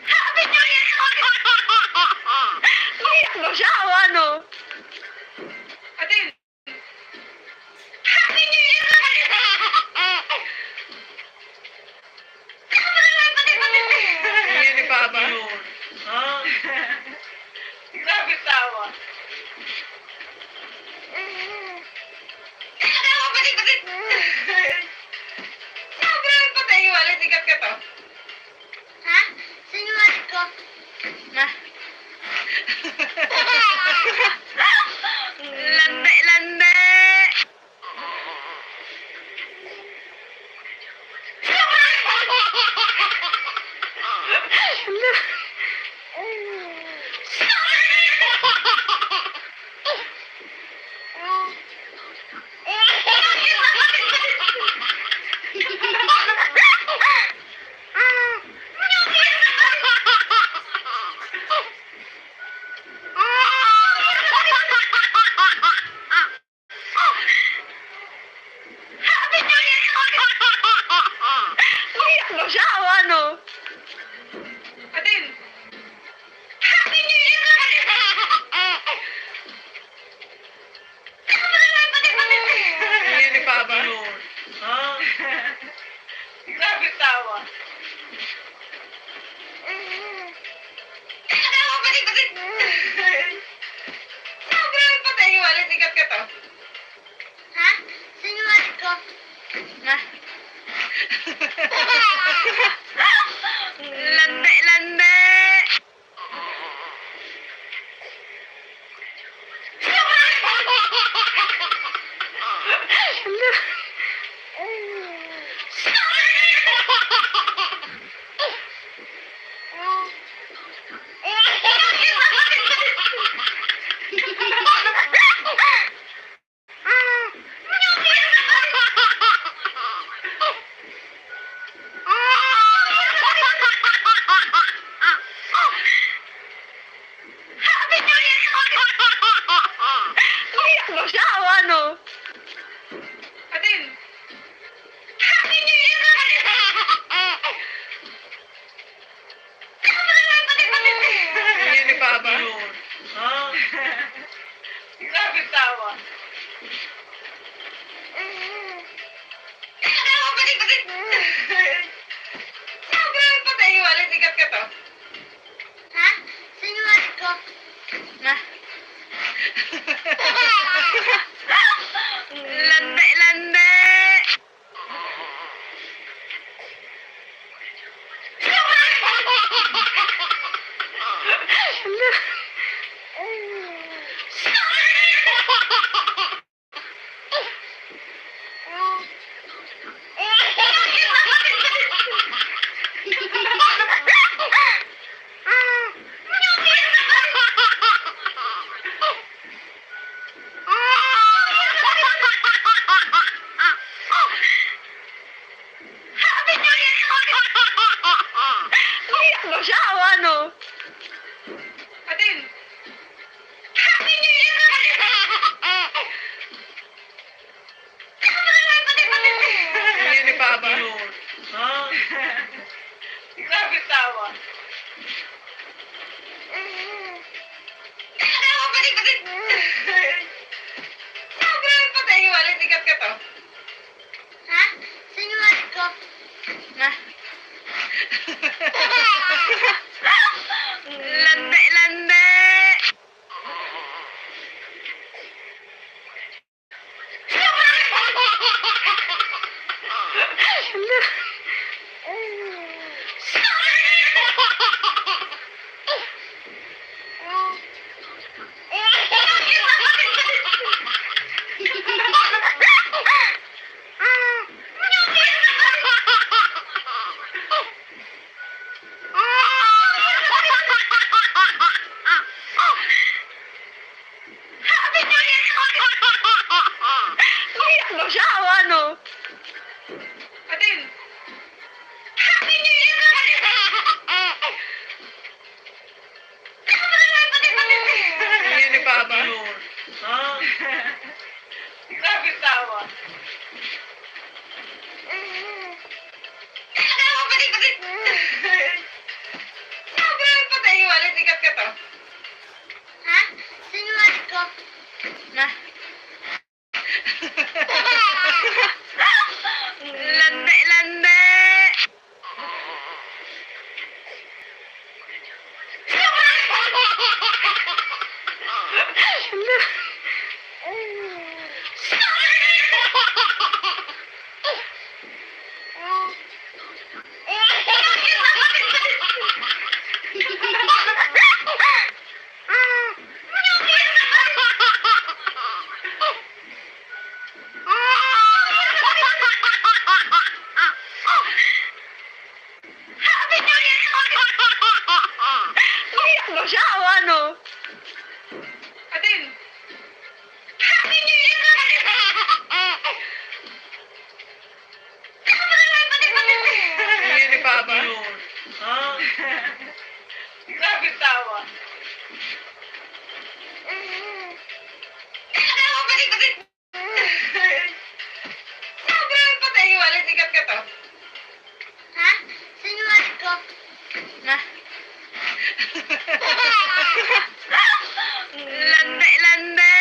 Happy New Year! Umiyak ba siya o ano? Adil! Happy New Year! Tama na nga, patay-patay! Hindi nagbaba. Ah. Grabe tawa. Ano, patay-patay! Sobrang patay, wala tikat ka to. Ha? Sinuwari ko. Na. Lande, lande! Happy New Year! Umiyak ba siya o ano? Adil! Happy New Year! Tama na nga, patay-patay! Hindi nagbaba. Ah. Grabe tawa. Ano, patay-patay! Sobrang patay, wala tikat ka to. Ha? Sinuwari ko. Na. Lande, lande! Happy New Year! Umiyak ba siya o ano? Adil! pa ba? Ha? Grabe tawa. Tawa pa rin. Grabe pa tayo. Walang sikat ka to. Ha? Sinuwat ko. Na. Lande. Iyak mo siya o ano? Atin. Happy New Year! Hindi pa ba? Ha? Grabe tawa. Tawa pa rin. Grabe pa tayo. Walang sikat ka to. Ha? Sinuwat ko. Na. Lande. Iyak mo siya o ano? Atin. Happy New Year! Hindi pa ba? Ha? Grabe tawa. Tawa pa rin. Grabe pa tayo. Walang sikat ka to. Ha? Sinuwat ko. Na. Lande.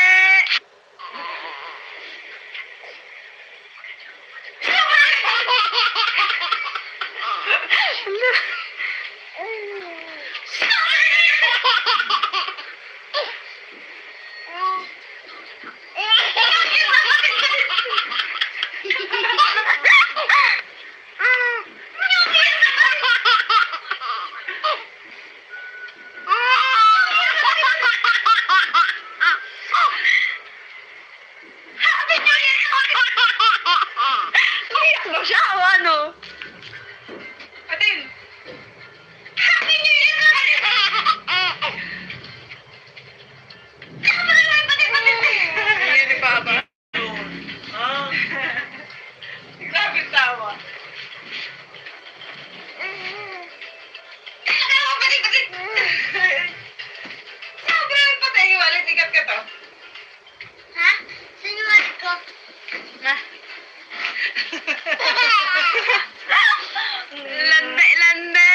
Happy New Year! Iyak mo siya o ano? Atin. Happy New Year! Hindi pa ba? Ha? Grabe tawa. Tawa pa rin. Grabe pa tayo. Walang sikat ka to. Ha? Sinuwat ko. Na. Lande.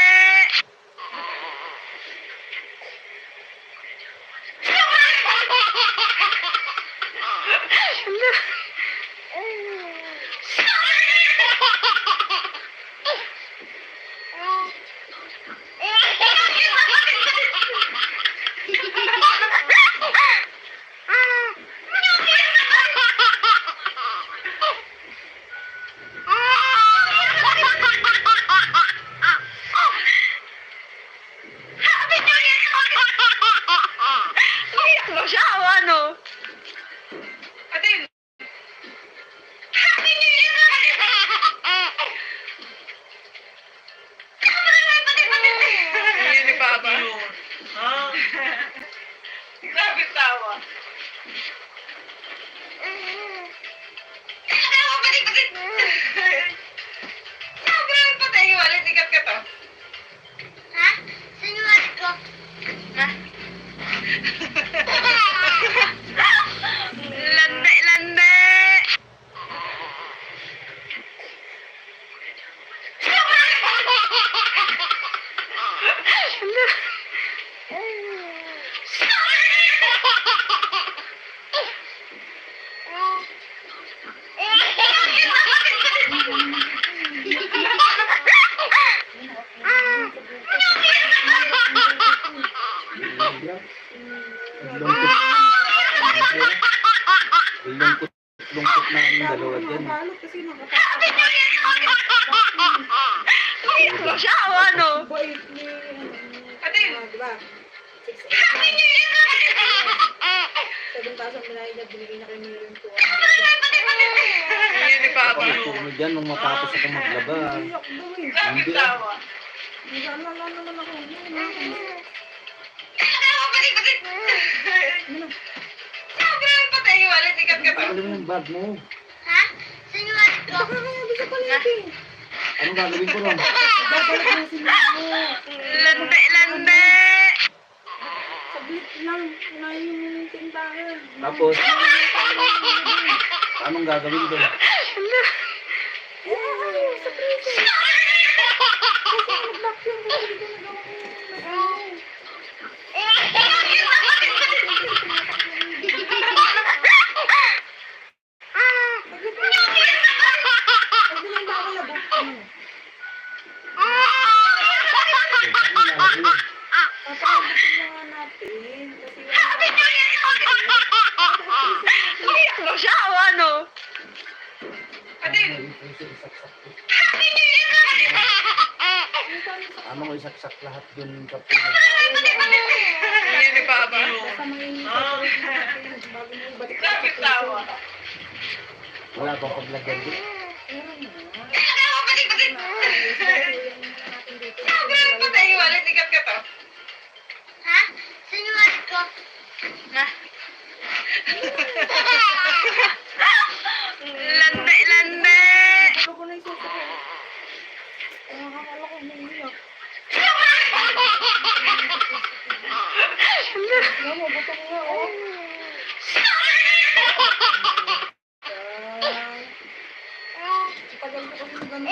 Happy New Year! Iyak mo siya o ano? Atin. Happy New Year! Hindi pa ba? Ha? Grabe tawa. Tawa pa rin. Grabe pa tayo. Walang sikat ka to. Ha? Sinuwat ko. Na. Lande. yan. Nakabalot kasi nakapagpapalit. Iyak mo siya o ano? Bait ni, Atin. di ba? 6'8 na. 7,000 binayad niya, binigay niya kay Miriam to. Hindi pa ba? Pagkatulog mo dyan nung matapos ako maglaba. Iyak daw eh. Grabe Hindi. tawa. Nag-alala naman ako. Balik. Sabi naman patay yung wallet, ikat ka to. Ano mo yung bag mo? Ha? Sino ulit ko? Baka kaya di sa palengke. Anong gagawin ko ron? Babalik na si Mamo. Lande. Saglit lang. Unahin yung tindahan. Tapos, anong gagawin doon? Sa prison. Kasi nag-lock yun. Kasi hindi ko nagawa yung Iyak mo siya o ano? Atin. Ano mo isaksak lahat yun kapag Hindi pa ba? Grabe tawa. wala bang paglagyan din? Balik. Sabi naman patay yung wallet, ikat ka to. Ha? Sino ulit ko? Lande. Ano ko na isasakay? Nakakala ko umiiyak. Ano mo, butong nga, oh. Tagal ko kasi ng ganun.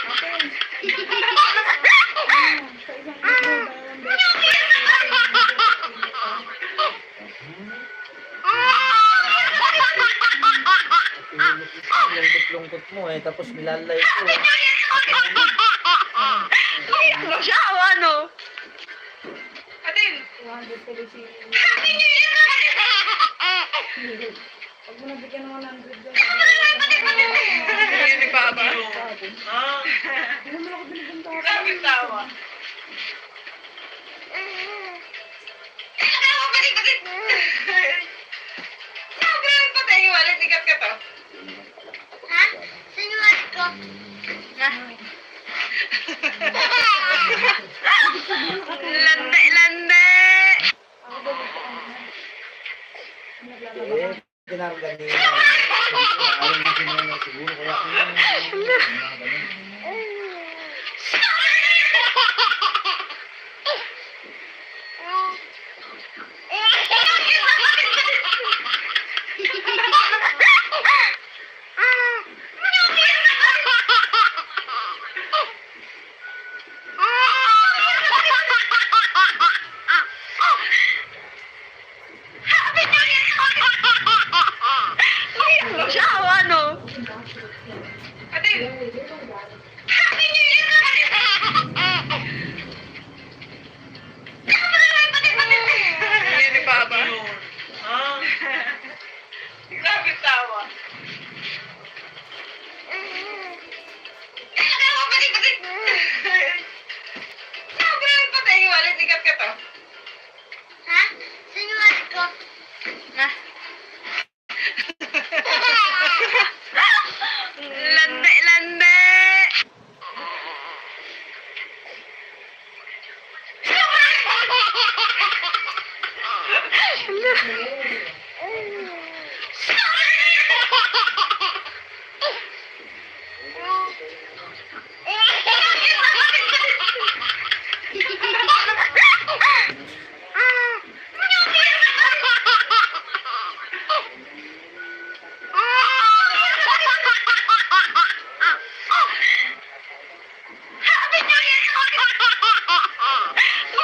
Ate. Sa isang ito, dalawang beses. Lungkot-lungkot mo eh, tapos nilalay ko. Iyak mo siya o ano? Atin. 200 tuloy si... Pag mo nabigyan ng 100 doon. Hindi pa ba? Hindi naman ako binigyan tayo. Grabe tawa. Balik. Sabi naman patay yung wallet, ikat ka to. Ha? Sino ulit ko? Lande. Ako daw ito ang naglalaba. Eh, kinargan niya. Ayaw na sinunod siguro kaya mga ganun. Iyak mo siya o ano? Atin. Hindi pa ba? Grabe tawa. Balik. Sabi naman patay yung wallet, ikat ka to. Ha? Sino ulit ko? Lande.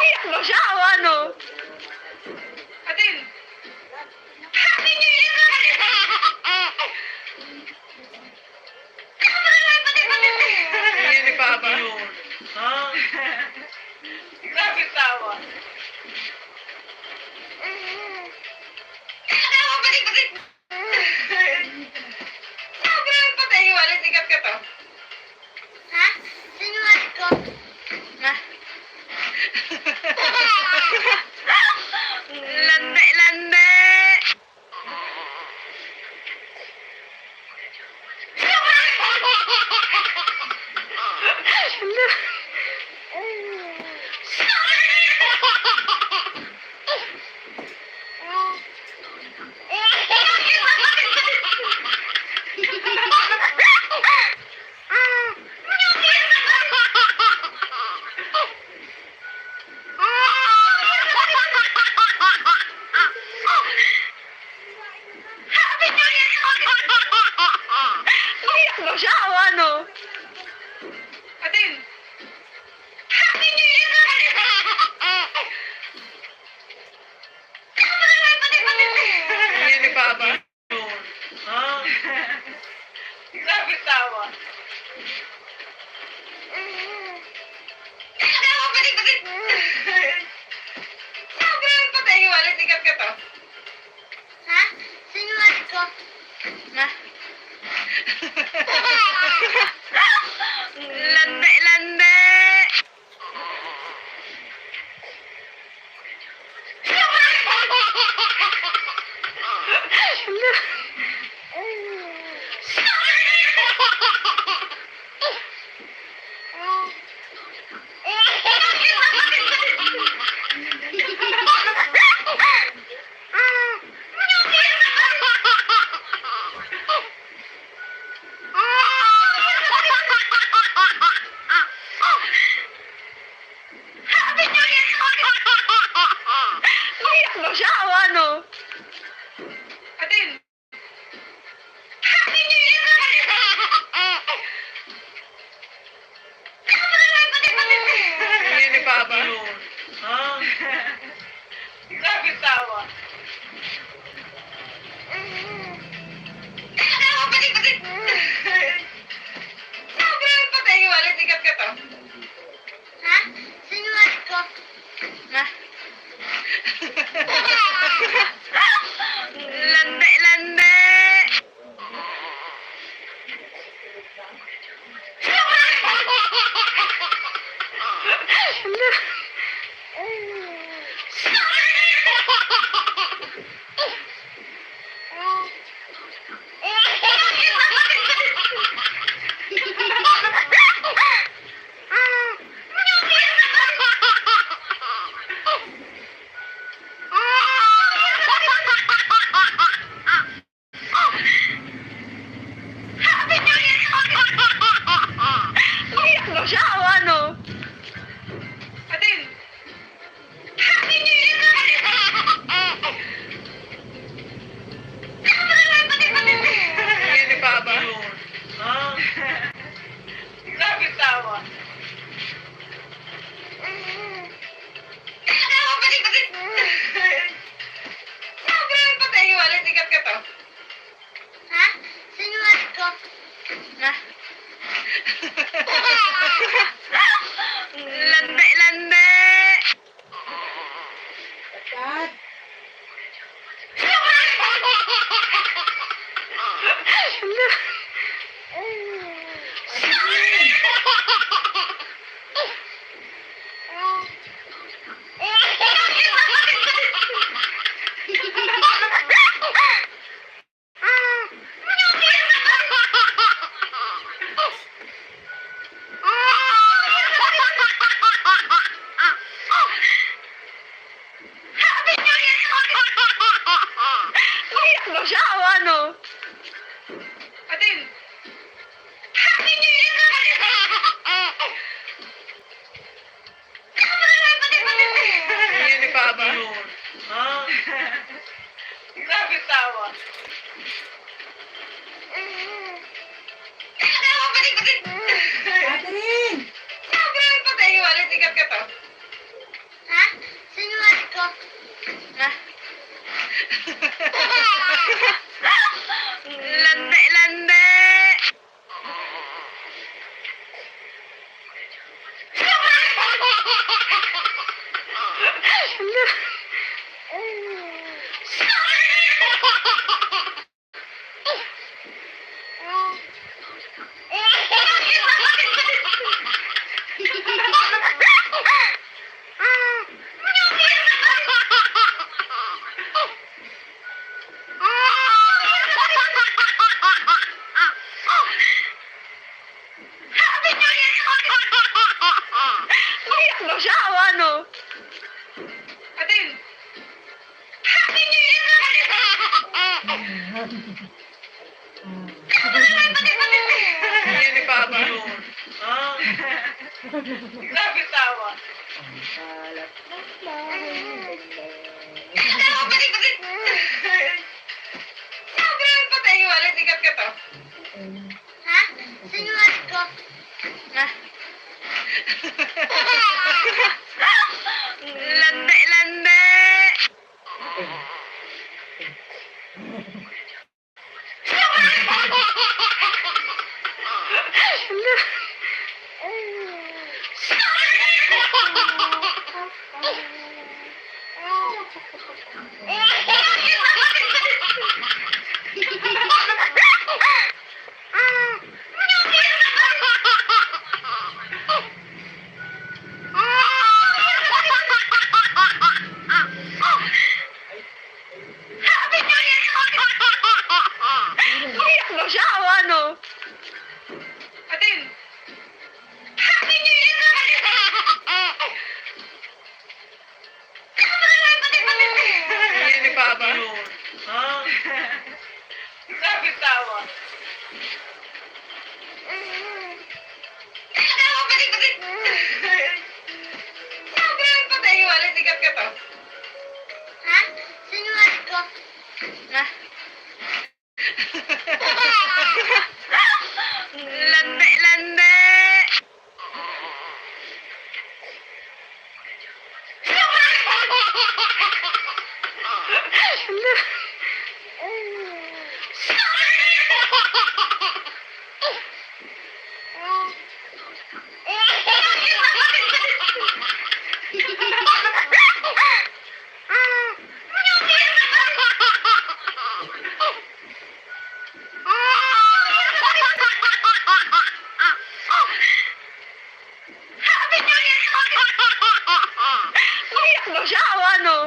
Iyak mo siya o ano? Atin. tikat ka to. Ha? Sinuwat ko. Na. Lande, lande. Iyak mo siya o ano? Atin. Happy New Year! Hindi nagbaba. Grabe tawa. Tawa, patik, patik. Grabe, patay. Walit, tikat ka to. Ha? Sinuwat ko. Na. Lande, lande. Iyak mo siya o ano? Atin. Happy New Year! Hindi nagbaba. Grabe tawa. Tawa, patik, patik. Grabe, patay. Walit, tikat ka to. Ha? Sinuwat ko. Na. Lande, lande. Iyak mo siya o ano? Atin. Happy New Year! Hindi nagbaba. Grabe tawa. Tawa, patik, patik. Grabe, patay. Walit, tikat ka to. Ha? Sinuwat ko. Na. Lande, lande. Iyak mo siya o ano? Atin. ba? Grabe tawa. Tawa pa rin. Sabi naman patay yung wallet. Ikat ka to. Ha? Sinulat ko. Lande, lande. Iyak mo siya o ano? Atin! Happy New Year na! Hindi ni Papa. Grabe tawa. Tawa pa rin. Sabi naman patay yung wallet. Ikat ka to. Ha? Sinulat ko. Lande, lande. Iyak mo siya o ano?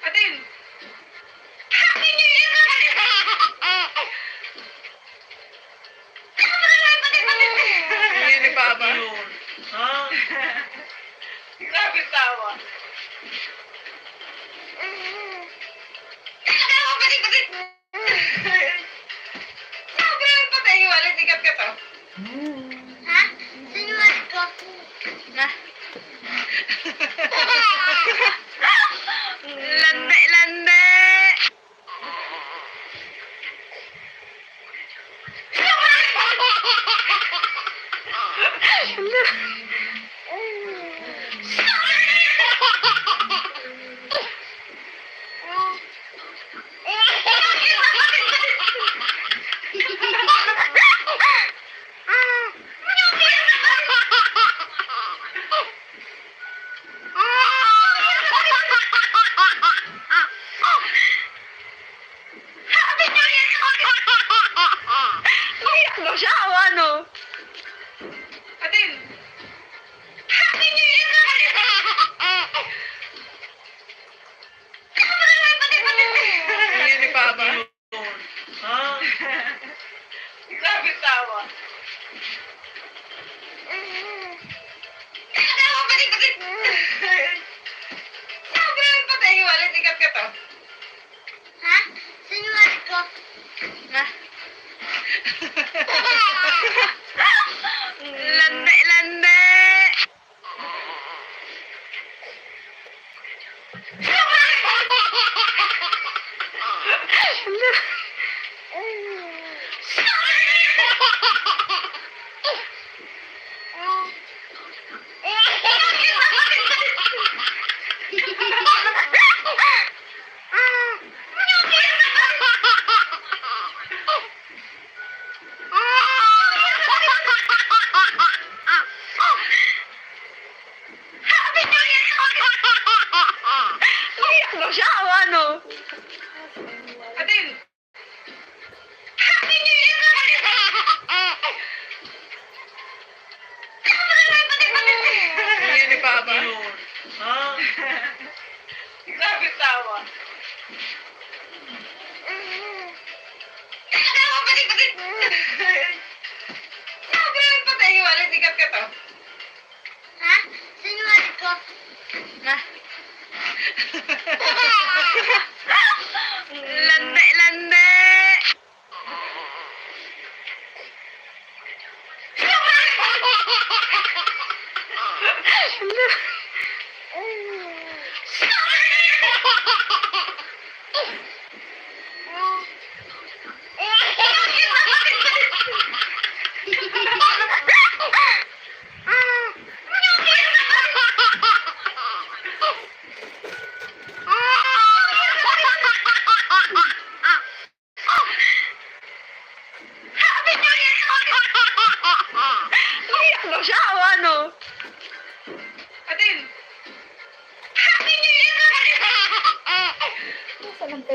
Atin! Happy New Year na! Hindi ni Papa. Grabe tawa. Tawa pa rin. Sabi naman patay yung wallet. Ikat ka to. Ha? Sinulat ko. Lande, lande. Happy New Year! Iyak mo siya o ano? Atin! Happy New Year! Hindi ni Papa. Grabe tawa. Tawa pa rin. Sabi naman patay yung wallet. Ikat ka to. Ha? Sinulat ko. Lande, lande. Happy New Year! Iyak mo siya o ano? Atin! Happy New Year! Hindi ni Papa. Grabe tawa. Tawa pa rin. Sabi naman patay yung wallet. Ikat ka to. Ha? Sinulat ko. Lande, lande.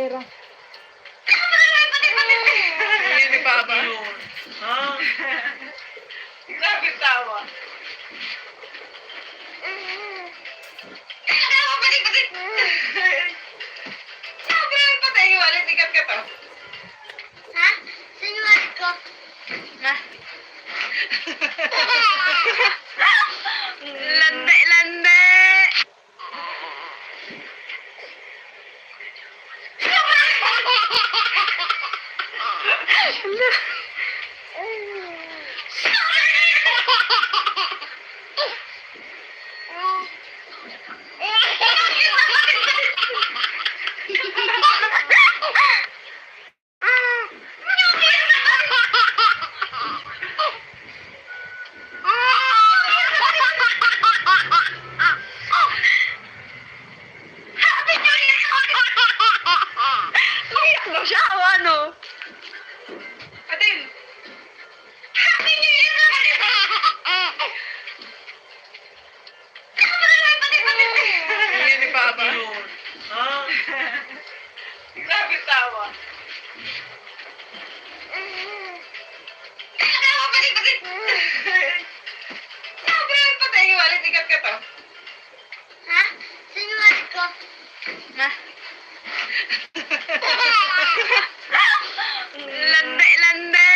pera. Hindi ni Papa. Ha? Grabe tawa. Sabi, patay yung wallet. Ikat ka to. Ha? Sinuwari ko. Na. Lande, lande. Iyak daw siya o ano? Adel! Happy New Year! Hindi ni Papa. Ha? Grabe tawa. Sabi, patay yung wallet. Ikat ka to. Ha? Sinuwari ko. Na. Lande, lande.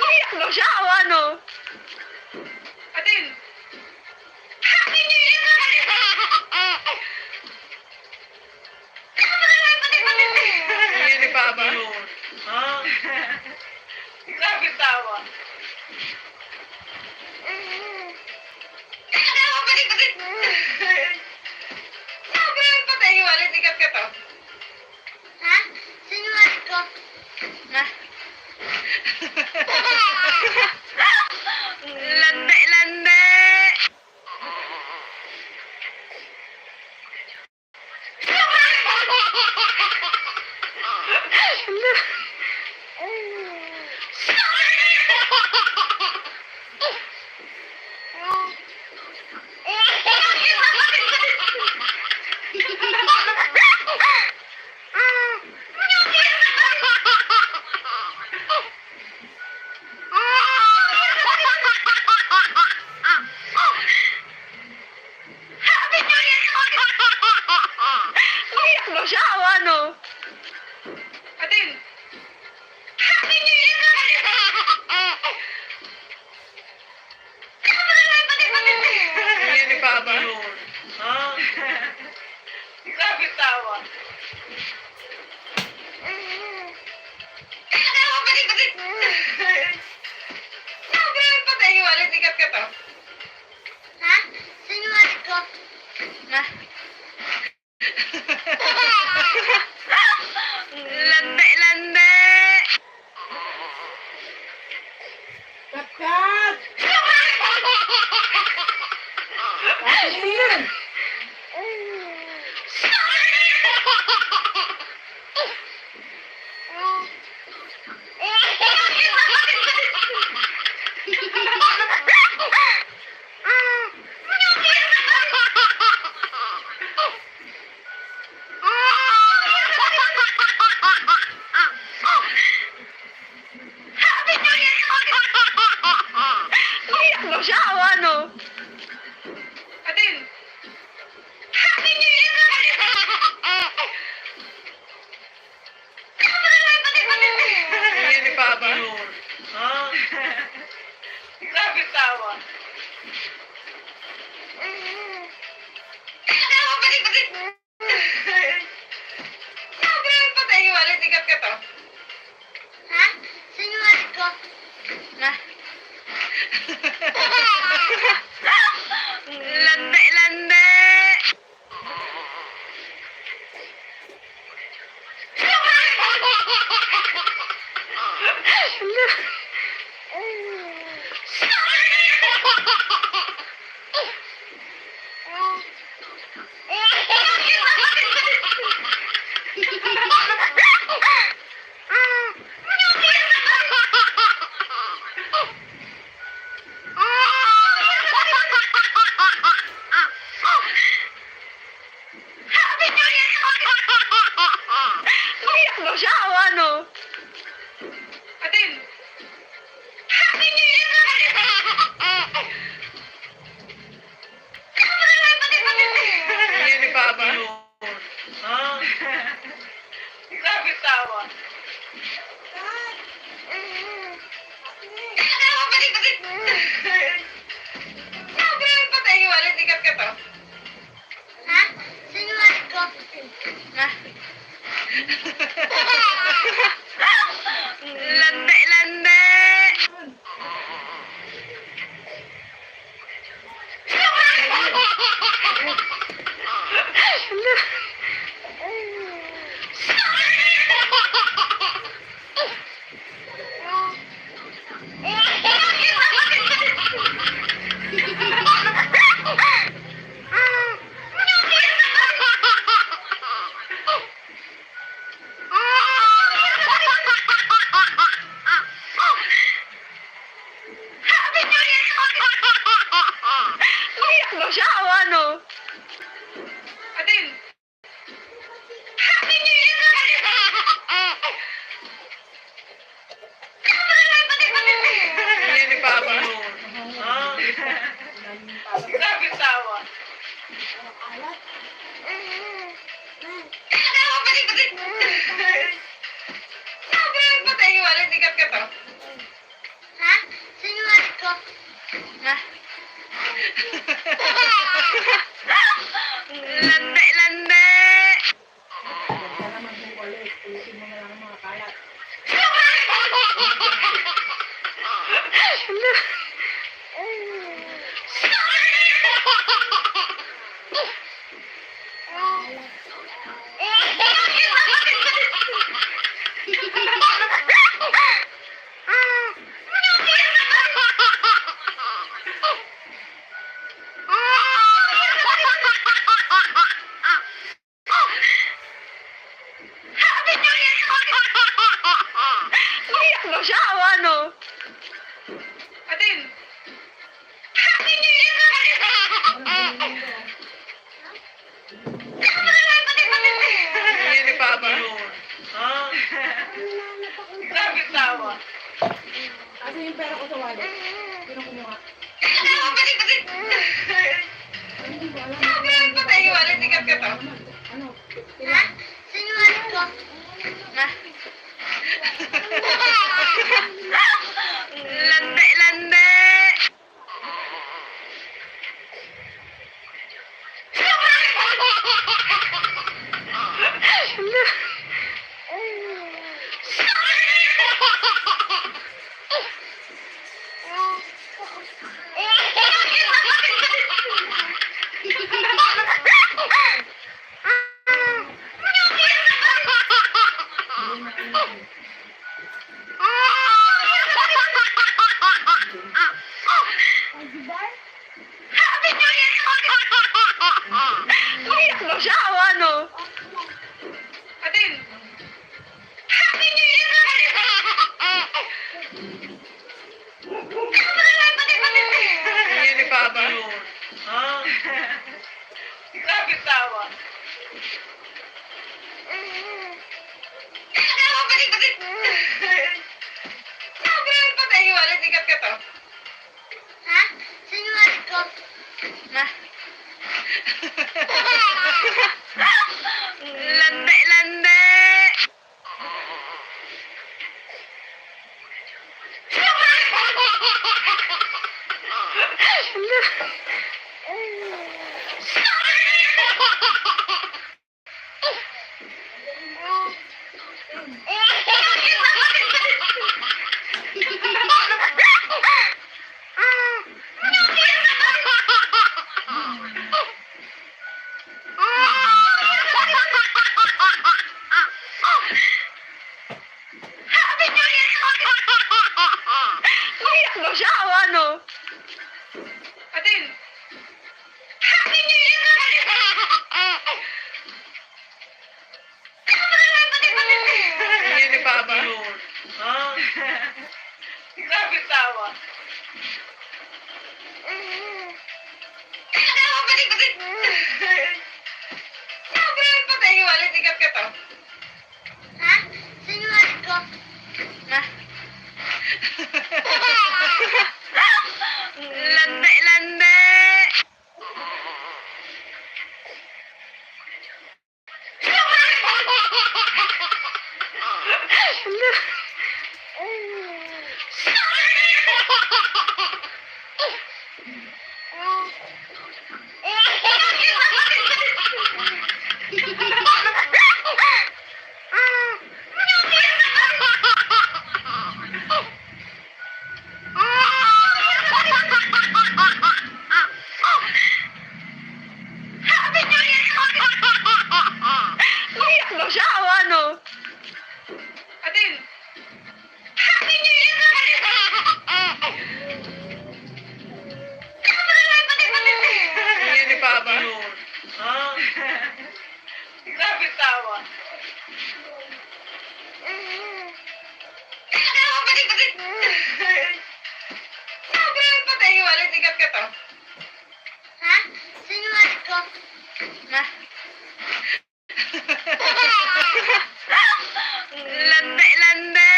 Iyak daw siya o ano? Adel! Happy New Year! Hindi ni Papa. Ha? Grabe tawa. Sabi, patay yung wallet. Ikat ka to. Ha? Sinuwari ko. Na. Lande, lande. Iyak daw siya o ano? Adel! Happy New Year! Hindi ni Papa. Ha? Grabe tawa. Sabi, patay yung wallet. Ikat ka to. Ha? Sinuwari ko. Na. Lande, lande. Kat! Atin! Iyak daw siya o ano? Adel! Happy New Year! Hindi ni Papa. Ha? Grabe tawa. Sabi, patay yung wallet. Ikat ka to. Ha? Sinuwari ko. Na. Lande, lande. Iyak mo siya o ano? Atin! Happy New Year! Ayan ni Papa. Ah, Grabe tawa. Balik! Sabi yung patay, walit ikat ka to. Ha? Sinuwat ko. Ah. Lande! Iyak mo siya o ano? Atin! Happy New Year! Ayan ni Papa. ah, Grabe tawa. Balik! Sabi yung patay, walit ikat ka to. Ha? Sinuwat ko. Ah. Lande! Huwag ka naman bumalik. Ulitin mo na lang ang mga kalat. Iyak mo siya o ano? Atin! Happy New Year! Ayan ni Papa. ah, Grabe tawa. Kasi yung pera ko sa wallet. Sino kumuha? Balik! Hindi ko alam. Sabi yung patay, walit ikat ka to. Ano? Ha? Sinuwat ko. Ah. Lande! Happy New Year! Iyak mo siya o ano? Atin! Happy New Year! Ayan ni Papa. ah, Grabe tawa. Balik! Sabi yung patay, walit ikat ka to. Ha? Sinuwat ko. Ah. Lande! Iyak mo siya o ano? Atin! Happy New Year! Ayan ni Papa. ah, Grabe tawa. Balik! Sabi yung patay, iwalit, ikat ka to. Ha? Sinungaling ko. Na. Lande, lande! Umiyak daw siya o ano? Adin! Happy New Year! Yan ni Papa. Grabe tawa. Tawa, patit! Sabi, patay, iwalit, ikat ka to. Ha? Sinungaling ko. Na. Lande, lande!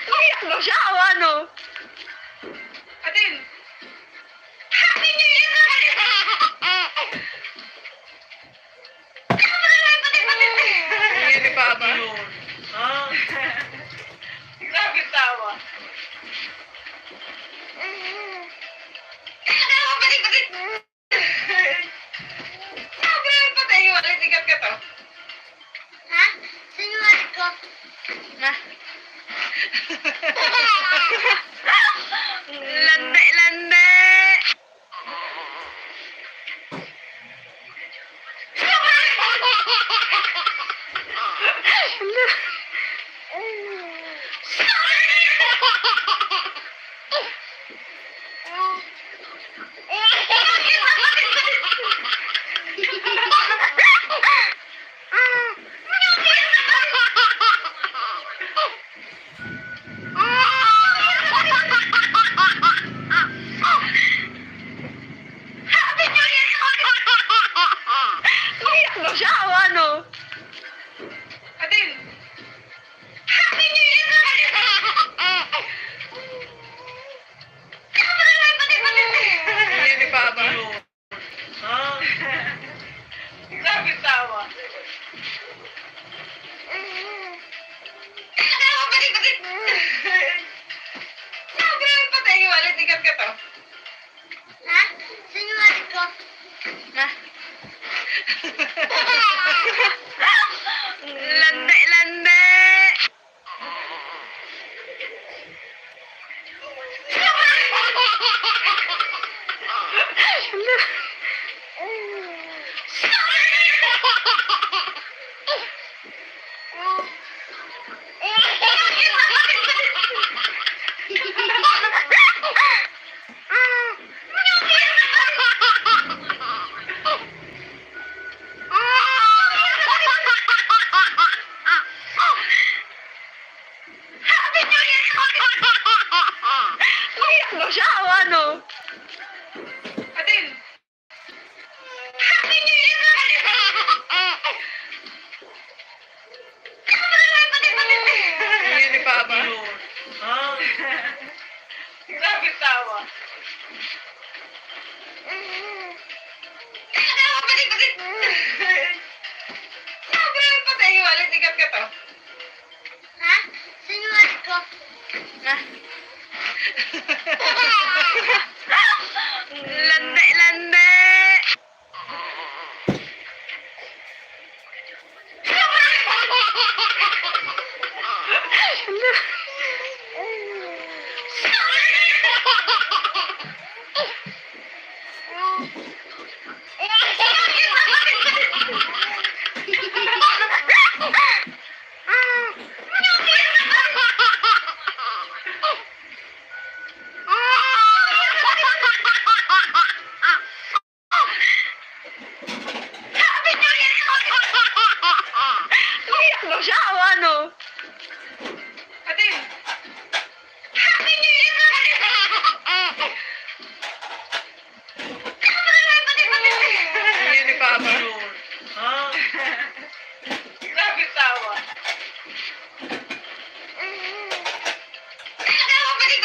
Umiyak daw siya o ano? Adin! Happy New Year! Yan ni Papa. Grabe tawa. Tawa, patit! Sabi, patay, iwalit, ikat ka to. Ha? Sinungaling ko. Na. Lande, lande! Umiyak daw siya o ano? Adin! Happy New Year! Yan ni Papa. Grabe tawa. Tawa, patit! Sabi, patay, iwalit, ikat ka to. Ha? Sinungaling ko. Na. Lande, lande! Umiyak daw siya o ano? Adin! Happy New Year! Yan ni Papa. Grabe tawa. Tawa, patit! Sabi, patay, iwalit, ikat ka to. Ha? Sinungaling ko. Na. Lande, lande! mo siya o ano? Atin! Happy New Year! Yan ni Papa. Ha? Grabe tawa. Bakit?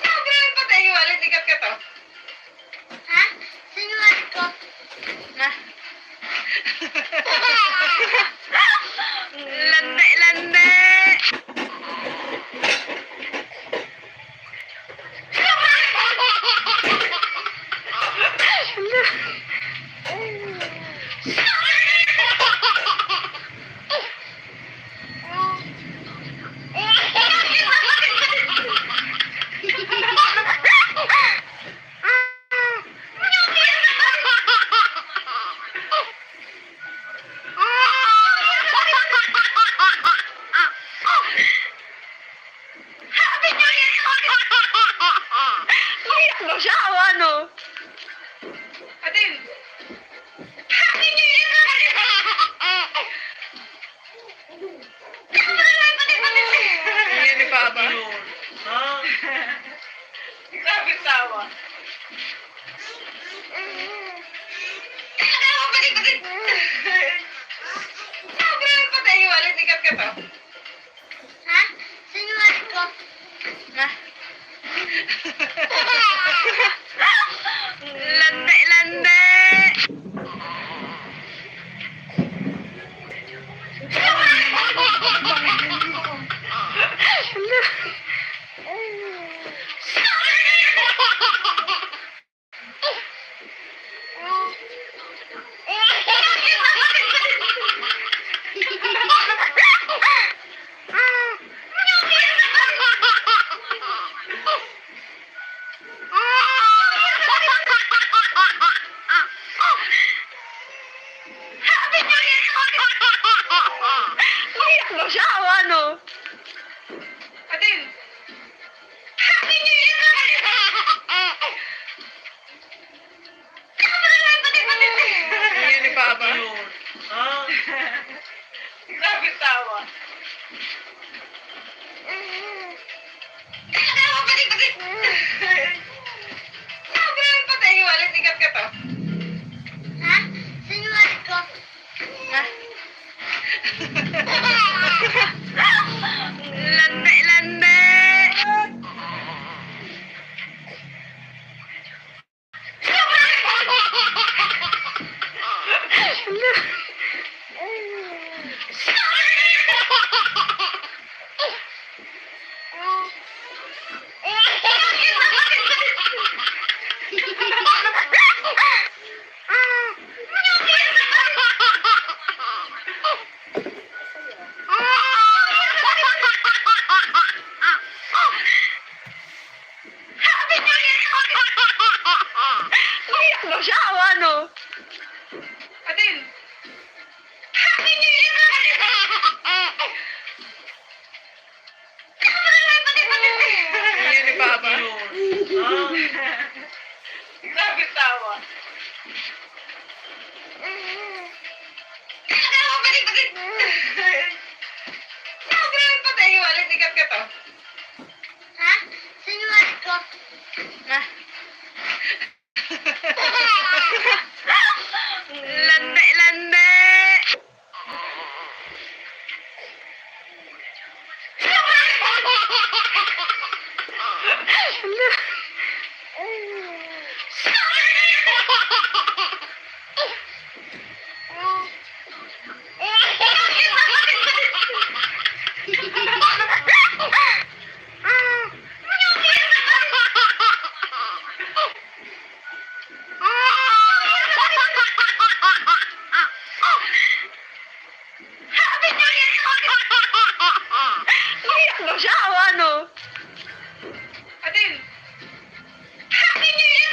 Grabe patay yung wallet. Ikat ka to. Ha? Sinuwal ko. Na. Lande, lande. Iyak mo siya o ano? Atin! Happy New Year! Yan ni Papa. Ha? Grabe tawa. Bakit? Grabe patay yung wallet. Ikat ka to. Ha? Sinuwal ko. Na. Lande, lande. Iyak mo siya o ano? Atin! Happy New Year! Yan ni Papa. Ha? Grabe tawa. Bakit? Grabe patay yung wallet. Ikat ka to. Ha? Sinuwal ko. Na. Lande, lande. Iyak mo siya o ano? Atin! Happy New Year! Yan ni Papa. Ha? Grabe tawa. Bakit? Grabe patay yung wallet. Ikat ka to. Ha? Sinuwal ko. Na. Lande, lande. Iyak mo siya o ano? Atin! Happy New Year!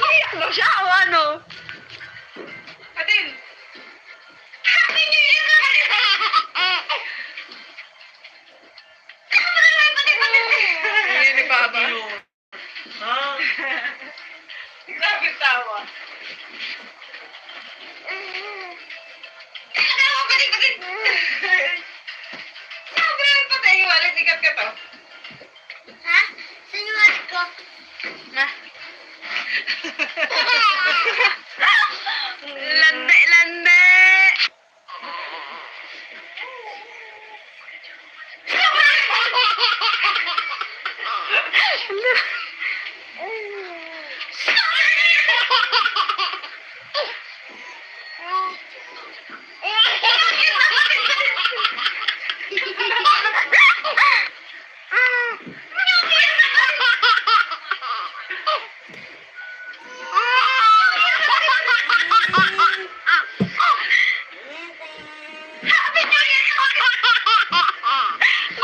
Iyak mo siya o ano? Adin! Happy New Year ka! Hindi ni Papa. Ha? Grabe tawa. Tawa pa din, patid. Sabi naman patay yung wallet, ikat ka to. Ha? Sinuwat ko. Na. Lande, lande.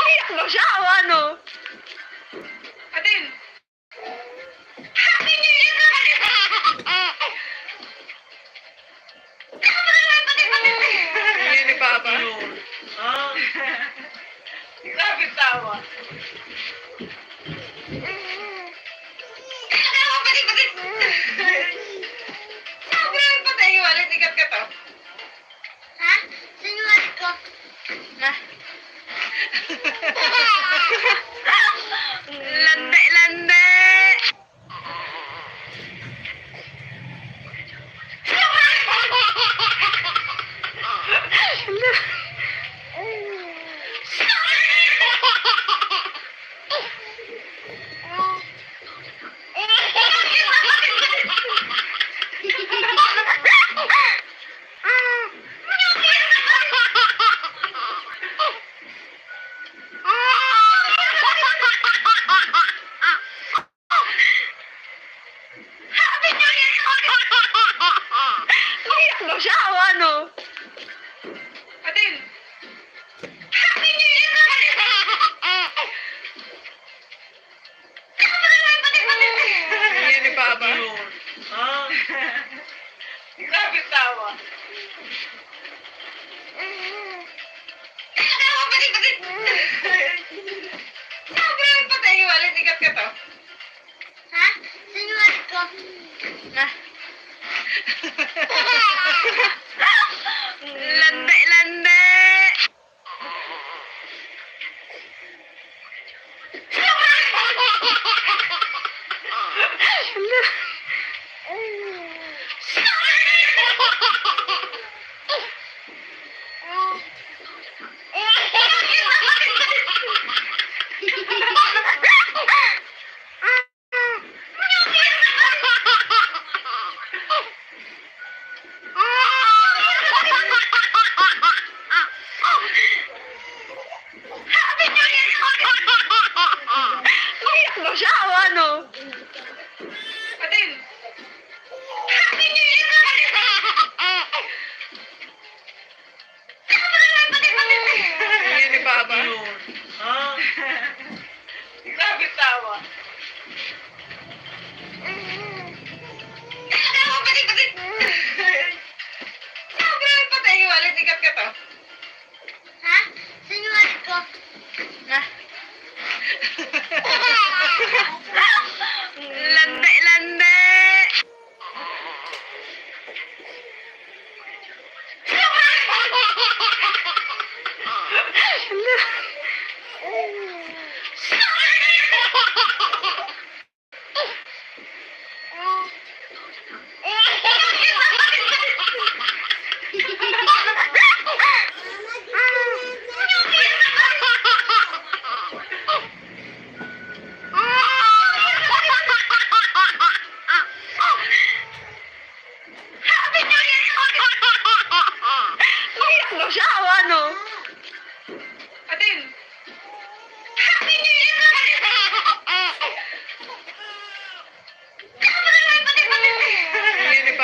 Iyak mo siya o ano? Adin! Happy New Year ka! Hindi ni Papa. Ha? Grabe tawa. Tawa pa din, patid. Sabi naman patay yung wallet, ikat ka to. Ha? Sinuwat ko. Na. Lande, lande. Happy New Year! Iyak mo siya o ano? Adin! Happy New Year! Hindi ni Papa. Ha? Grabe tawa. Tawa pa din, patid. Sabi naman patay yung wallet, ikat ka to. Ha? Sinuwat ko. Na. Lande, lande. Happy New Year! Iyak mo siya o ano? Adin!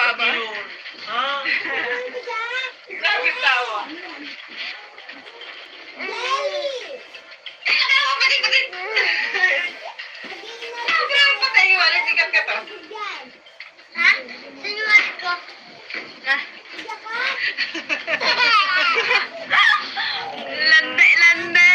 pa ba? Ha? Grabe tawa. Tawa pa rin. Grabe pa tayo. Wala sikat ka to. Ha? Sinuwat ko. Lande, lande.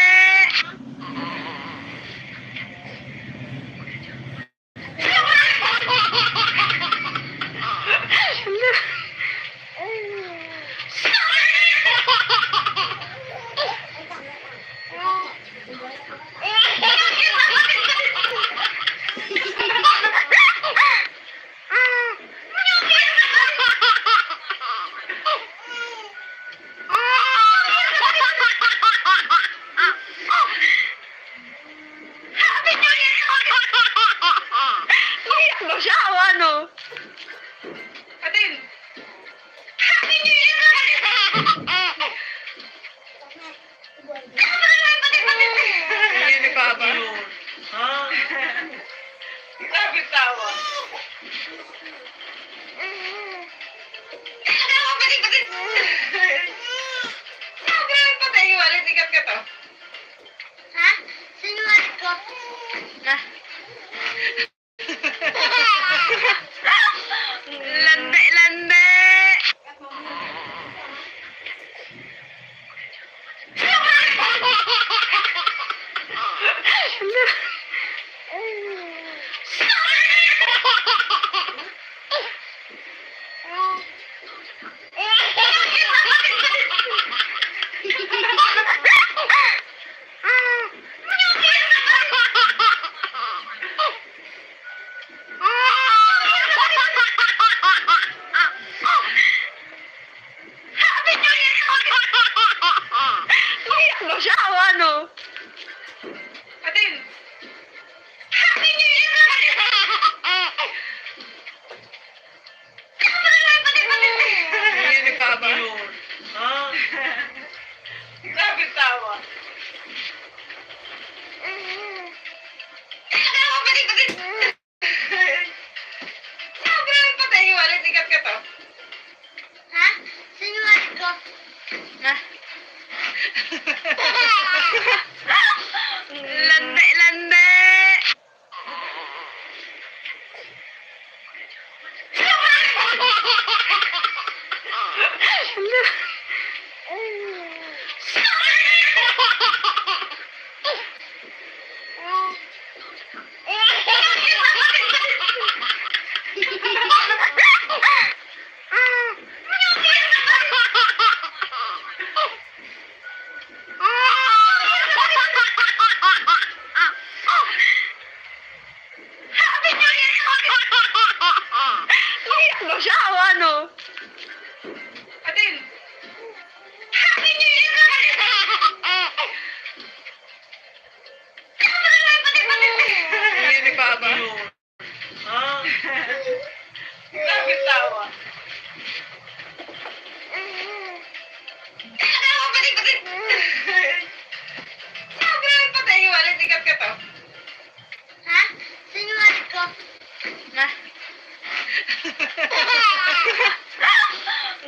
Iyak mo siya o ano? Atin. Happy New Year! Hindi pa ba? Ha? Grabe tawa. Tawa pa rin. Grabe pa tayo. Wala sikat ka to. Ha? Sinuwat ko. Lande, lande. Iyak mo siya o ano? Atin. Happy New Year! Hindi pa ba? Ha? Grabe tawa. Tawa pa rin. Grabe pa tayo. Wala sikat ka to. Ha? Sinuwat ko. Lande, lande. Iyak mo siya o ano? Atin. Happy New Year! Hindi pa ba? Ha? Grabe tawa. Tawa pa rin. Grabe pa tayo. Wala sikat ka to. Ha? Sinuwat ko.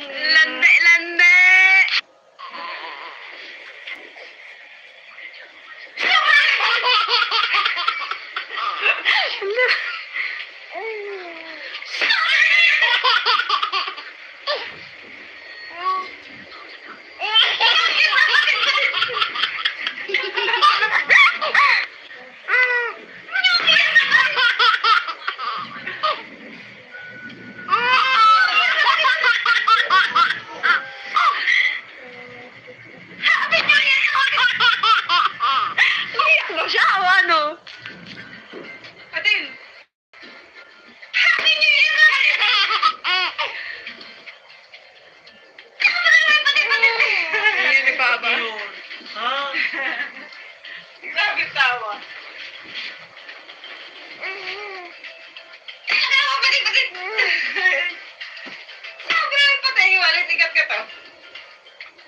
Lande, lande. Iyak mo siya o ano? Atin. Happy New Year! Hindi pa ba? Ha? Grabe tawa. Tawa pa rin. Grabe pa tayo. Wala sikat ka to.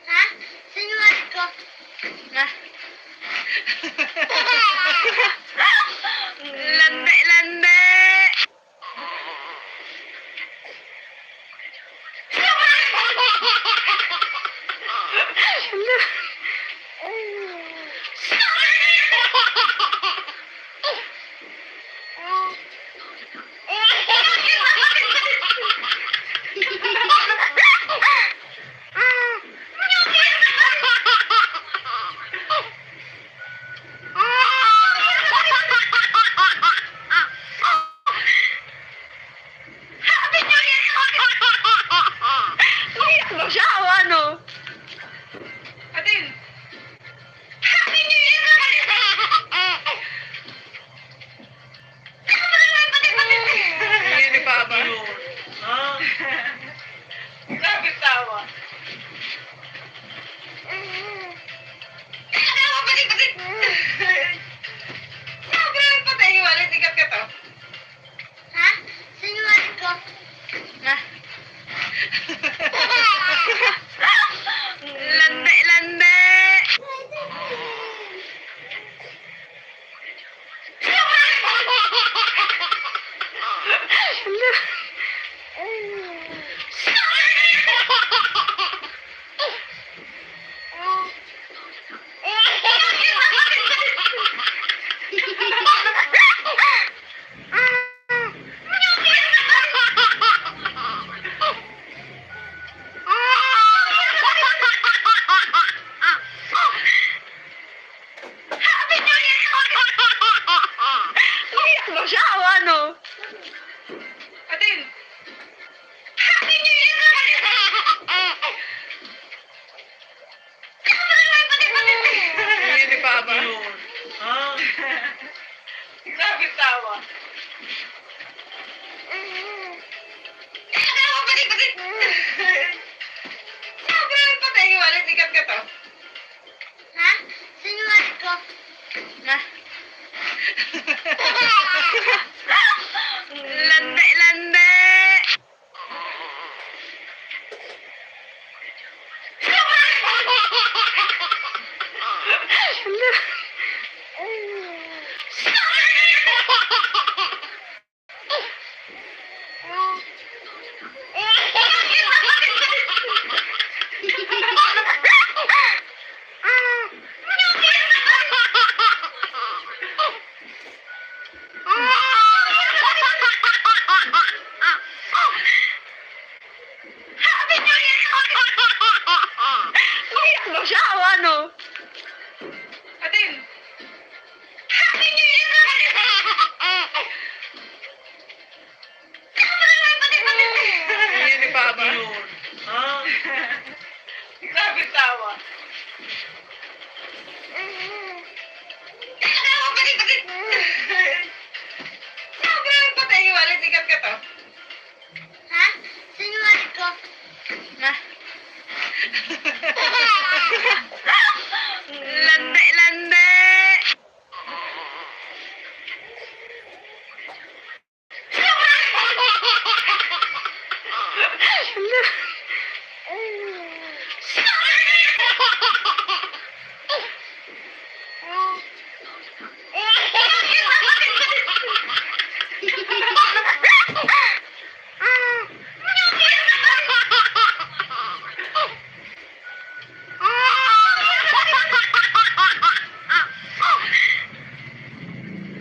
Ha? Sinuwat ko. Lande, lande. Iyak mo siya o ano? Atin! Happy New Year! Hindi ni Papa. Ha? Grabe tawa. Tawa pa rin, bakit? Sabi rin pa tayo, walang sikat ka to. Ha? Sinulat ko. Na. Lande, lande. Happy New Year! Iyak mo siya o ano? Atin! Happy New Year! Hindi ni Papa. Ha? Grabe tawa. Tawa pa rin, bakit? Sabi rin pa tayo, walang sikat ka to. Ha? Sinulat ko. Na. Lande, lande.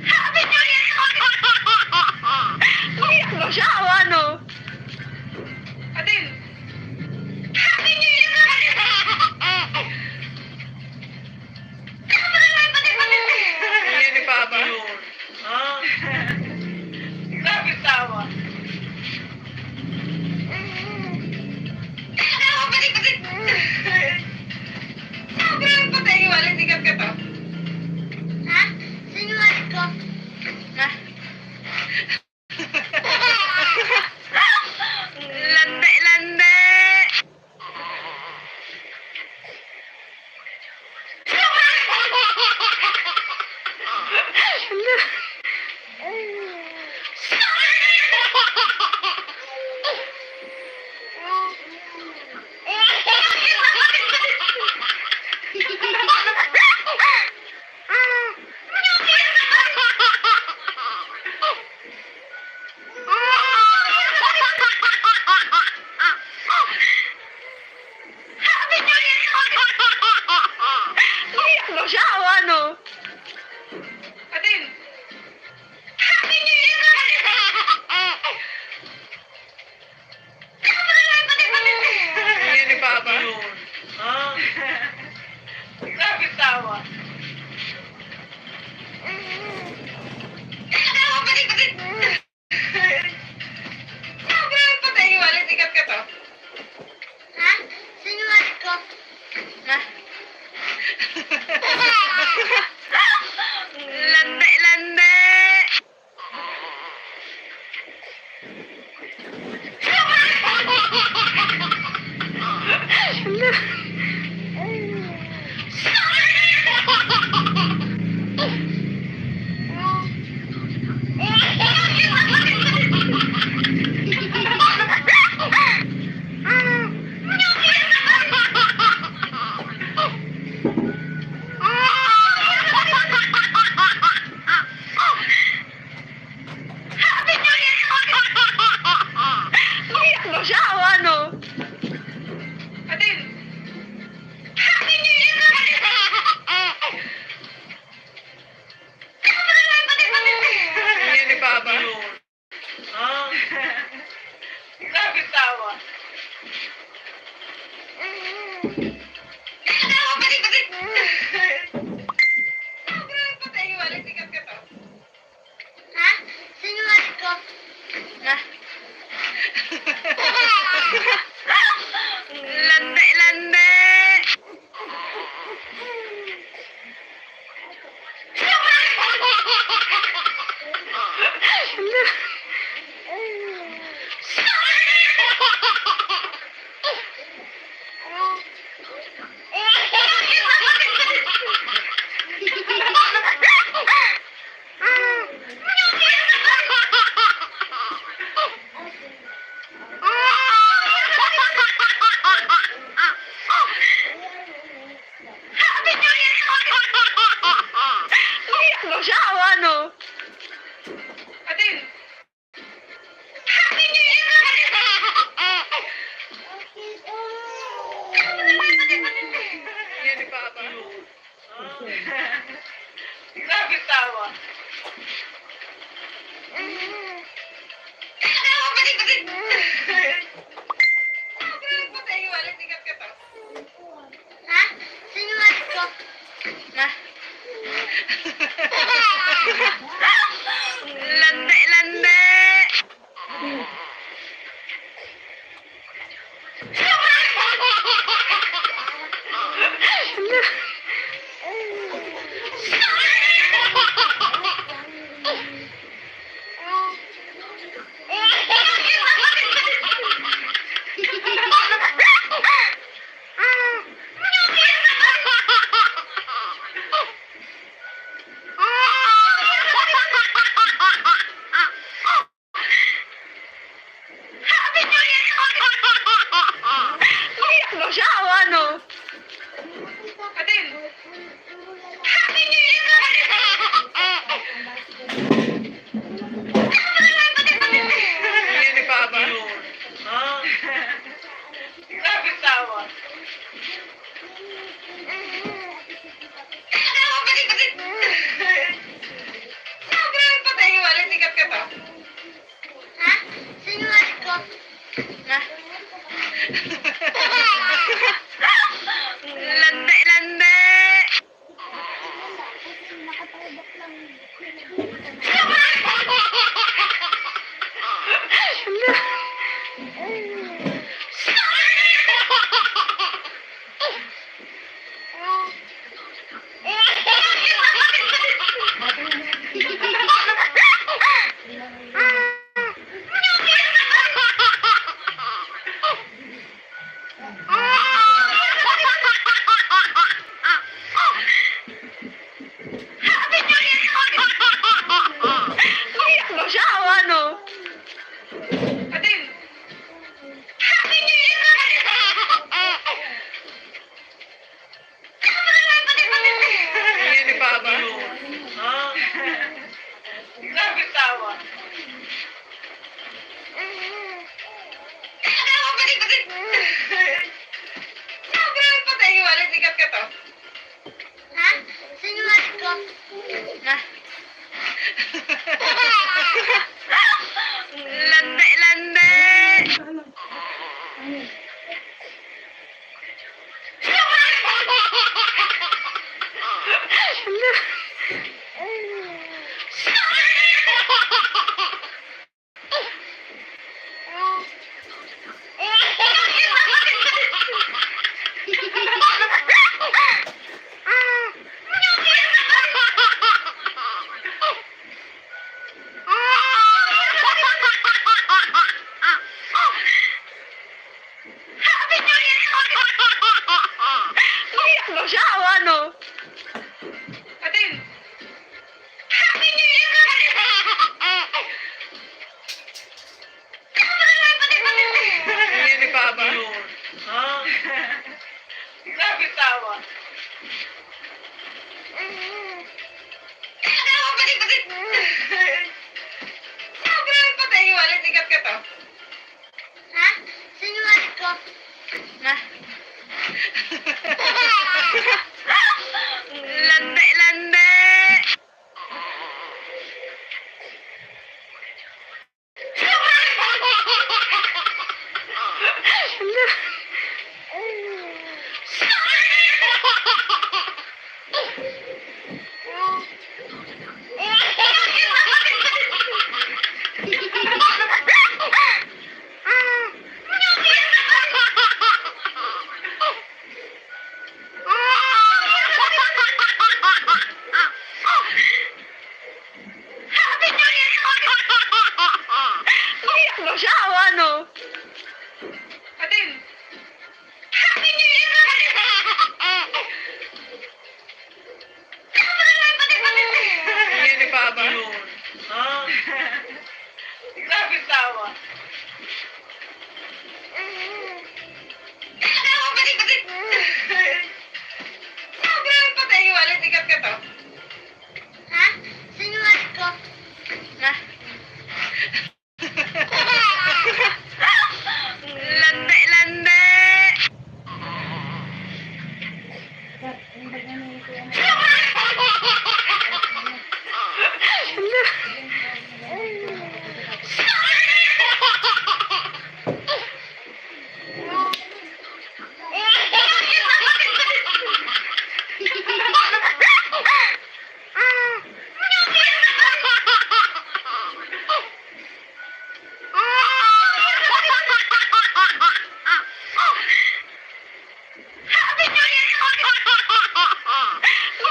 Happy New Year! Iyak mo siya o ano? Atin! Happy New Year! Hindi ni Papa. Ha? Grabe tawa. Tawa pa rin, bakit? Sabi rin pa tayo, walang sikat ka to. Ha? Sinulat ko. Na. Lande, lande. Happy New Year! Iyak mo siya o ano? Atin! Happy New Year! Hindi ni Papa. Ha? Grabe tawa. Tawa pa rin, bakit? Sabi rin pa tayo, walang sikat ka to. Ha? Sinulat ko. Na. Lande, lande. Happy New Year! Grabe tawa. Tawa, balik. Grabe patay, wala sikat ka to. Ha? Sinungaling ko. Na. Lande. Ano siya? Ano? Atin. Yan ni Papa. Grabe tawa. Tawa, balik. Grabe patay, wala sikat ka to. Ha? Sinungaling ko. Na. Lande. Ano siya? Ano? Atin. Yan ni Papa. Grabe tawa. Tawa, balik. Grabe patay, wala sikat ka to. Ha? Sinungaling ko. Na. Lande. Nakatawag lang. Ano siya? Ano? Atin. Yan ni Papa. Grabe tawa. Tawa, balik. Grabe patay, wala sikat ka to. Ha? Sinungaling ko. Na. Lande. Ano siya? Ano? Atin. Yan ni Papa. Grabe tawa. Tawa, balik. Grabe patay, wala sikat ka to. Ha? Sinungaling ko. Na. Lande. mo siya o ano? Atin! Happy New Year naman! Hindi pa ba? Ha? Grabe tawa. Tawa, balik. Sabi namin patay, wallet, ikat ka to. Ha? Sinuwat ko. Na. Lande, lande.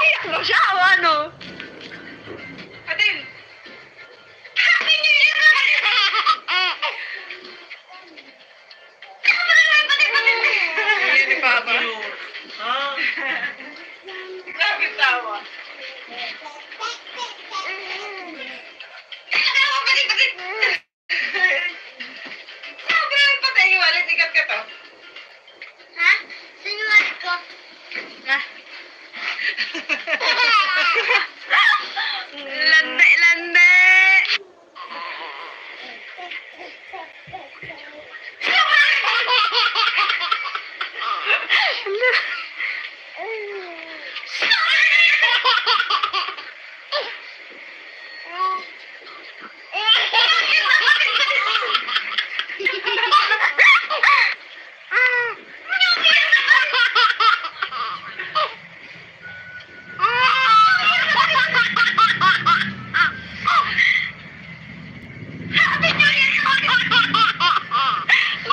Iyak mo siya o ano? Atin! Happy New Year naman! Hindi pa ba? Ha? Grabe tawa. Tawa, balik. Sabi namin patay, wallet, ikat ka to. Ha? Sinuwat ko. Na. Lande, lande.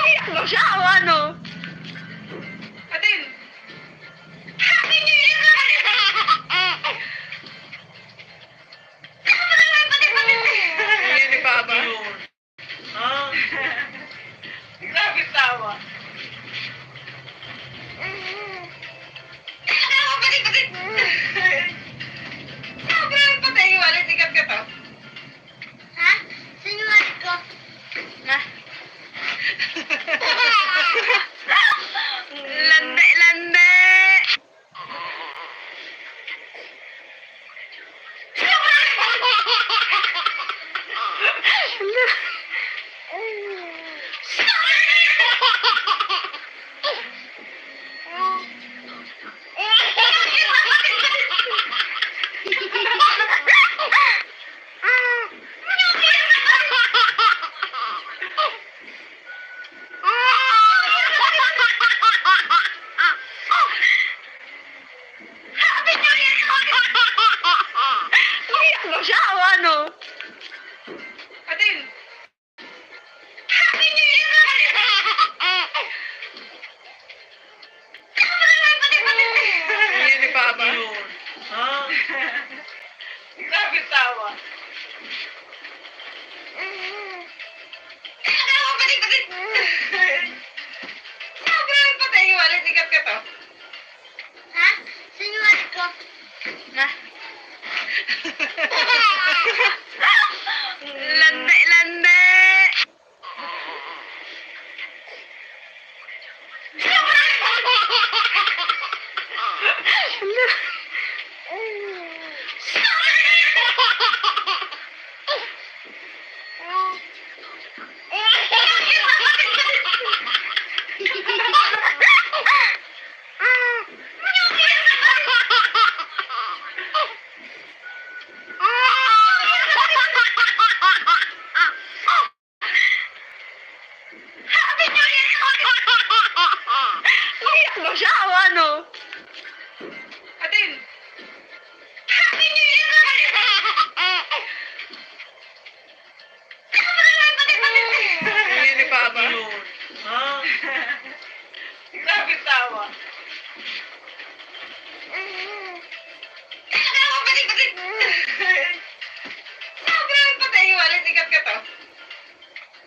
Iyak mo siya o ano? Atin! Happy New Year naman! Hindi pa ba? Ha? Grabe tawa. Tawa, balik. Sabi namin patay, wallet, ikat ka to. Ha? Sinuwat ko. Na. Lande, lande. Happy New Year! Iyak mo siya o ano? Atin! Happy New Year naman! Hindi pa ba? Ha? Grabe tawa. Tawa, balik. Sabi namin patay, wallet, ikat ka to. Ha? Sinuwat ko. Na. Lande, lande.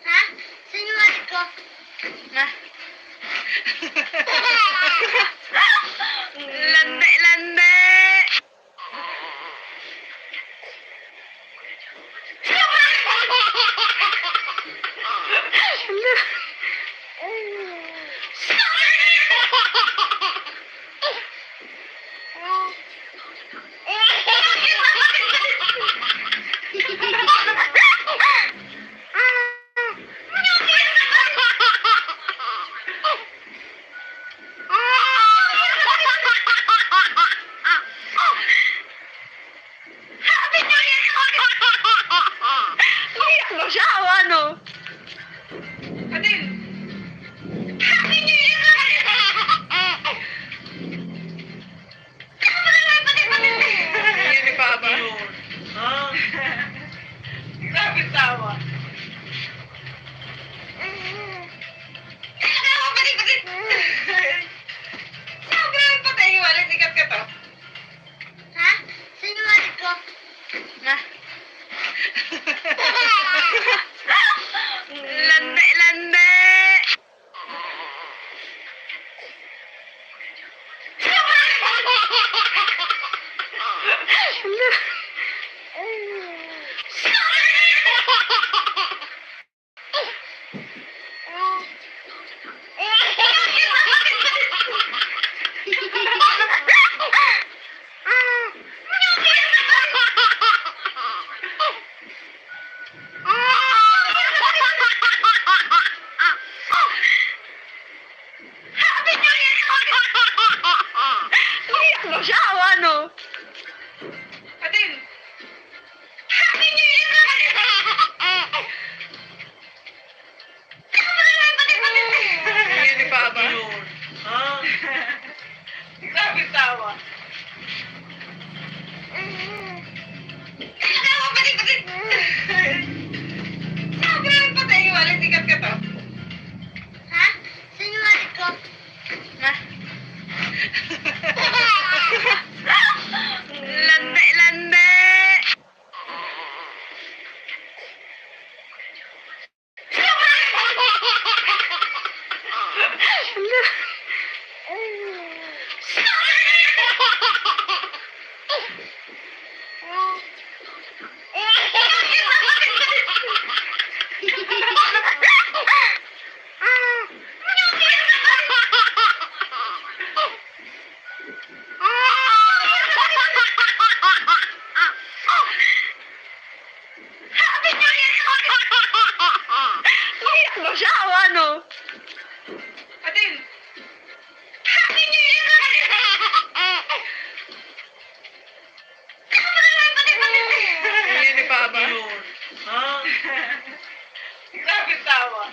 Ha? ko. Na. Lande, lande. Iyak mo siya o ano? Adil! Yan ni Papa. Ha? Grabe tawa. Grabe patay yung wallet. Ikat ka to. Ha? Sinungaling ko. Na. Lande, lande. Iyak mo siya o ano? Adil! Yan ni Papa. Ha? Grabe tawa. Grabe patay yung wallet. Ikat ka to. Ha? Sinungaling ko. Na. Lande, lande. Iyak mo siya o ano? Adil! Yan ni Papa. Ha? Grabe tawa.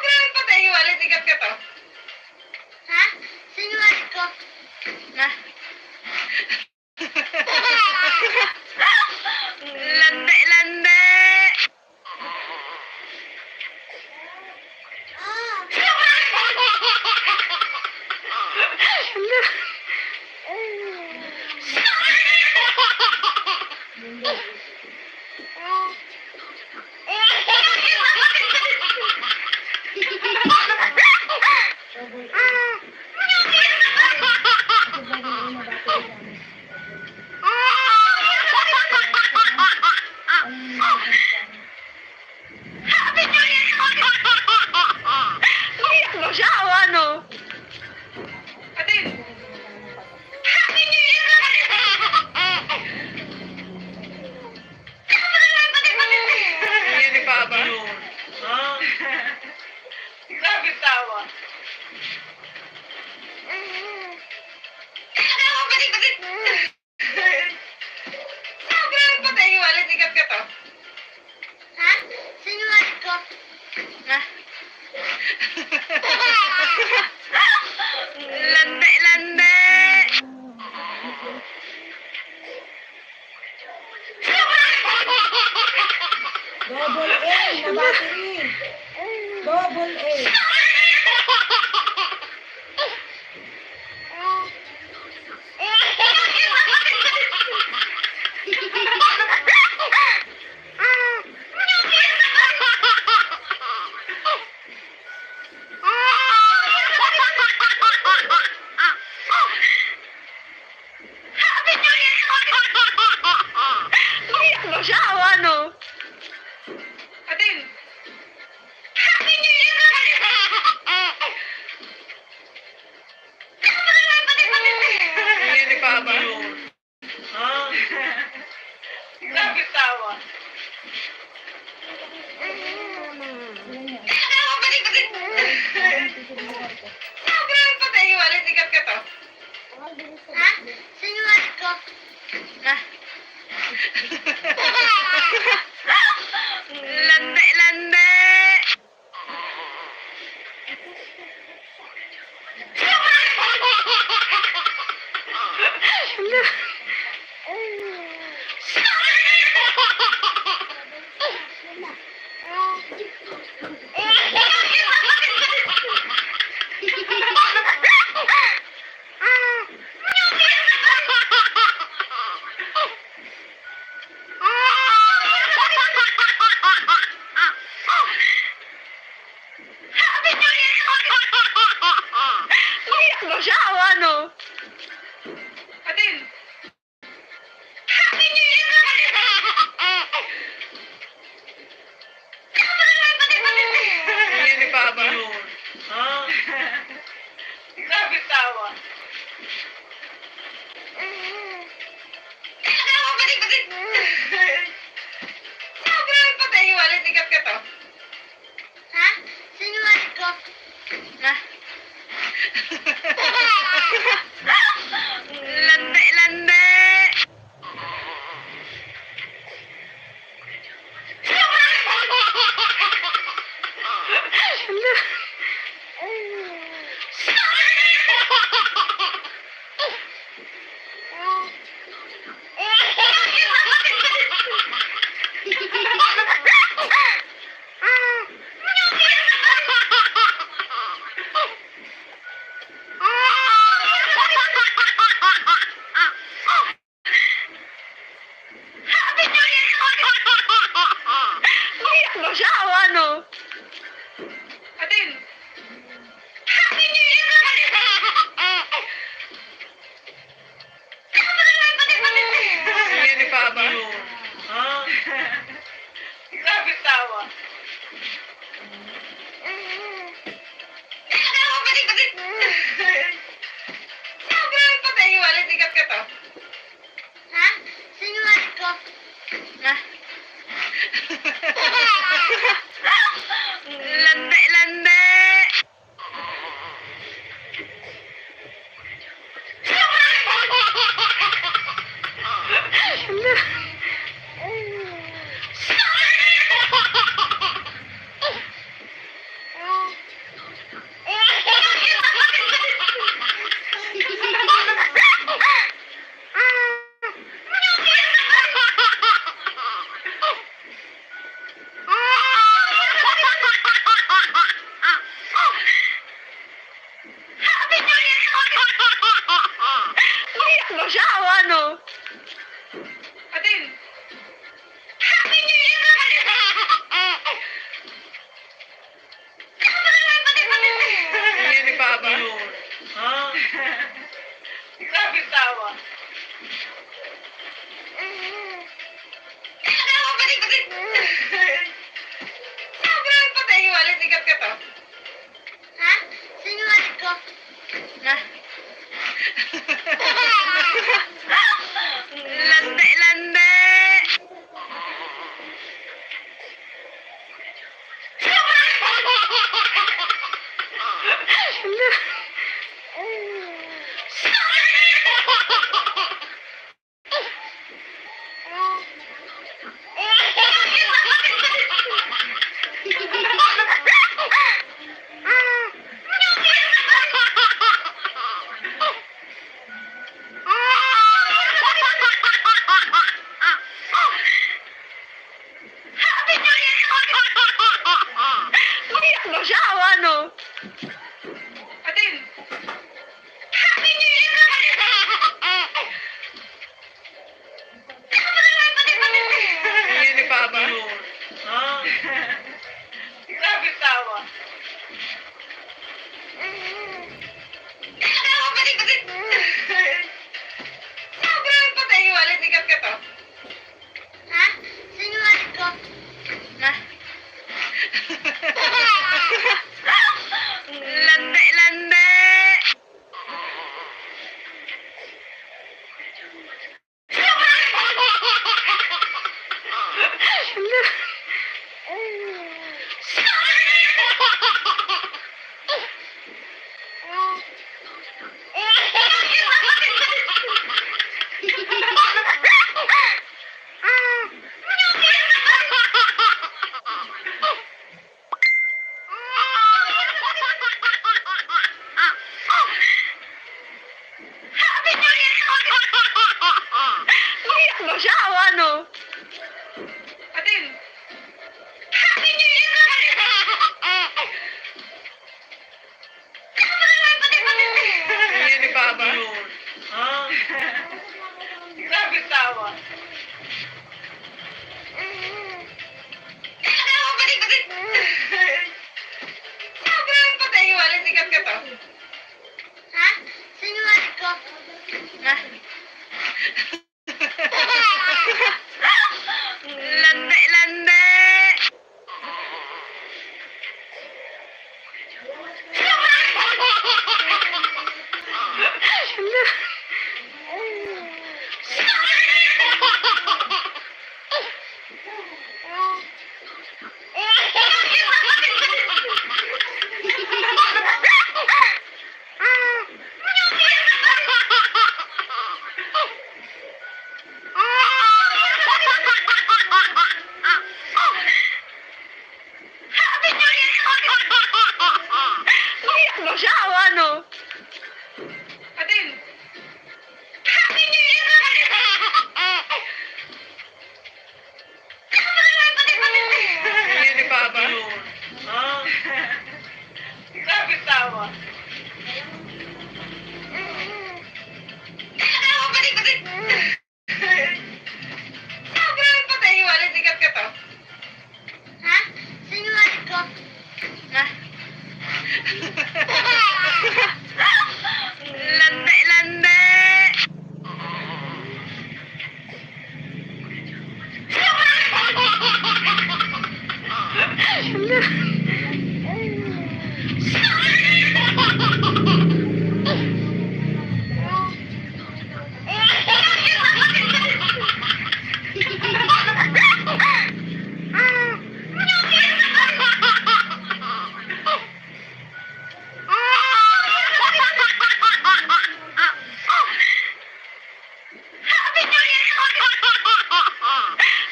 Grabe patay yung wallet. Ikat ka to. Ha? Sinungaling ko. Na. Lande, lande. Iyak mo siya o ano? Adil! Yan ni Papa. Ha? Grabe tawa. Grabe patay yung wallet. Ikat ka to. Ha? Sinungaling ko. Na. Lande, lande. Double A na battery. Double A. Grabe tawa. Tawa pa rin kasi. Sabi naman patay, walit ikat ka to. Ha? Sinuwat ko. Lande, lande. Iyak mo siya, o ano? Atin. Happy New Year naman! Hindi ni Papa. Ha? Grabe tawa. Tawa pa rin kasi. Sabi naman patay, walit ikat ka to. Ha? Sinuwat ko. Lande, lande. Iyak mo siya, o ano? Atin. Happy New Year naman! Hindi ni Papa. Ha? Grabe tawa. Tawa pa rin kasi. Sabi naman patay, walit ikat ka to. Ha? Sinuwat ko. Lande, lande. Iyak mo siya, o ano? Atin. Happy New Year naman! Hindi ni Papa. Ha? Grabe tawa. Tawa pa rin kasi. Sabi naman patay, walit ikat ka to. Ha? Sinuwat ko. Lande, lande. Iyak mo siya, o ano? Atin. Happy New Year naman! Hindi ni Papa. Ha? Grabe tawa. Tawa pa rin kasi. Sabi naman patay, walit ikat ka to. Ha? Sinuwat ko. Lande, lande. Umiyak ba siya o ano? Atin! Happy New Year ka! Hindi ni Papa. Ah, Grabe tawa. Tawa, balik. Sabi naman patay, walang sikat ka to. Ha? Sinungaling ko. Na. Lande, lande. Umiyak ba siya o ano? Atin! Happy New Year ka! Hindi ni Papa. ah, Grabe tawa. Tawa, balik. Sabi naman patay, walang sikat ka to. Ha? Sinungaling ko. Na. Lande, lande.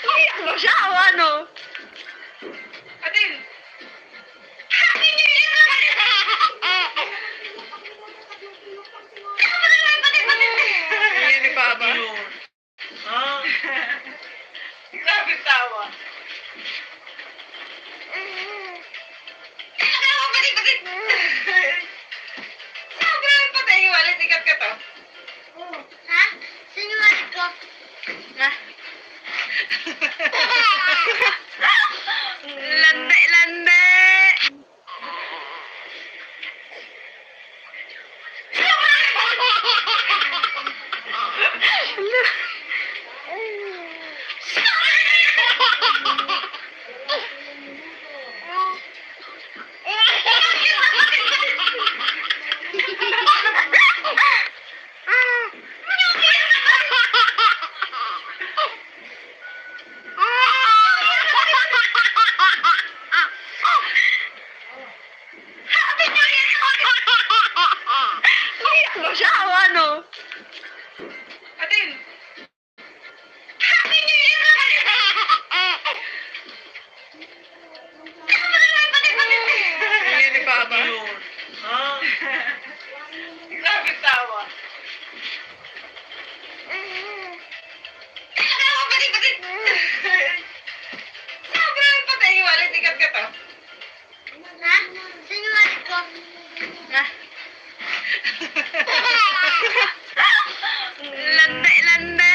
Umiyak ba siya o ano? Atin! Happy New Year ka! Hindi ni Papa. ah, Grabe tawa. Tawa, balik. Sabi naman patay, walang sikat ka to. Ha? Sinungaling ko. Na. Lande, lande. Umiyak ba siya o ano? Atin! Happy New Year ka! Hindi ni Papa. ah, Grabe tawa. Tawa, balik. Sabi naman patay, walang sikat ka to. Ha? Sinungaling ko. Na. Lande, lande.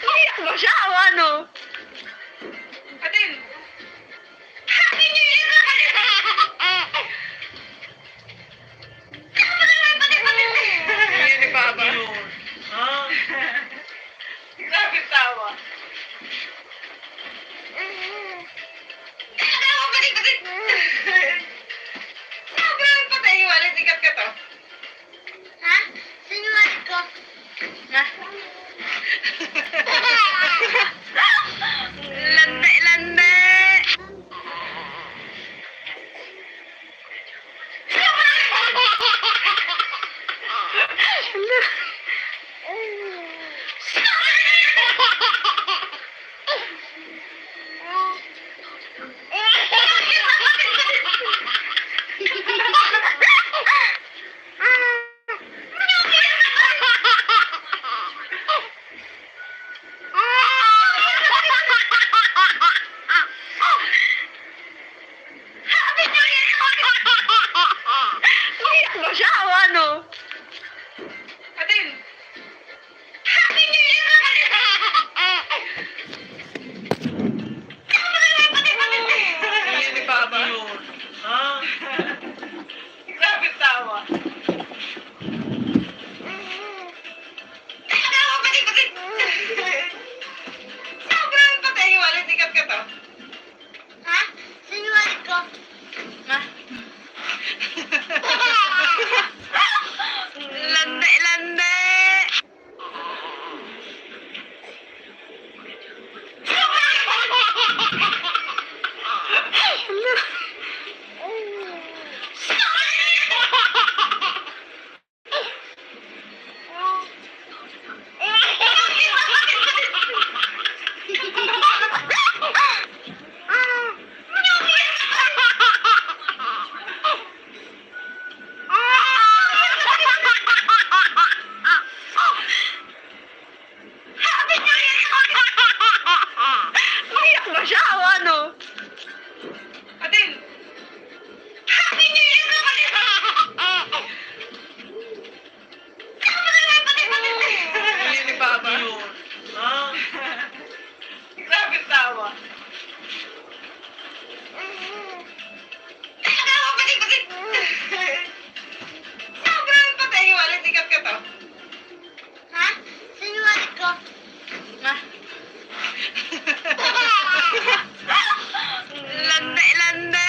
Umiyak ba siya o ano? Atin! Happy New Year ka! Hindi ni Papa. ah, Grabe tawa. Tawa, balik. Sabi naman patay, walang sikat ka to. Lande, lande. Umiyak ba siya o ano? Atin! Happy New Year! Hindi ni Papa. Ha? Grabe tawa. Tawa pa rin, bakit? Sobrang patay, walang tikat ka to. Ha? Sinungaling ko. Ma? Lande, lande. Umiyak ba siya o ano? Atin! Happy New Year naman ito! Hindi ni Papa. Ha? Grabe tawa. Tawa pa rin, bakit? Sobrang patay, walang tikat ka to. Ha? Sinungaling ko. Ma? Lande, lande.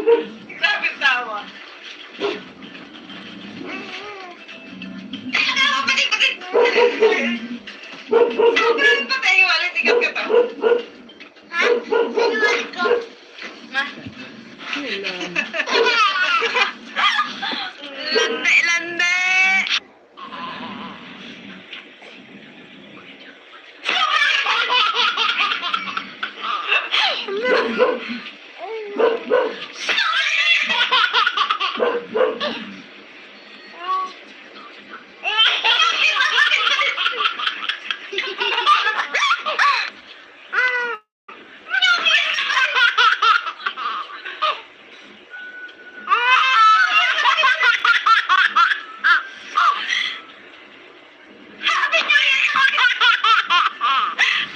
Grabe tawa. Tawa, pati. Sobrang patay, walang tigat ka to. Ha? Sinuwal ko. Ma. Wala. Lande.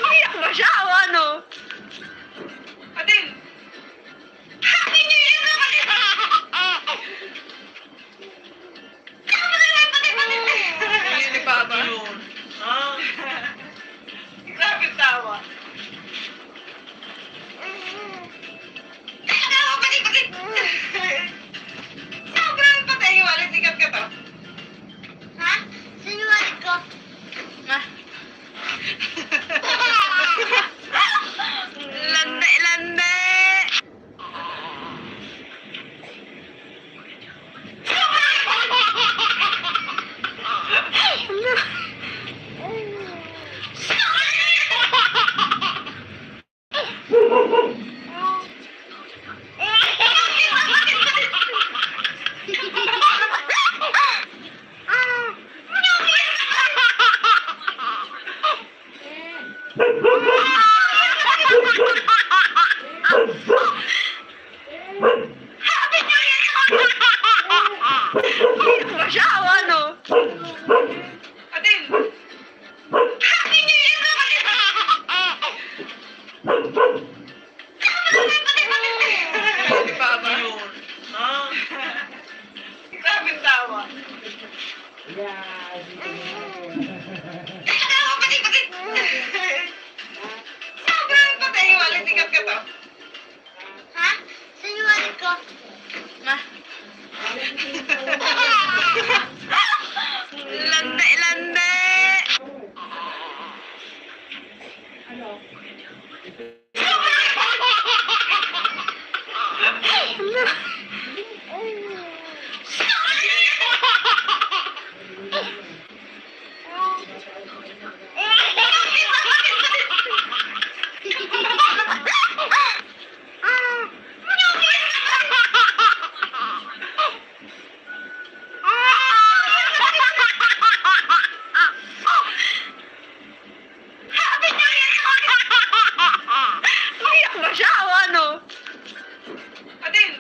Umiyak ba siya o ano? Adin! Happy New Year naman ito! Ayun ni Papa. Grabe tawa. Tawa, pati. Sobrang patay, walang tigat ka to. Ha? Sinuwal ko. Ma. Lande. Umiyak ba siya o ano? Adin! Happy New Year naman ito! Ayun ni Papa. Grabe tawa. Tawa, pati. Sobrang patay, walang tigat ka to. Ha? Sinuwal ko. Ma. Lande. Umiyak ba siya o ano? Adin!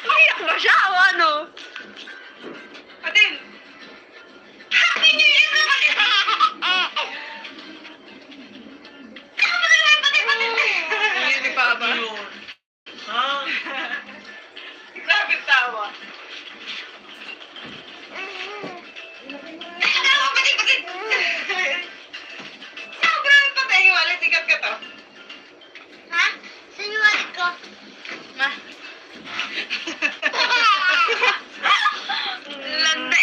Umiyak ba siya o ano? Atin! Happy New Year naman ito! Hindi ni Papa. Ha? Grabe tawa. Tawa, patik! Sobrang patay yung wallet. Sikat ka to. Ha? Saan yung wallet ko? Ma. Lande!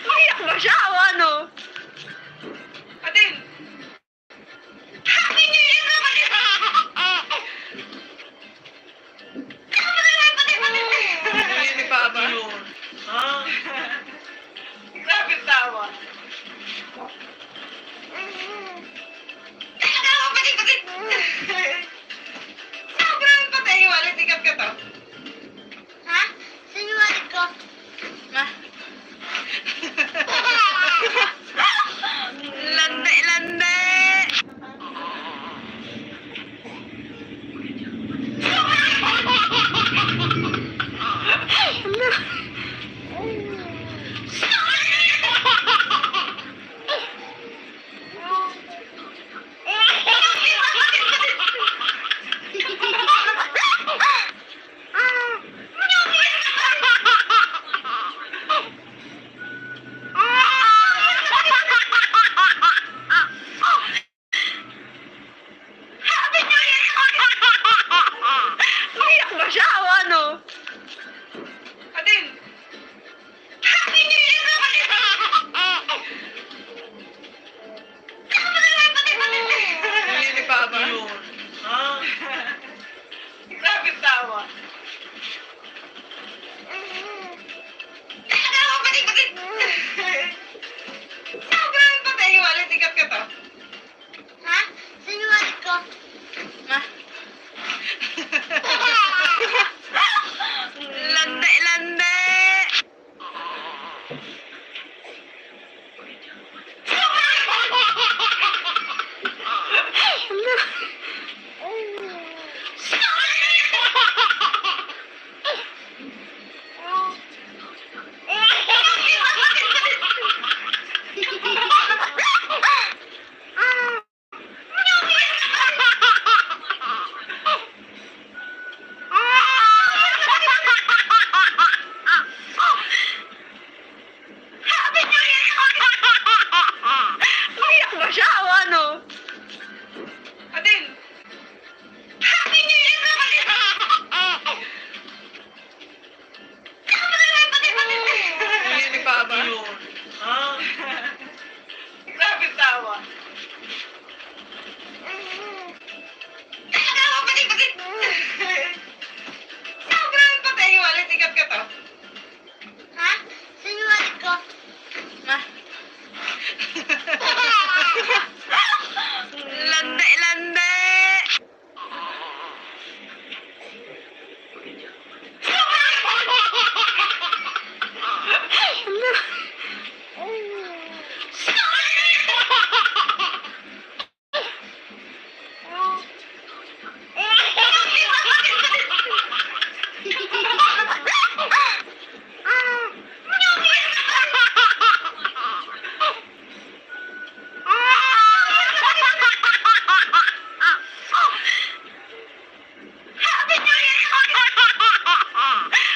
Umiyak ba siya o ano? Atin! Happy New Year naman ito! Hindi ni Papa. Ha? Grabe tawa. Tawa, patik! Sobrang patay yung wallet. Sikat ka to. Ha? Saan yung wallet ko? Ma. Lande! Umiyak ba siya o ano? Atin! Happy New Year naman ito! Hindi ni Papa. Ha? Grabe tawa. Tawa, patik! Sobrang patay yung wallet. Sikat ka to. Ha? Saan yung wallet ko? Ma. Lande! Umiyak ba siya o ano? Atin! Happy New Year naman ito! Hindi ni Papa. Ha? Grabe tawa. Tawa, patik! Sobrang patay yung wallet. Sikat ka to. Ha? Saan yung wallet ko? Ma. Lande!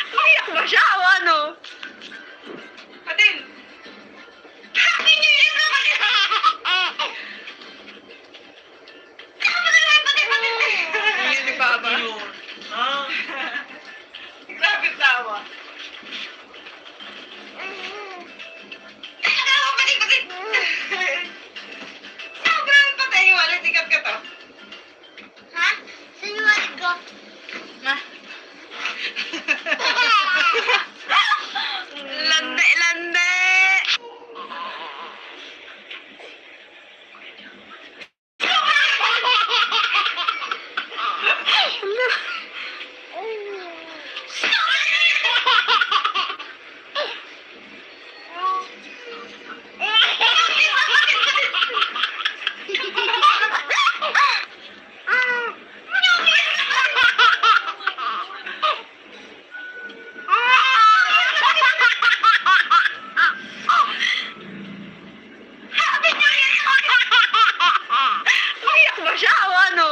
Umiyak ba siya o ano? Atin! Happy New Year naman ito! Hindi ni Papa. Ha? Grabe tawa. Tawa, patik! Sobrang patay yung wallet. Sikat ka to. ko. Ma. Lande, lande. Umiyak ba siya o ano?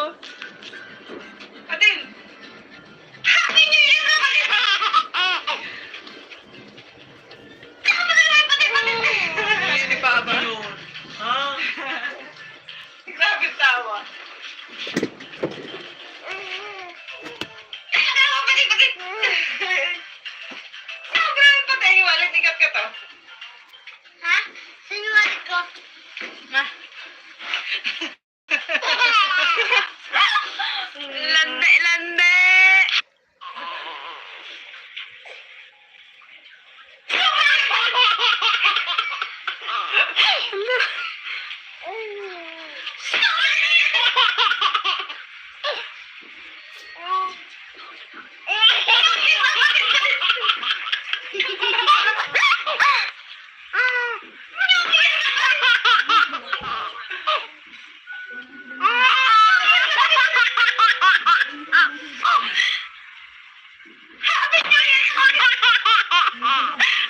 Adin! Happy New Year naman! Yan ni Papa. Ha? Grabe tawa. Sobrang patay wallet ni Kat to. Ha? Sinungaling ko. Ma. Lande, lande.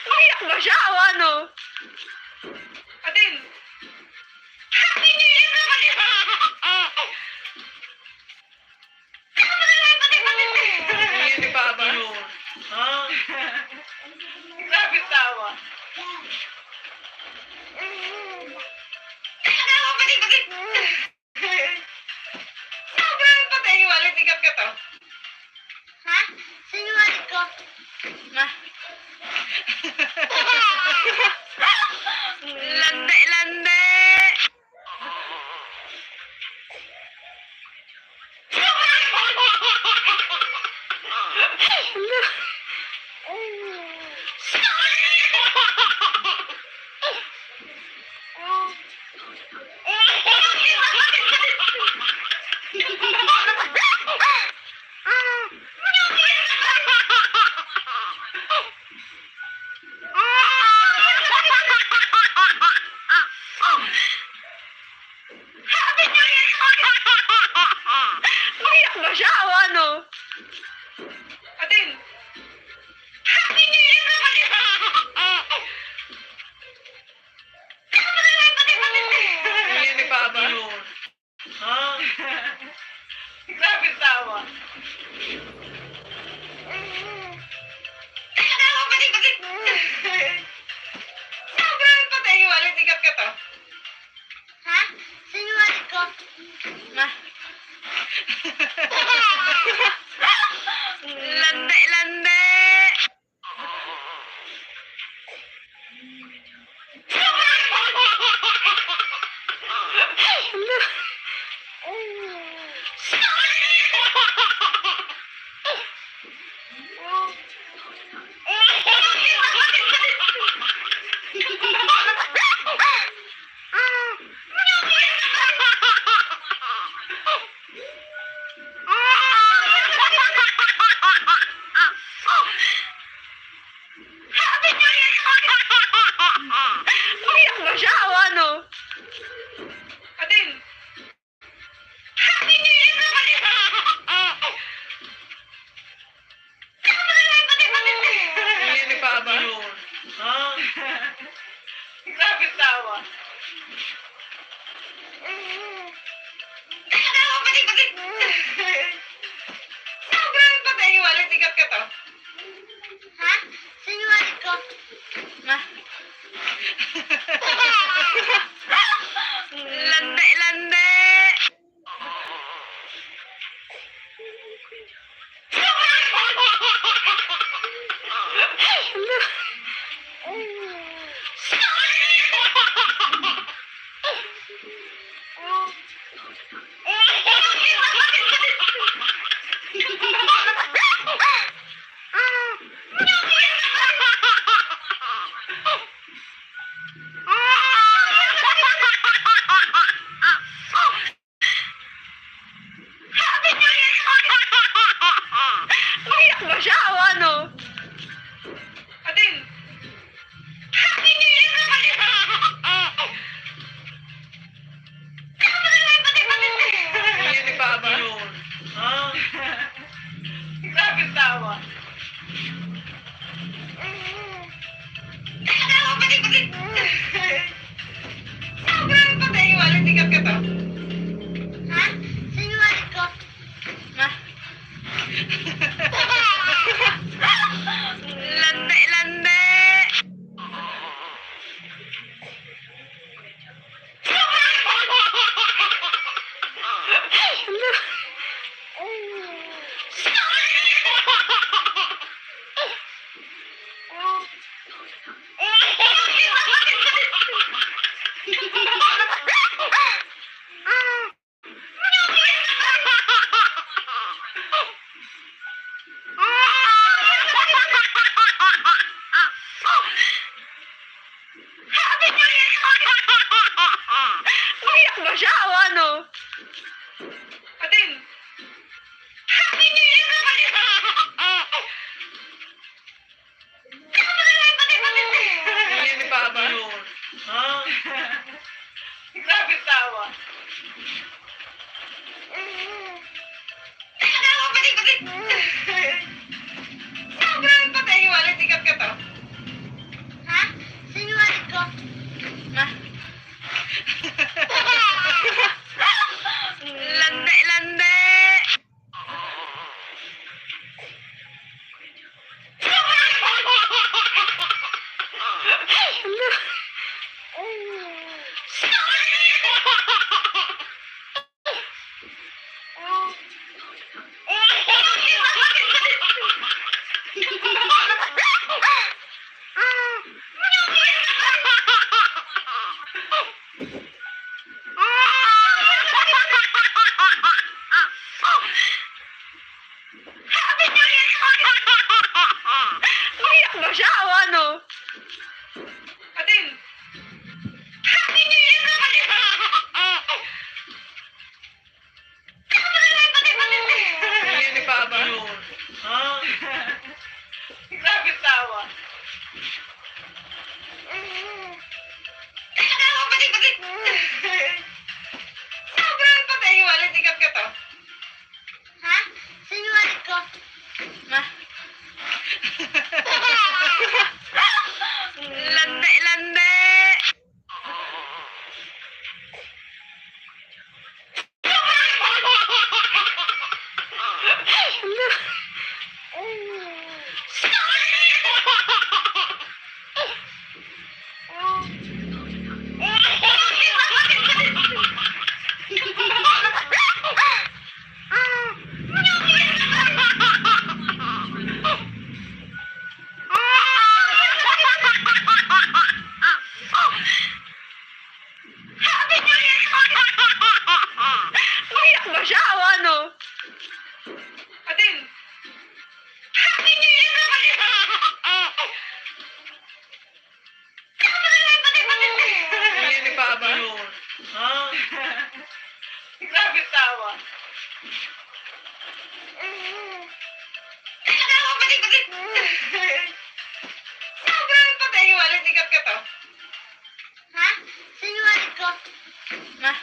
Umiyak ba siya o ano? Adin! Happy New Year naman! Yan ni Papa. Ha? Grabe tawa. Sobrang patay wallet ni Kat to. Ha? Sinungaling ko. Ma. Lande, lande. Umiyak ba siya o ano? Adin! Happy New Year naman! Yan ni Papa. Ha? Grabe tawa. Sobrang patay wallet ni Kat to. Ha? Sinungaling ko. Ma. Lande, lande. Umiyak ba siya o ano? Adin! Happy New Year naman! Yan ni Papa. Ha? Grabe tawa. Sobrang patay wallet ni Kat to. Ha? Sinungaling ko. Ma. Lande, lande. pa ba? Ha? Grabe tawa. Tawa, balik. Grabe patay, wala tikat ka to. Ha? Sinungaling ko. Ma. Lande. Umiyak ba siya o ano? Atin! Happy New Year na pala! Hindi ni Papa. Ha? Grabe tawa. Tawa, balik. Grabe patay, wala tikat ka to. Ha? Sinungaling ko. Ma. Lande. Happy New Year! Umiyak ba siya o ano? Atin! Happy New Year na pala! Hindi ni Papa. Ha? Grabe tawa. Tawa, balik. Grabe patay, wala tikat ka to. Ha? Sinungaling ko. Ma. Lande. Happy New Year! Umiyak ba siya o ano? Atin! Happy New Year na pala! Hindi ni Papa. Ha? Grabe tawa. Tawa, balik. Grabe patay, wala tikat ka to. Ha? Sinungaling ko. Ma.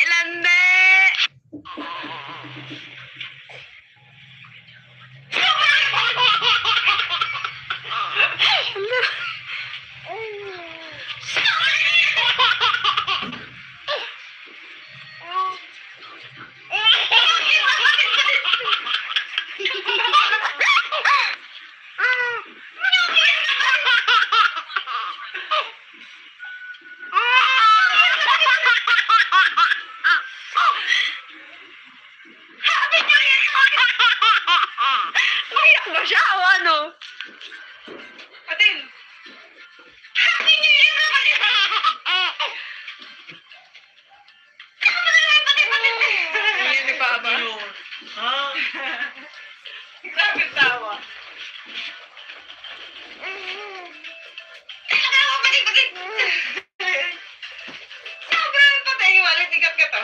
Lande. Happy New Year! Umiyak ba siya o ano? Atin! Happy New Year na pala! Hindi ni Papa. Ha? Grabe tawa. Tawa, balik. Grabe patay, wala tikat ka to.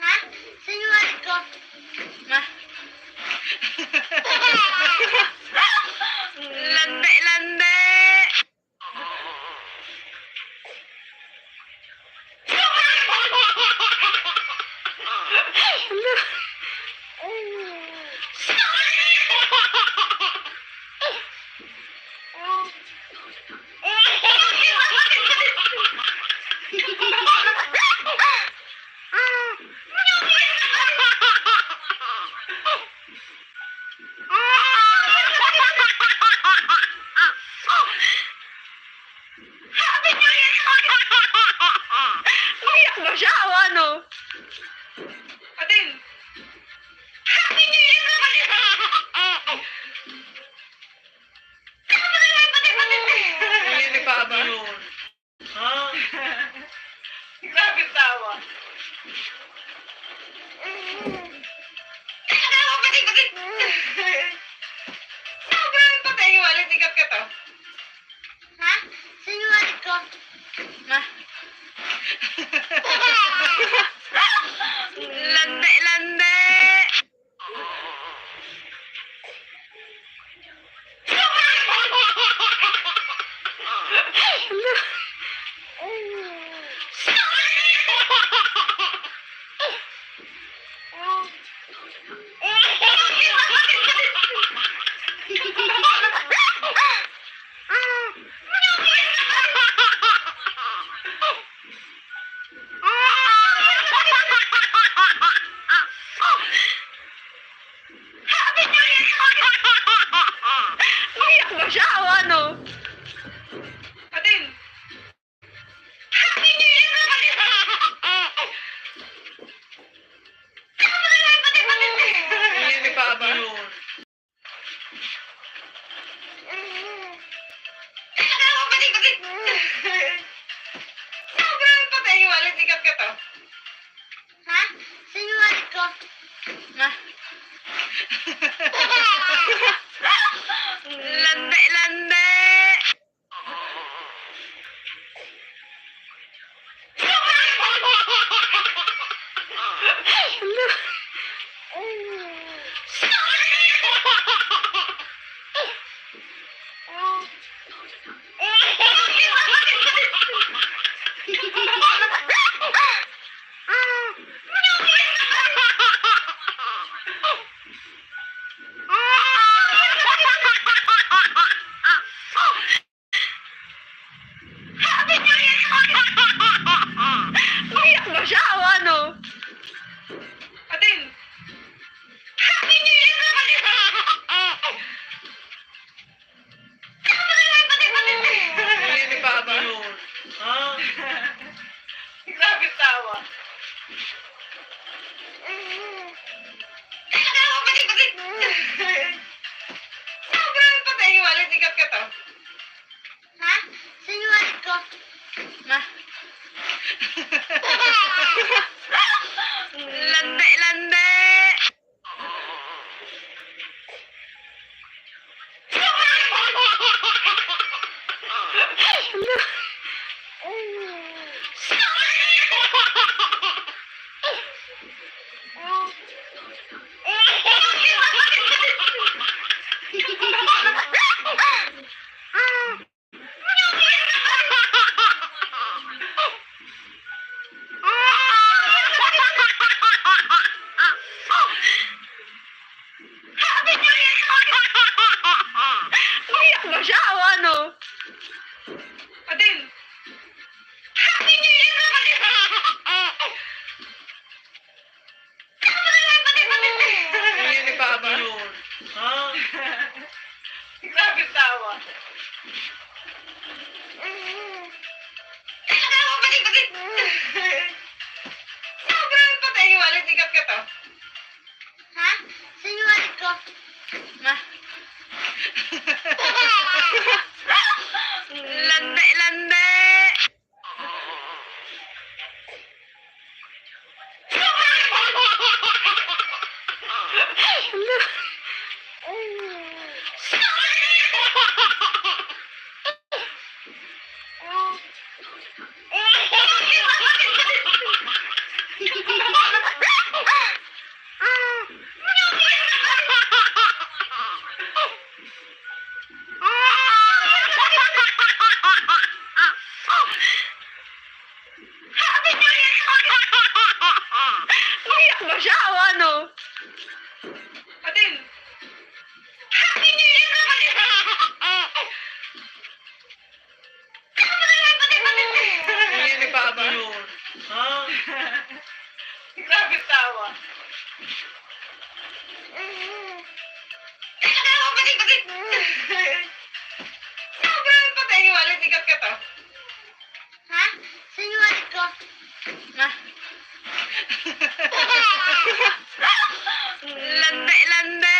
Ha? Sinungaling ko. Ma. Lande. Umiyak ba siya o ano? Atin! Happy New Year naman yun! Tama na lang, pati-pati! Hindi nagbaba. Ha? Grabe tawa. Teka na ako, pati-pati! Sobrang patay, walit ikat ka to. Ha? Sinungaling ko. Ma. Lande, lande! Umiyak ba siya o ano? Atin! Happy New Year naman yun! Tama na lang, pati-pati! Hindi nagbaba. Teka na ako, pati-pati! Sobrang patay, walit ikat ka to. Ha? Sinungaling ko. Ma. Lande, lande! Umiyak ba siya o ano? Atin! Happy New Year naman yun! Tama na lang, pati-pati! Hindi nagbaba. Ha? Grabe tawa. Teka na ako, pati-pati! Sobrang patay, walit ikat ka to. Ha? Sinungaling ko. Ma. Lande, lande! Happy New Year! Umiyak ba siya o ano? Atin! Happy New Year naman yun! Tama na lang, pati-pati! Hindi nagbaba. Ha? Grabe tawa. Teka na ako, pati-pati! Sobrang patay, walit ikat ka to. Ha? Sinungaling ko. Ma. Lande, lande! Umiyak ba siya o ano? Atin! Happy New Year kapatid! Ayan ni Papa. Yun. Ha? Grabe tawa. Teka na, kapatid! Sobrang patay, wallet, ikat ka to. Ha? Sinuwal ko. Ma. Lande, lande.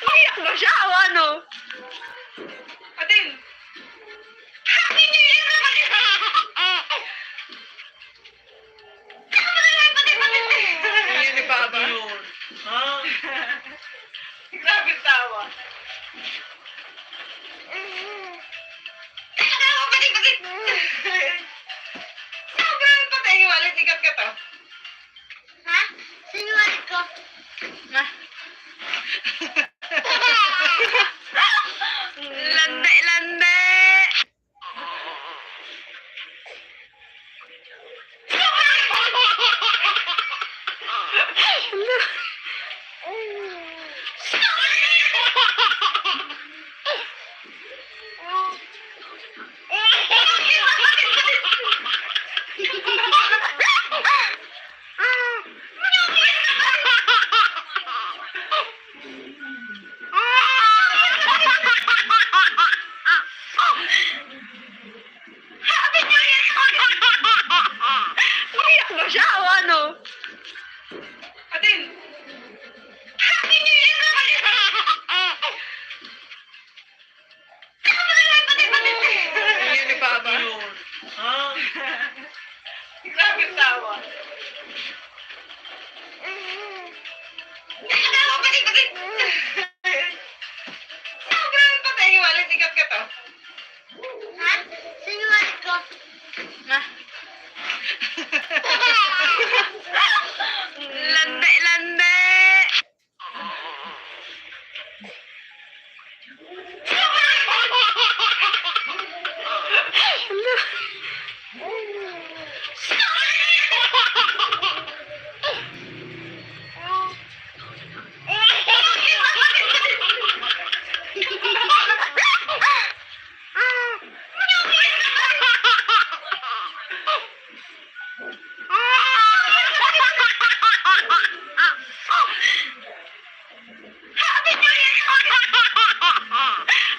Umiyak ba siya o ano? Atin! Happy New Year kapatid! Ayan ni Papa. Yun. Ha? Grabe tawa. Teka na, kapatid! Sobrang patay, wallet, ikat ka to. Ha? Sinuwal ko. Ma. Lande, lande. Umiyak ba siya o ano? Atin! Happy New Year kapatid! Ayan ni Papa. Yun. Ha? Grabe tawa. Teka na, kapatid! Sobrang patay, wallet, ikat ka to. Ha? Sinuwal ko. Ma. Lande, lande.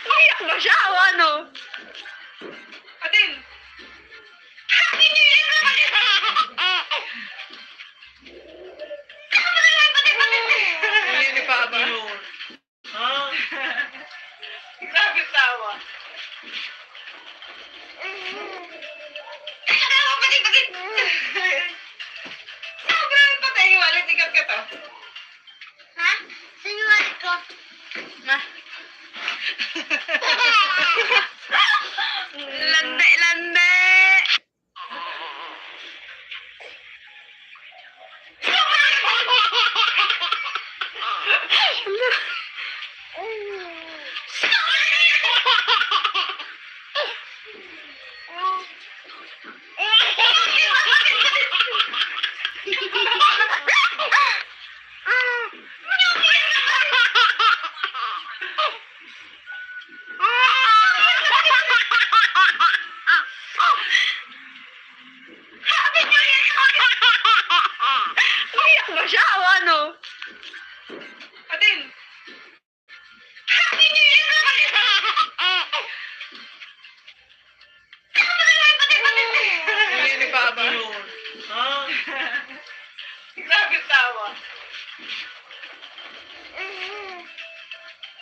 Umiyak ba siya o ano? Atin! Happy New Year kapatid! Ayan ni Papa. Yun. Ha? Grabe tawa. Teka na, kapatid! Sobrang patay, wallet, ikat ka to. Ha? Sinuwal ko. Ma. Lande, lande. Umiyak ba siya o ano? Atin! Happy New Year kapatid! Ayan ni Papa. Yun. Ha? Grabe tawa.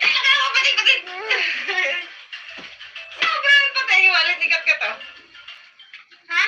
Teka na, kapatid! Sobrang patay, wallet, ikat ka to. Ha?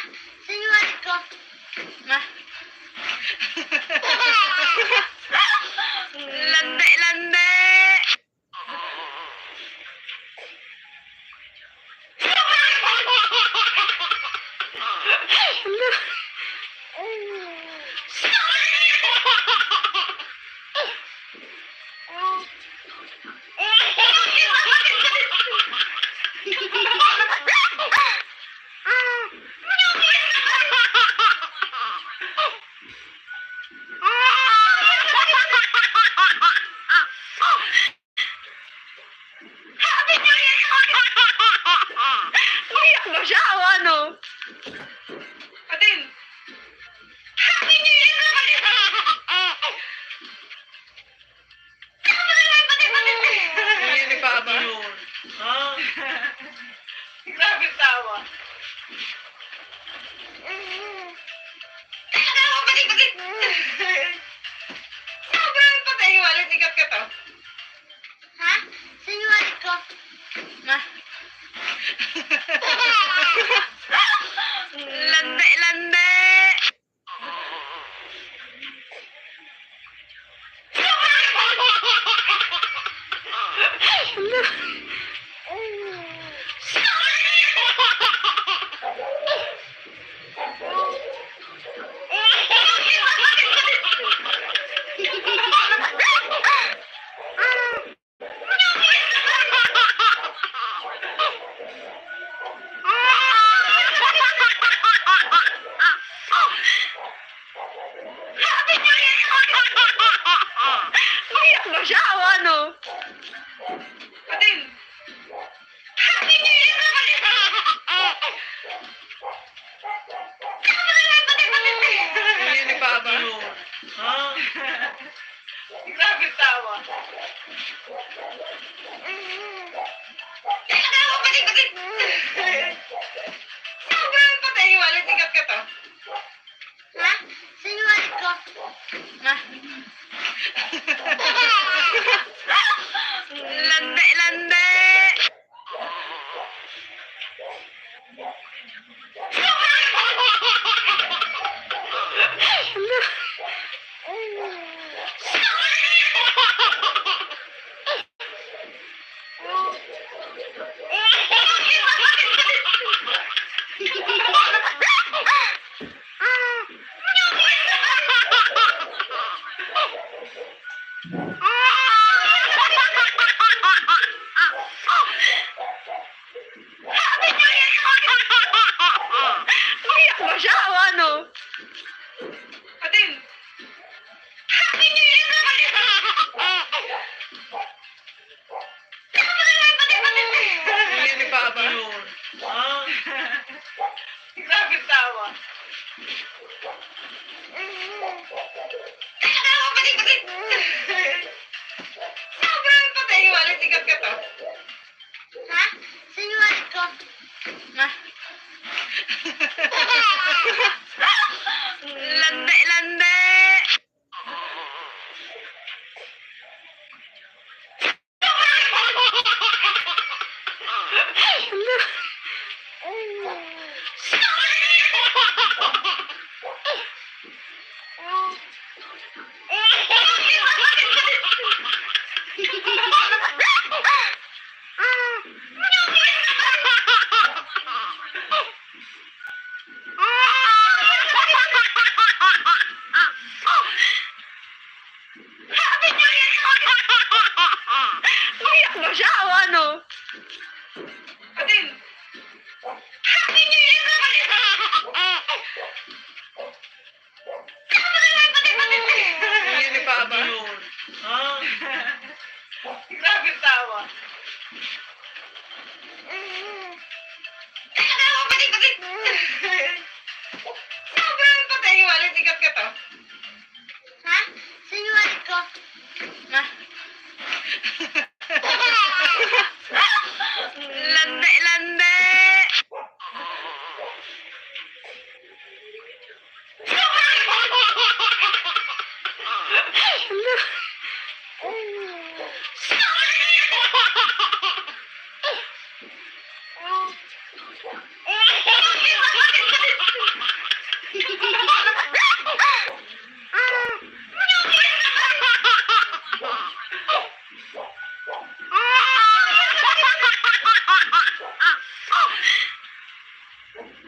Happy New Year! Umiyak mo siya o ano? Atin! Happy New Year! Hindi ni Papa. Ha? Grabe tawa. Tawa, balik. Sobrang patay yung wallet. Ikat ka to. Ha? Saan yung wallet ko? Ma. Lande. Umiyak mo siya o ano? Atin! Happy New Year! Hindi ni Papa. Ha? Grabe tawa. Tawa, balik. Sobrang patay yung wallet. Ikat ka to. Ha? Saan yung wallet ko? Ma. Lande. Umiyak mo siya o ano? Atin! Happy New Year! Hindi ni Papa. Ha? Grabe tawa. Tawa, balik. Sobrang patay yung wallet. Ikat ka to. Ha? Saan yung wallet ko? Ma. Lande. Happy New Year! Umiyak mo siya o ano? Atin! Happy New Year! Hindi ni Papa. Ha? Grabe tawa. Tawa, balik. Sobrang patay yung wallet. Ikat ka to. Ha? Saan yung wallet ko? Ma. Lande.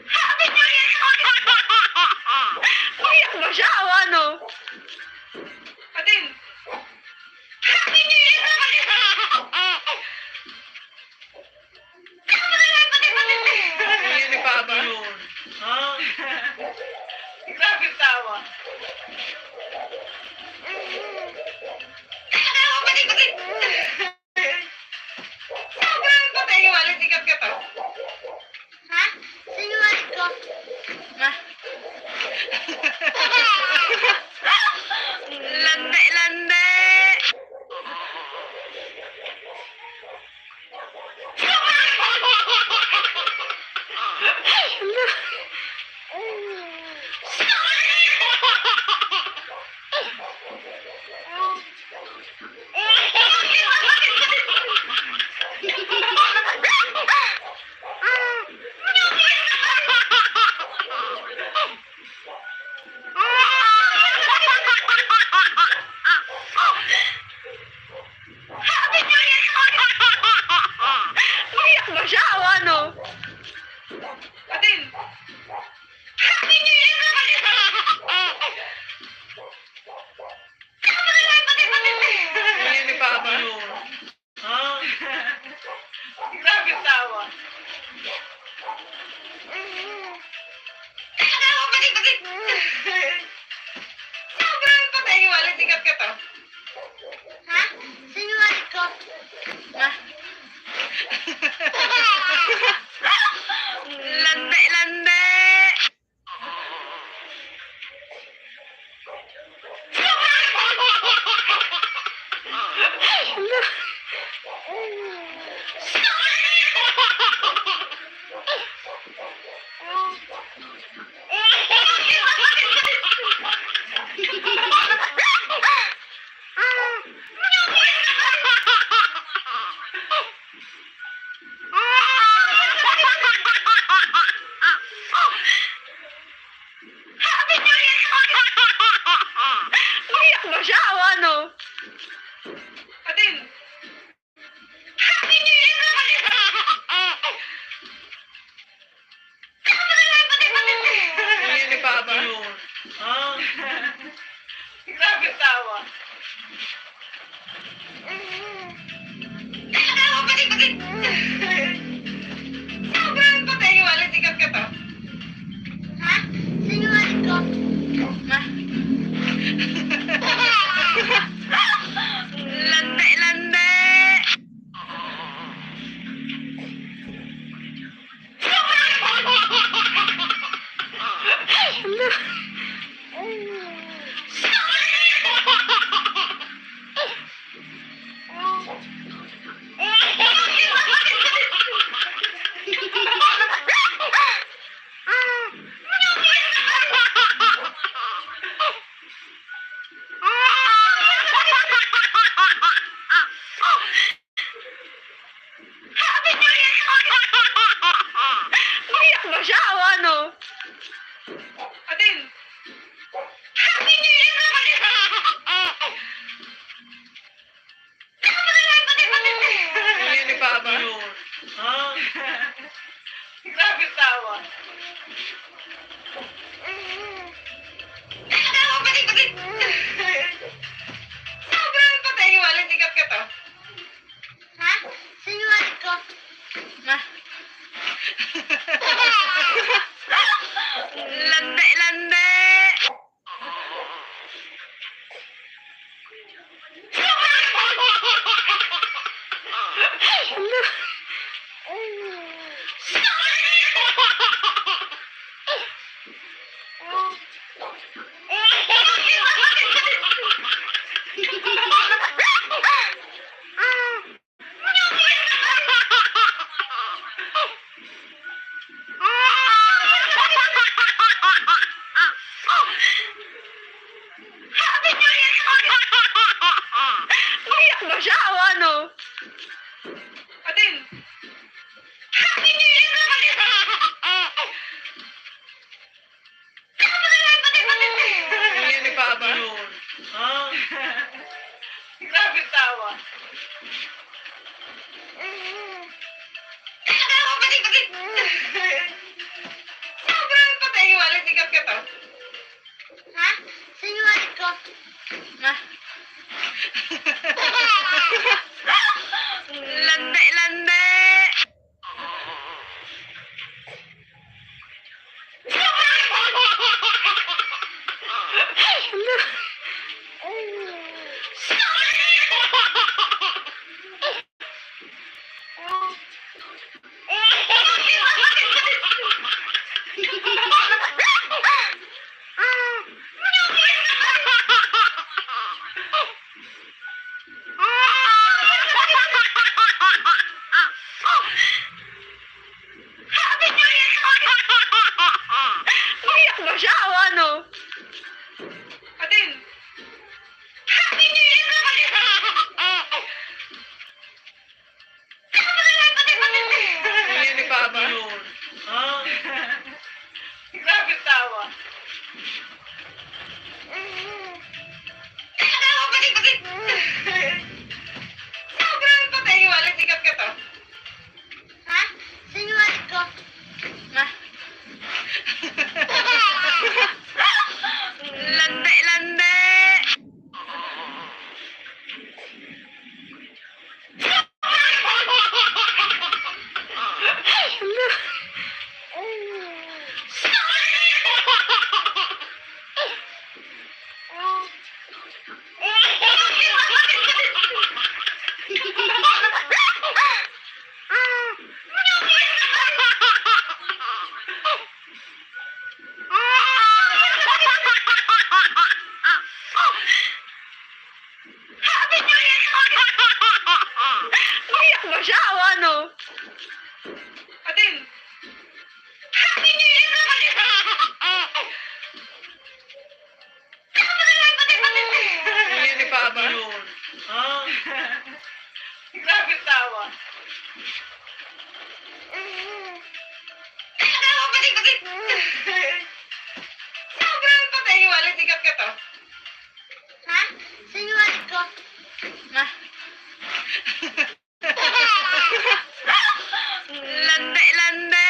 Happy New Year! Mag-asawa, no? Atin! Happy New Year naman! Yan ni Papa. Ha? Grabe yung tawa. Tawa, balik. Sobrang patay yung wallet, ikat ka to. Ha? Sinungaling ko. Ma. Lande, lande. Iyak mo siya, ano? Atin! Happy New Year naman! Yan ni Papa. Ha? Grabe yung tawa. Tawa, balik. Sobrang patay yung wallet, ikat ka to. Ha? Sinungaling ko. Ma. Lande, lande. Iyak mo siya, ano? Atin! Happy New Year naman! Yan ni Papa. Ha? Grabe yung tawa. Tawa, balik. Sobrang patay yung wallet, ikat ka to. Ha? Sinungaling ko. Ma. Lande, lande. Iyak mo siya, ano? Atin! Happy New Year naman! Yan ni Papa. Ha? Grabe yung tawa. Tawa, balik. Sobrang patay yung wallet, ikat ka to. Ha? Sinungaling ko. Ma. Lande, lande. Iyak mo siya, ano? Atin! Happy New Year naman! Yan ni Papa. Ha? Grabe yung tawa. Tawa, balik. Sobrang patay yung wallet, ikat ka to. Ha? ko. Ma. Lande, lande. Umiyak ba siya o ano? Adin! Happy New Year naman ito! Hindi ni Papa. Ah, Grabe tawa. Tawa, bakit? Sobrang patay, walang tikat ka to. Ha? Sinungaling ko. Ma. Lande, lande. Umiyak ba siya o ano? Adin! Happy New Year naman ito! Hindi ni Papa. ah, Grabe tawa. Tawa, bakit? Sobrang patay, walang tikat ka to. Ha? Sinungaling ko. Ma. Lande, lande.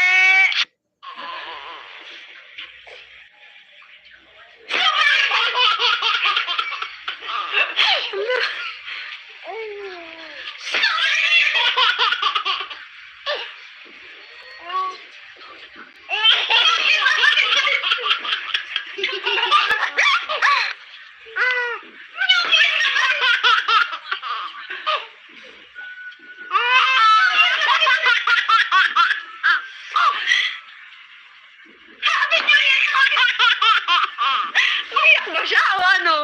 Umiyak ba siya o ano?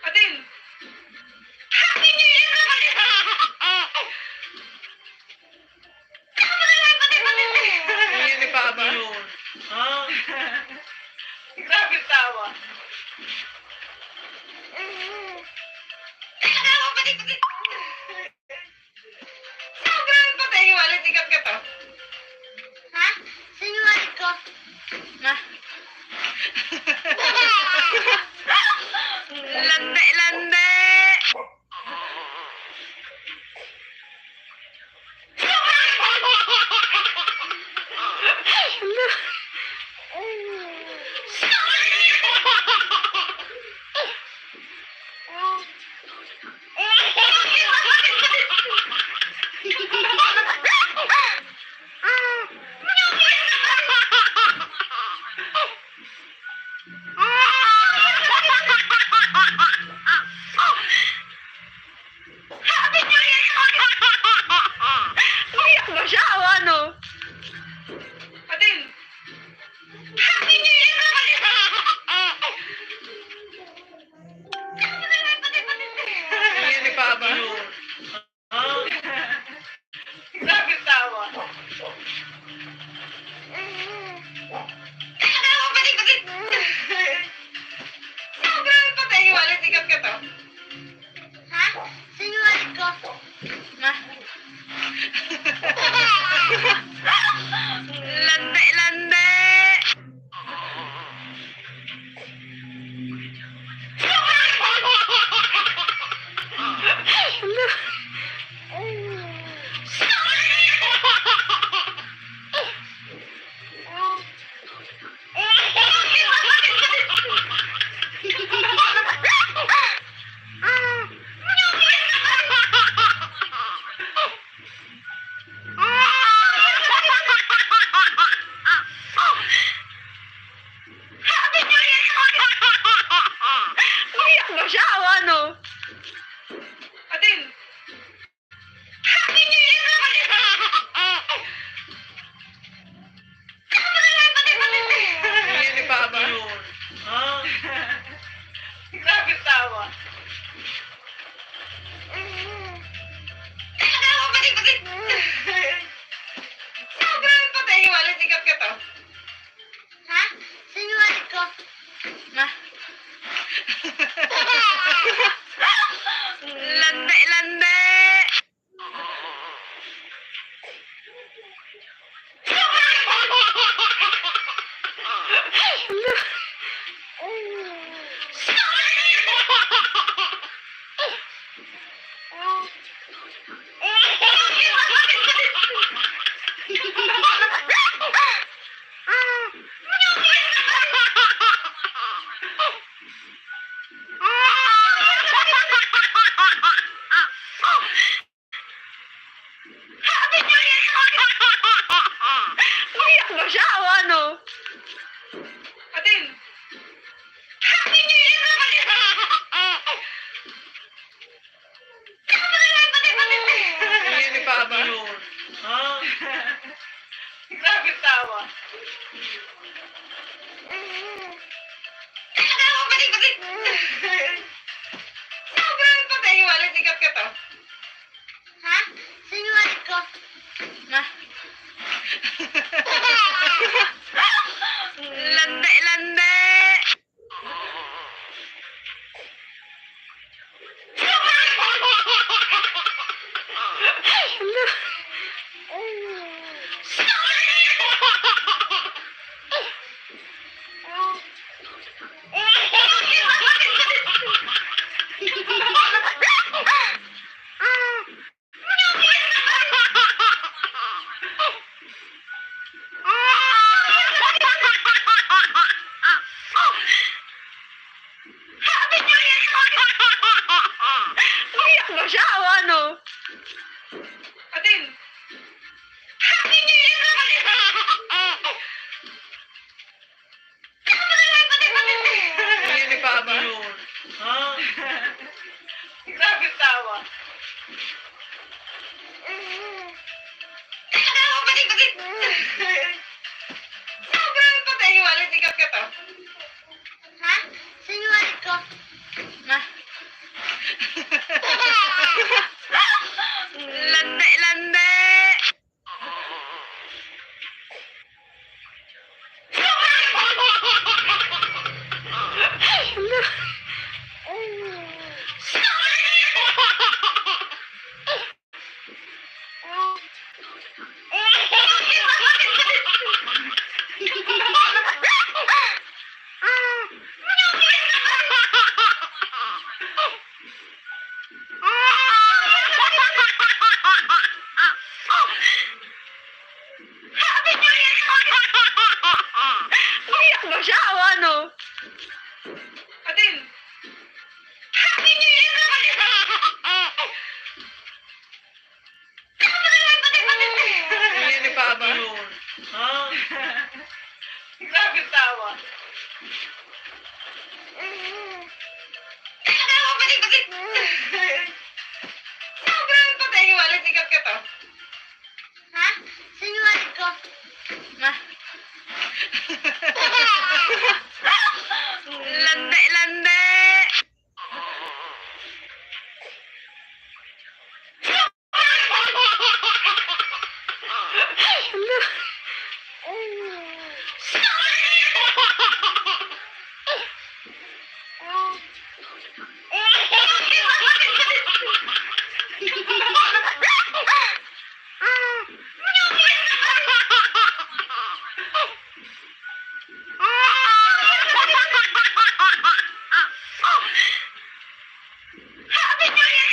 Adin! Happy New Year naman ito! Hindi ni Papa. ah, Grabe tawa. Tawa, bakit? Sobrang patay, walang tikat ka to. Ha? Sinungaling ko. Ma. Lande, lande. Umiyak ba siya o ano? Adin! Happy New Year naman ito! Hindi ni Papa. ah, Grabe tawa. Tawa, bakit? Sobrang patay, walang tikat ka to. Ha? Sinungaling ko. Ma. Lande, lande. Umiyak ba siya o ano? Atin! Happy New Year naman yun! Hindi ni Papa. Ha? Grabe tawa. Tawa pa rin. Sobrang patay. Walang sikat ka to. Ha? Sinuwal ko. Ma. Lande. Umiyak ba siya o ano? Atin! Happy New Year naman yun! Hindi ni Papa. Ha? Grabe tawa. Tawa pa rin. Sobrang patay. Walang sikat ka to. Ha? Sinuwal ko. Ma. Lande. Happy New Year! Umiyak ba siya o ano? Atin! Happy New Year naman yun! Hindi ni Papa. Ha? Grabe tawa. Tawa pa rin. Sobrang patay. Walang sikat ka to. Ha? Sinuwal ko. Ma. Lande. Happy New Year!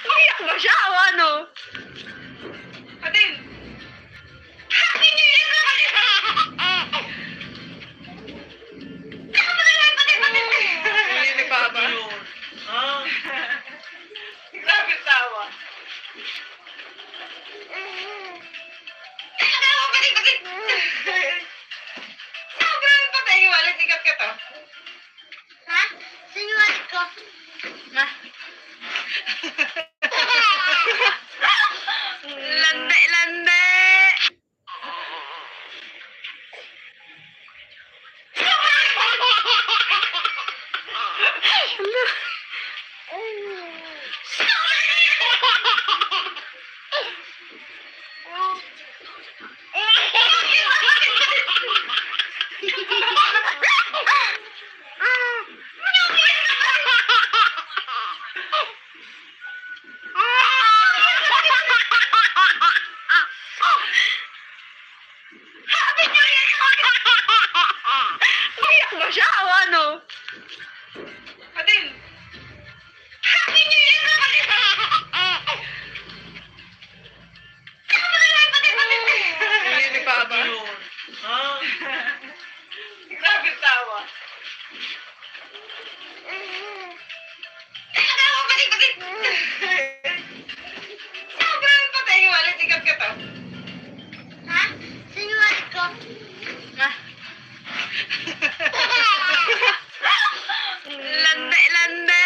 Umiyak ba siya o ano? Atin! Happy New Year naman yun! Hindi ni Papa. Ha? Grabe tawa. Tawa pa rin. Sobrang patay. Walang sikat ka to. Ha? Sinuwal ko. Ma. Lande. hiwalay, tikat ka to. Ha? Sinungaling ko. Lande, lande!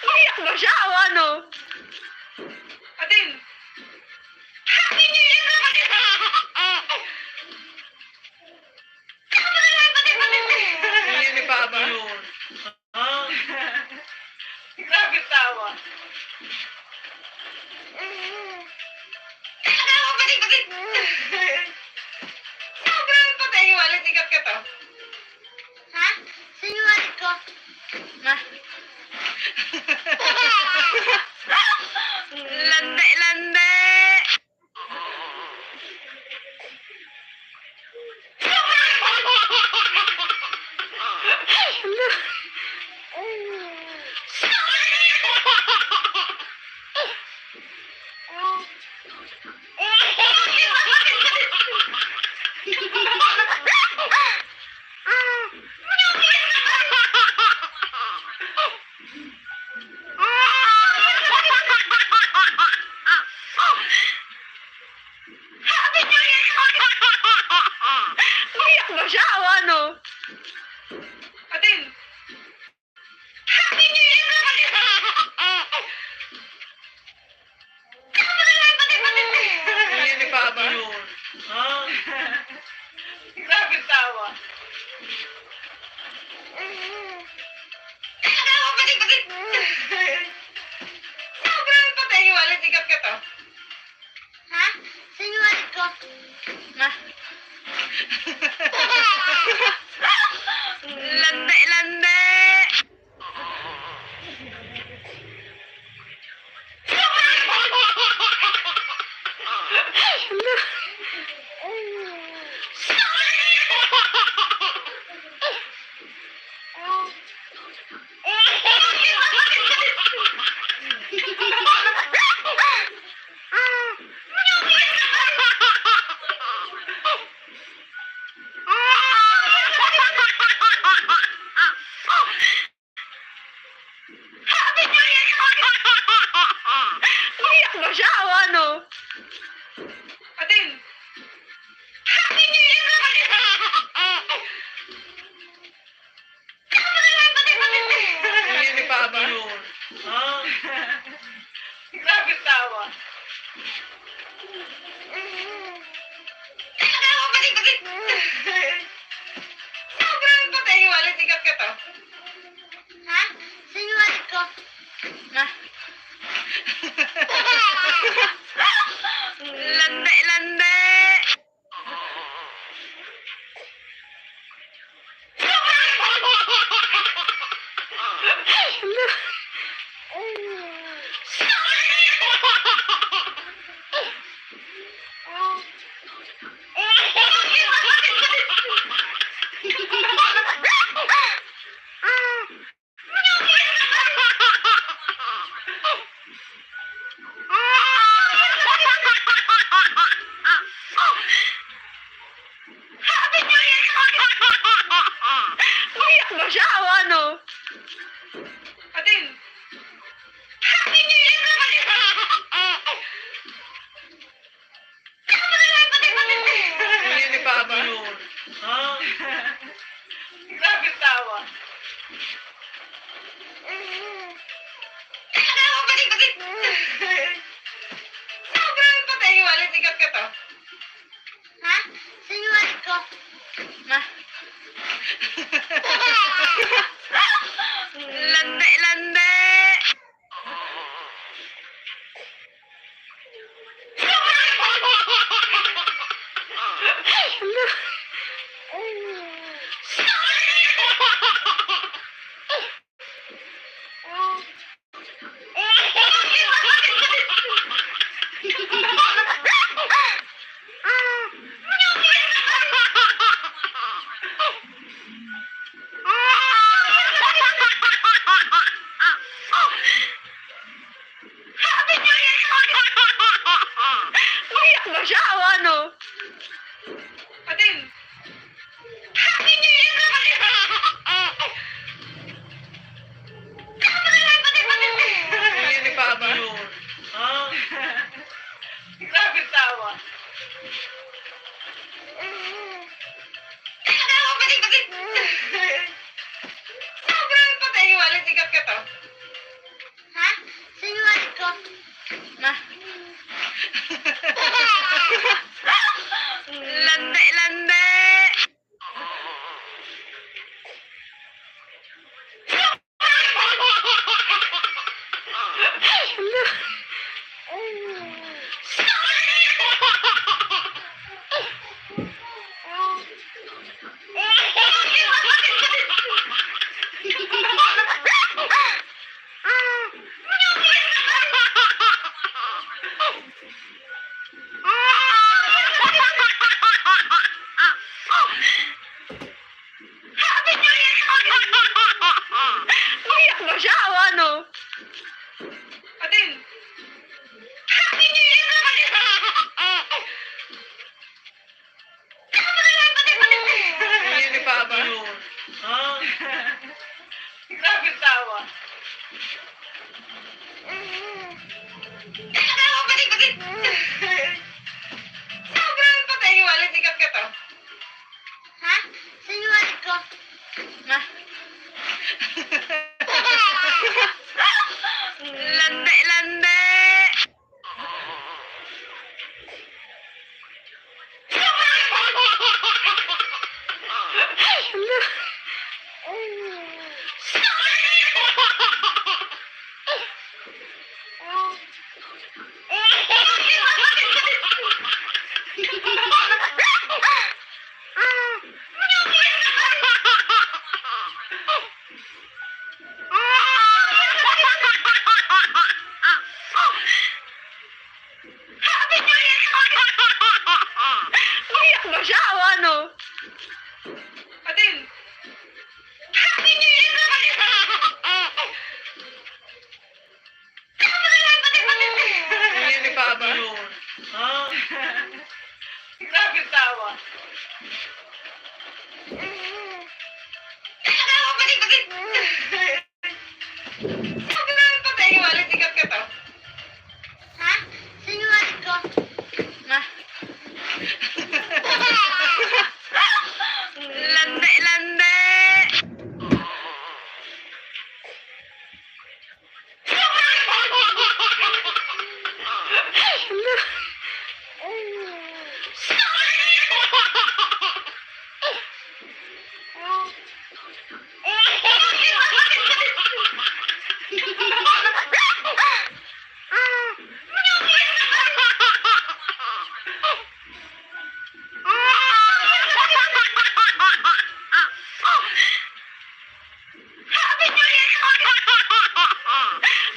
Iyak ba siya o ano? Atin! Happy New Year naman ito! Hindi ni Papa. Grabe tawa. Ano ba patik? Sobrang patay, hiwalay, tikat ka to. Ha? Sinungaling ko. Lande, lande! Iyak ba siya o ano? Atin! Happy New Year naman ito! Hindi ni Papa. Grabe tawa. Ano ba patik? Sobrang patay, hiwalay, tikat ka to. Ha? Sinungaling ko. Lande, lande! Happy New Year! Iyak ba siya o ano? Atin! Happy New Year naman ito! Hindi ni Papa. Grabe tawa. Ano ba patik? Sobrang patay, hiwalay, tikat ka to. Ha? Sinungaling ko. Lande, lande! Happy New Year! Iyak ba siya o ano? Atin! Happy New Year naman ito! Hindi ni Papa. Grabe tawa. Ano ba patik? Sobrang patay, hiwalay, tikat ka to. Ha? Sinungaling ko. Lande, lande! siya o ano? Adin! Happy New Year kapatid! Yan ni Papa. Ha? Grabe tawa. Tawa, patid! Sobrang patay, wallet, ikat ka to. Ha? Sinuwal ko. Na. Lande, lande! Umiyak ba siya o ano? Adin! Happy New Year kapatid! Yan ni Papa. Ha? Grabe tawa. Tawa, patid! Sobrang patay, wallet, ikat ka to. Ha? Sinuwal ko. Na. Lande, lande! Umiyak ba siya o ano? Adin! Happy New Year kapatid! Yan ni Papa. Ha? Grabe tawa. Tawa, patid! Sobrang patay, wallet, ikat ka to. Ha? Sinuwal ko. Na. Lande, lande!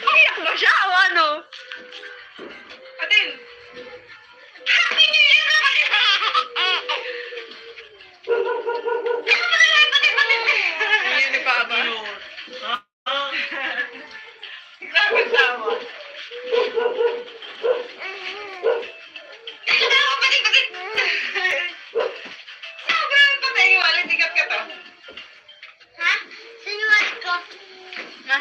Umiyak ba siya o ano? Adin! Happy New Year kapatid! Yan ni Papa. Ha? Grabe tawa. Tawa, patid! Sobrang patay, wallet, ikat ka to. Ha? Sinuwal ko. Na.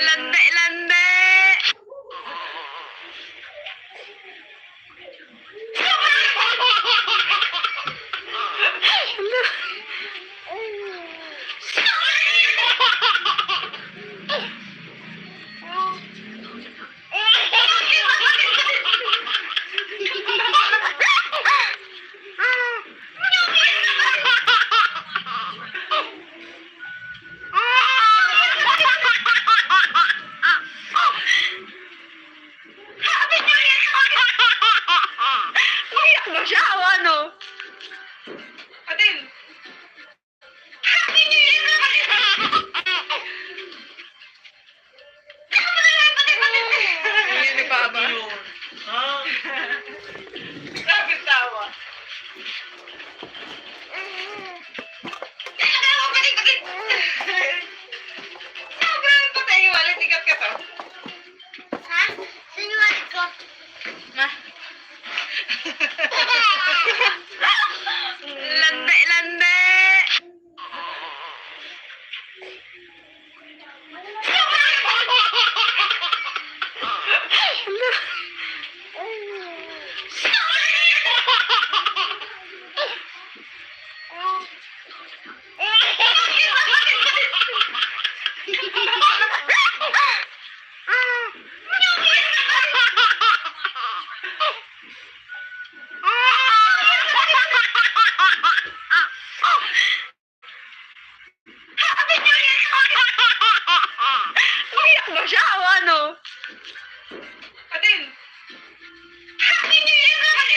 Lande, lande! Umiyak ba siya o ano? Adin! Happy New Year kapatid! Yan ni Papa. Ha? Grabe tawa. Tawa, patid! Sobrang patay, wallet, ikat ka to. Ha? Umiyak ba siya o ano? Adin! Happy New Year na kasi!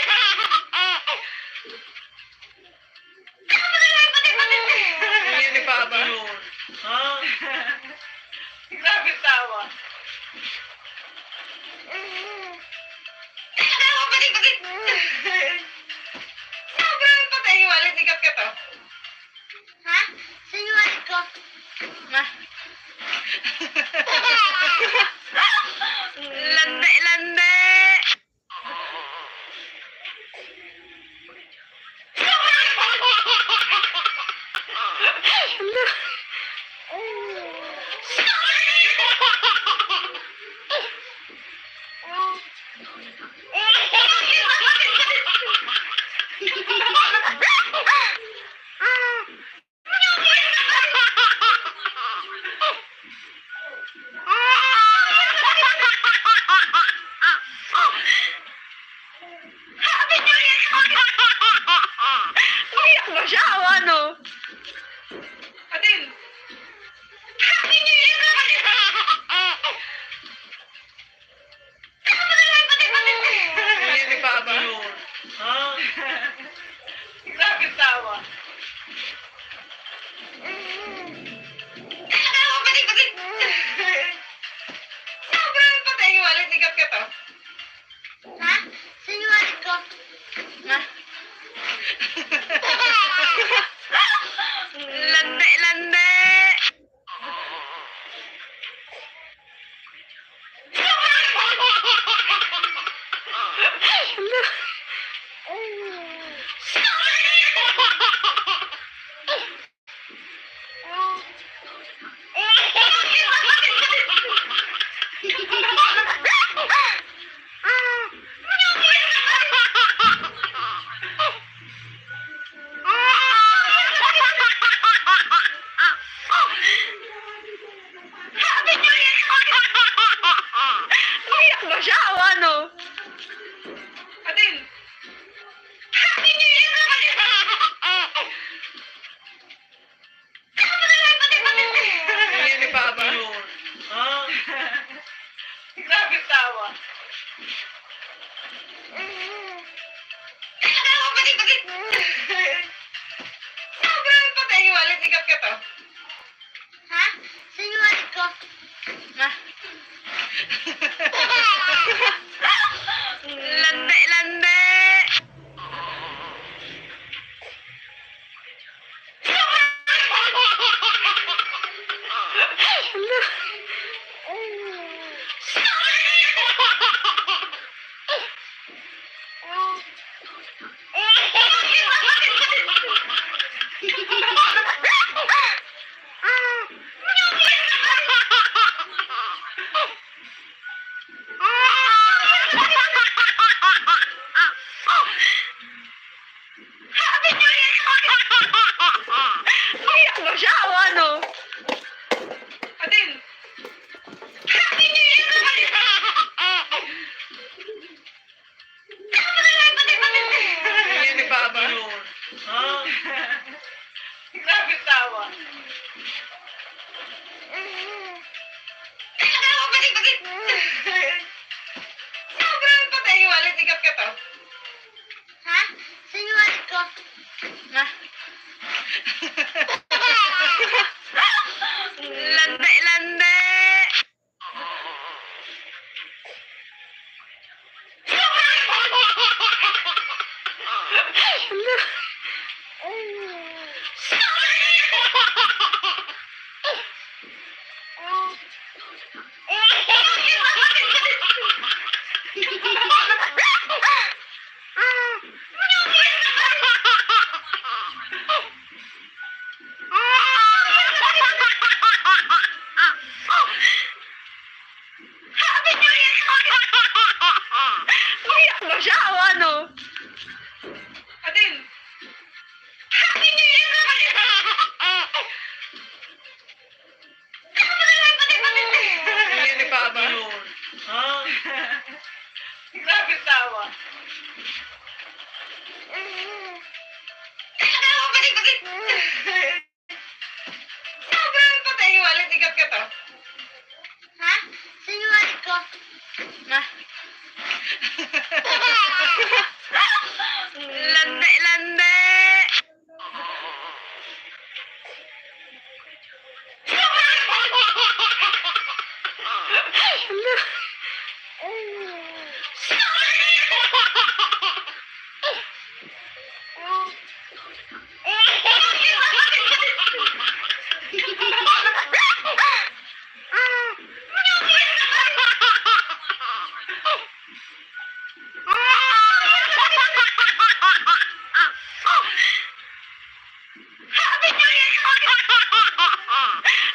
Yan ni Papa. Ha? Grabe tawa. Tawa pa rin bakit? Sobrang patay yung wallet ni Kapkat oh. Ha? Saan yung wallet ko? Ma. Lande, lande! Umiyak ba siya o ano? Adin! Happy New Year na kasi! Yan ni Papa. Ha? Grabe tawa. Tawa pa rin bakit? Sobrang patay yung wallet ni Kapkat oh. Ha? Saan yung wallet ko? Ma. Lande, lande! Umiyak ba siya o ano? Adin! Happy New Year na kasi! Yan ni Papa. Ha? Grabe tawa. Tawa pa rin bakit? Sobrang patay yung wallet ni Kapkat oh. Ha? Saan yung wallet ko? Ma. Lande, lande! Umiyak ba siya o ano? Adin! Happy New Year na kasi! Yan ni Papa. Ha? Grabe tawa. Tawa pa rin bakit? Sobrang patay yung wallet ni Kapkat oh. Ha? Saan yung wallet ko? Ma. Lande, lande! Umiyak ba siya o ano? Adin! Happy New Year na kasi! Yan ni Papa. Ha? Grabe tawa. Tawa pa rin bakit? Sobrang patay yung wallet ni Kapkat oh. Ha? Sinungaling ko. Ma. Lande, lande.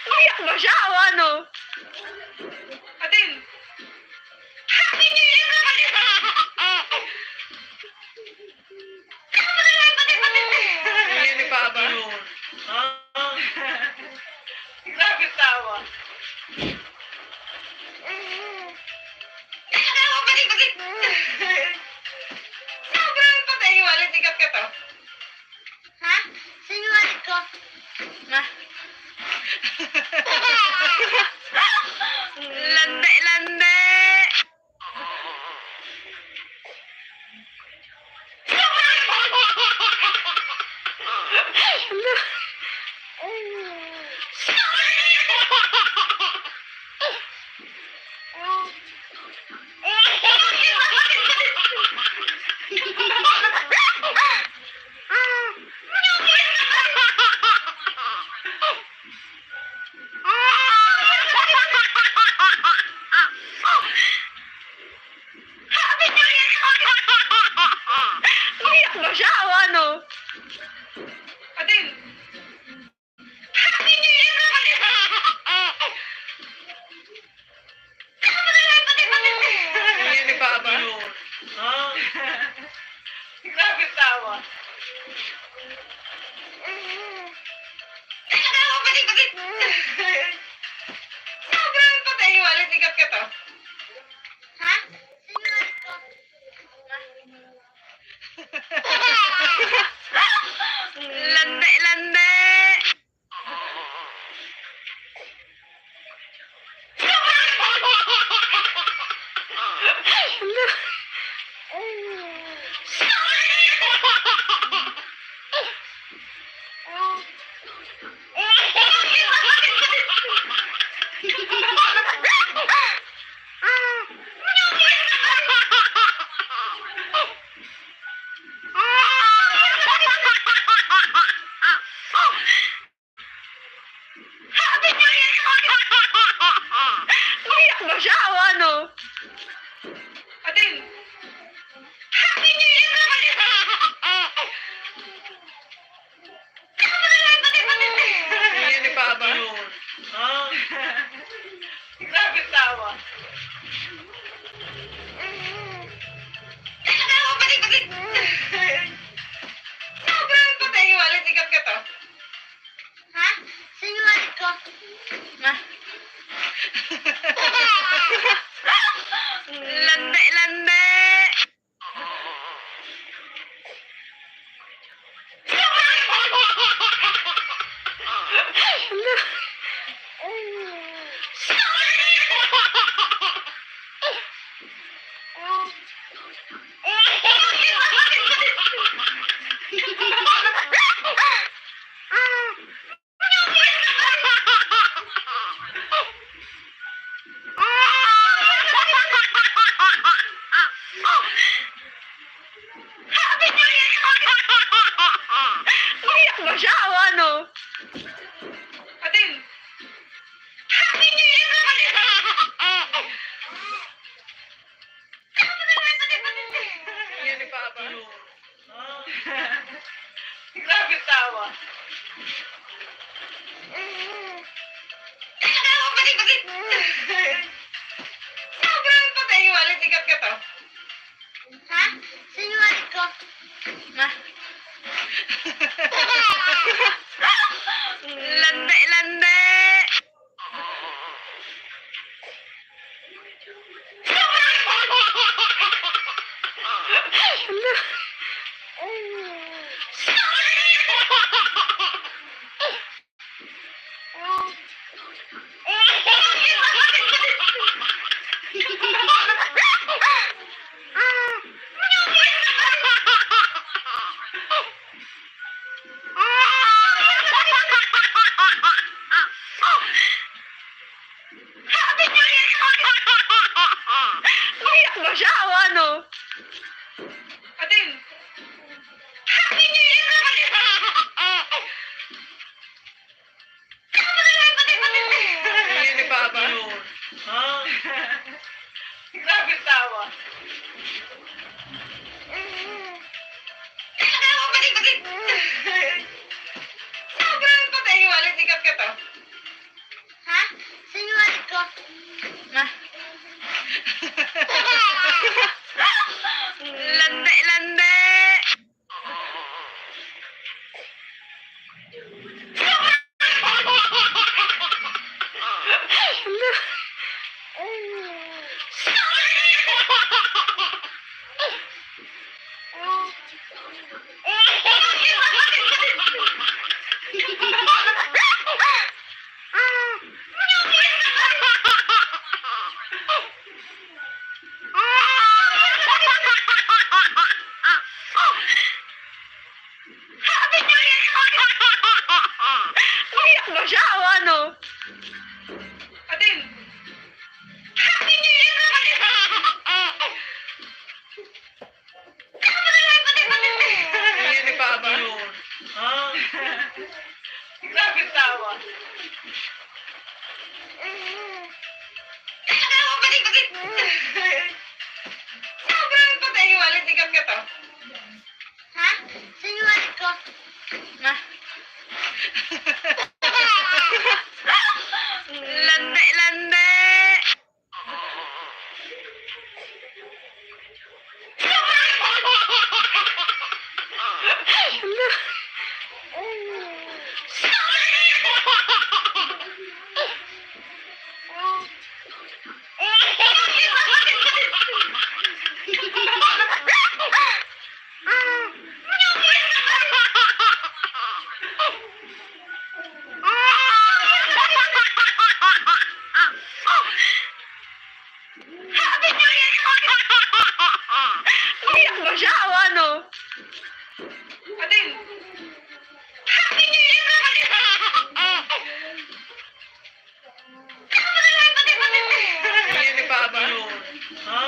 Umiyak ba siya o ano? Adel! Happy New Year naman! Tama na lang, pati-pati! Hindi ni Papa. Grabe tawa. Tawa, pati-pati! Sobrang patay, walit ikat ka to. Ha? Sinungaling ko. Ma. Lande, lande. Umiyak ba siya o ano? Adel! Happy New Year naman! Tama na lang, pati-pati! Hindi ni Papa. Grabe tawa. Tawa, pati-pati! Sobrang patay, walit ikat ka to. Ha? Sinungaling ko. Lande, lande. Umiyak ba siya o ano? Adel! Happy New Year naman! Tama na lang, pati-pati! Hindi ni Papa. Grabe tawa. Tawa, pati-pati! Sobrang patay, walit ikat ka to. Ha? Sinungaling ko. Ma. Lande, lande. Umiyak ba siya o ano? Adel! Happy New Year naman! Tama na lang, pati-pati! Hindi ni Papa. Grabe tawa. Tawa, pati-pati! Sobrang patay, walit ikat ka to. Ha? Sinungaling ko. Ma. Lande, lande. Umiyak ba siya o ano? Atin! Happy New Year naman! Tama na lang, pati. Hindi ni Papa. Ha? Grabe tawa. Tawa, pati. Sobrang patay, walit ikat ka to. Ha? Sinungaling ko. Ah. Lande. Umiyak ba siya o ano? Atin! Happy New Year naman! Tama na lang, pati. Hindi ni Papa. Ha? Grabe tawa. Tawa, pati. Sobrang patay, walit ikat ka to. Ha? Sinungaling ko. Ah. Lande. Happy New Year! Umiyak ba siya o ano? Atin! Happy New Year naman! Tama na lang, pati. Hindi ni Papa. Ha?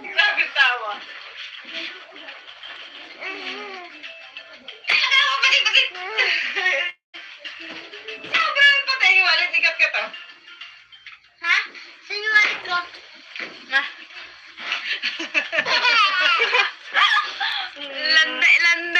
Grabe tawa. Tawa, pati. Sobrang patay, walit ikat ka to. Ha? Sinungaling ko. Ah. Lande.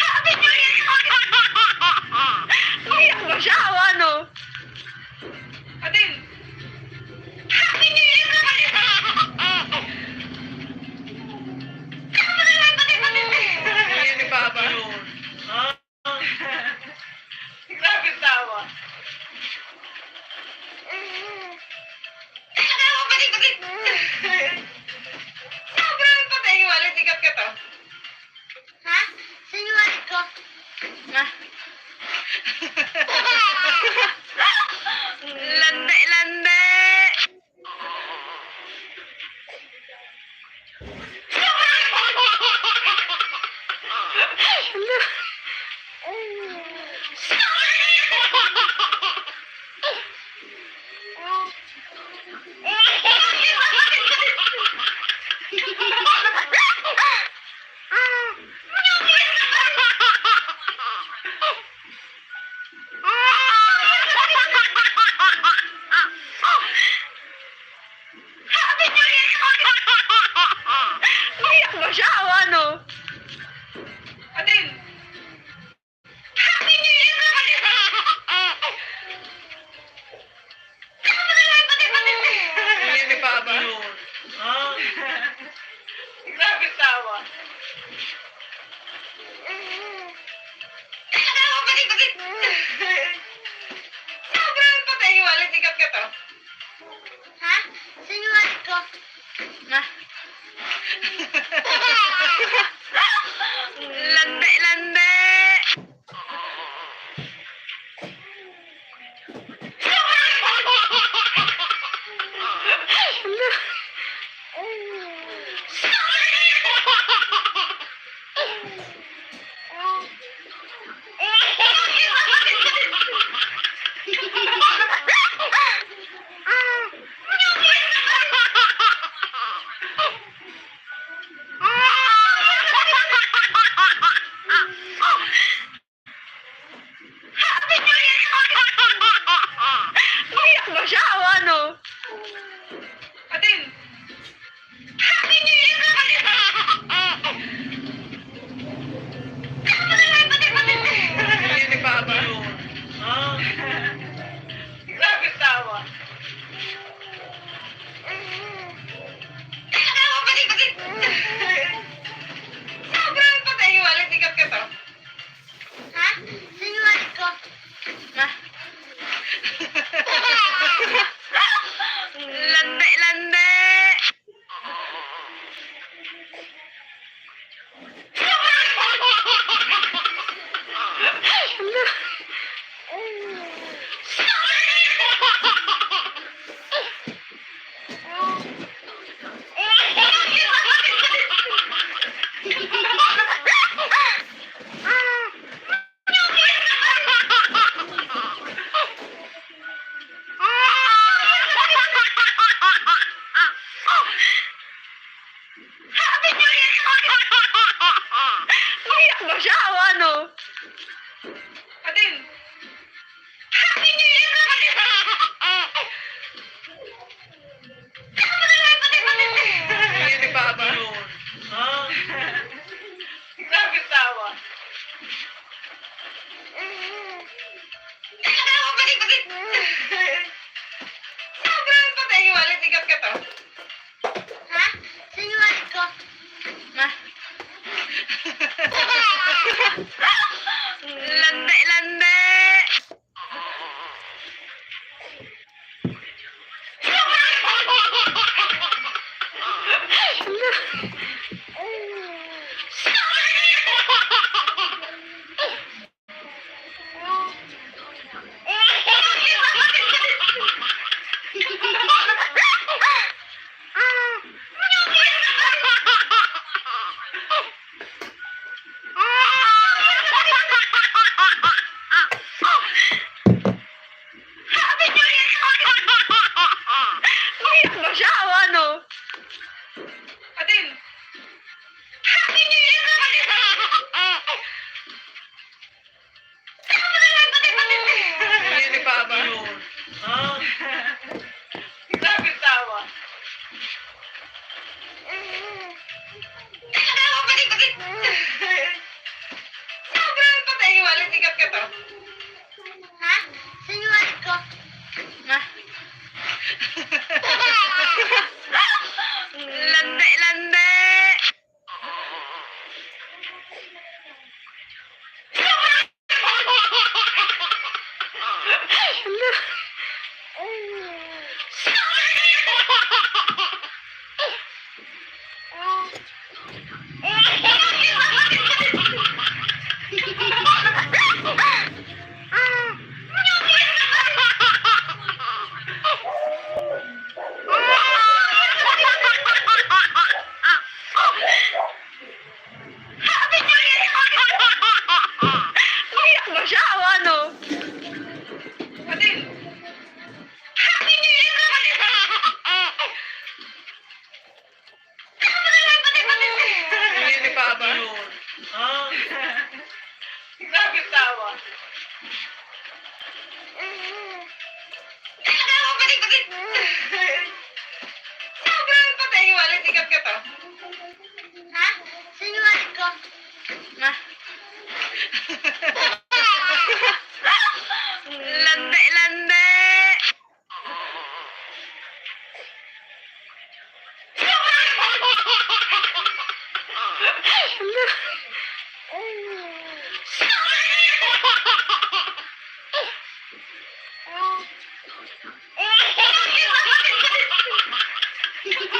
Happy New Year! Umiyak ba siya o ano? Atin! Happy New Year naman! Tama na lang, pati. Hindi ni Papa. Ha? Grabe tawa. Tawa, pati. Sobrang patay, walit ikat ka to. Ha? Sinungaling ko. Ah. Lande. Happy New Year! Umiyak ba siya o ano? Atin! Happy New Year naman! Tama na lang, pati. Hindi ni Papa. Ha? Grabe tawa. Tawa, pati. Sobrang patay, walit ikat ka to. Ma. Lande, lande. Iyak ba siya o ano? Atin! Happy New Year na kayo! Hindi pa ba? Grabe tawa. Tawa, balik! Sobrang patay yung wallet, ikat ka to. Ha? Sinuwat ko. Ma. Lande, lande. Iyak ba siya o ano? Atin! Happy New Year na kayo! Hindi pa ba? Grabe tawa. Tawa, balik! Sobrang patay yung wallet, ikat ka to. Ha? Sinuwat ko. Ma. Lande, lande. Iyak ba siya o ano? Atin! Happy New Year na kayo! Hindi pa ba? Grabe tawa. Tawa, balik! Sobrang patay yung wallet, ikat ka to. Ha? Sinuwat ko. Ma. Lande, lande. Iyak ba siya o ano? Atin! Happy New Year na kayo! Hindi pa ba? Grabe tawa. Tawa, balik! Sobrang patay yung wallet, ikat ka to. Ha? Sinuwat ko. Ma. Lande, lande. Ha?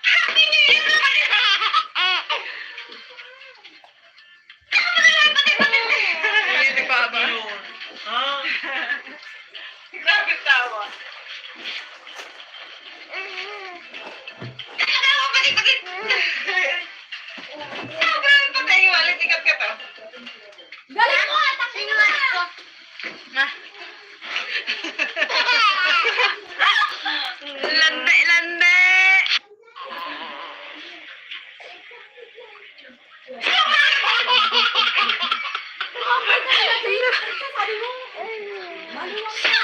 Happy New Year naman ito! Hindi ni Papa. Ha? Grabe tawa. Tawa, balik. Sobrang patay, walit ikat ka to. Galing mo! Sinungaling ko. Lande! Sabi mo, maluwang ka.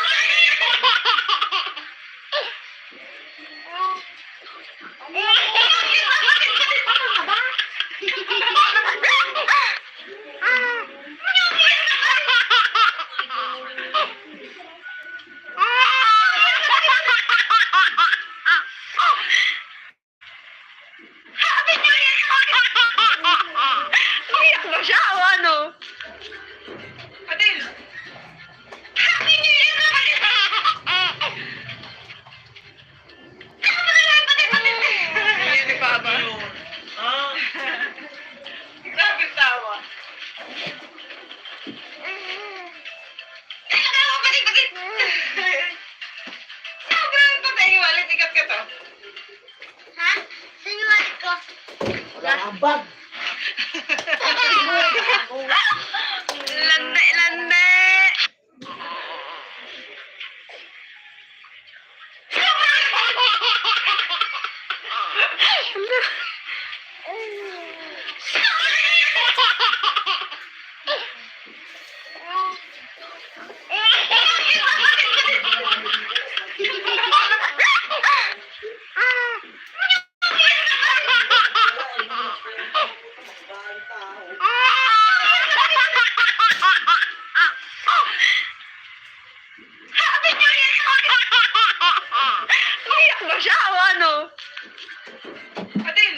Umiyak ba siya o ano? Adil! Happy New Year naman ito! Hindi ni Papa. Ha? Grabe tawa. Tawa, balik. Sobrang patay, walit ikat ka to. Ha? Sinungaling ko. Wala kang bag. Lande! Happy New Year! Umiyak ba siya o ano? Adil!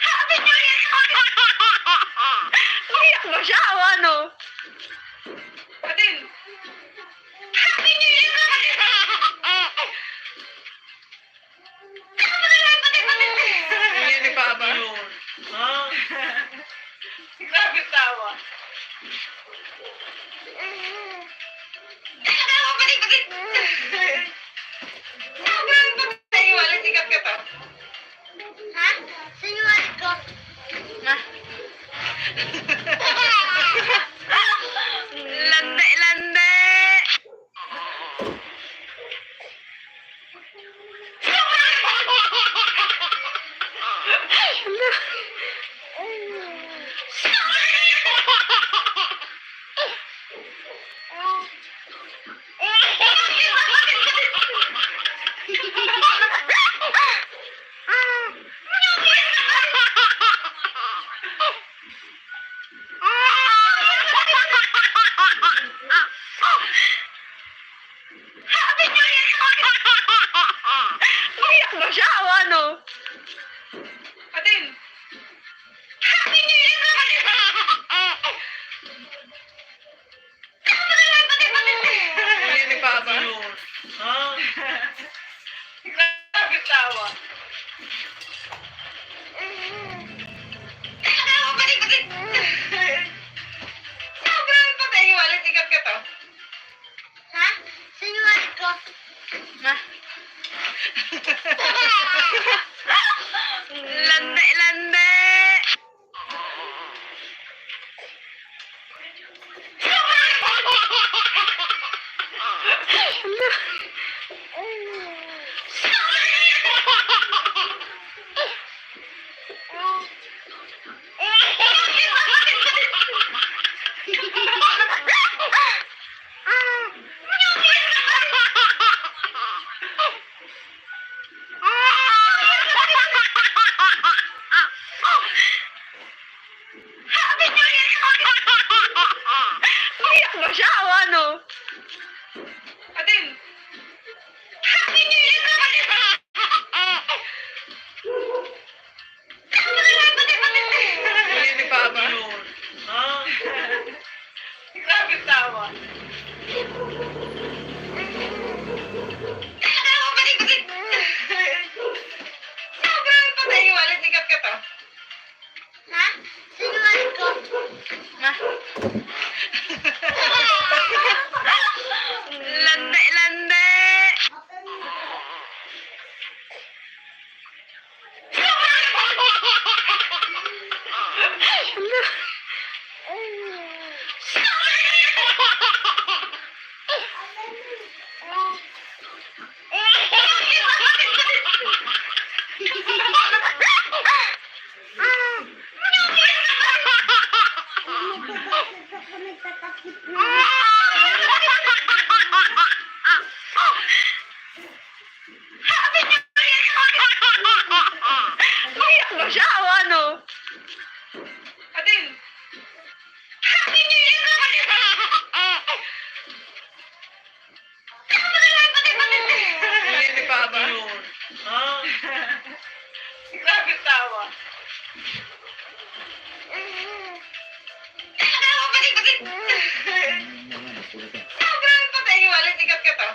Happy New Year! Umiyak ba siya o ano? Patin! Happy New Year! Umiyak ni Papa. Ha? Grabe tawa. Tawa, patin, patin! Ay, walang sikat ka to. Ha? Sinungaling ko. Ma. Lande, lande! Happy New Year! Umiyak ba siya o ano? Patin! Happy New Year! Umiyak ni Papa. Ha? Grabe tawa. Tawa, patin, patin! Sobrang patay, walang sikat ka to. Ha? Sinungaling ko. Ma. Lande, lande! Happy New Year! Umiyak ba siya o ano? Patin! Happy New Year! Umiyak ni Papa. Ha? Grabe tawa. Tawa, patin, patin! Sobrang patay, walang sikat ka to. Ha? Sinungaling ko. Ma. Lande, lande! Happy New Year! Umiyak ba siya o ano? Patin! Happy New Year! Umiyak ni Papa. Ha? Grabe tawa. Tawa, patin, patin! Sobrang patay, walang sikat ka to.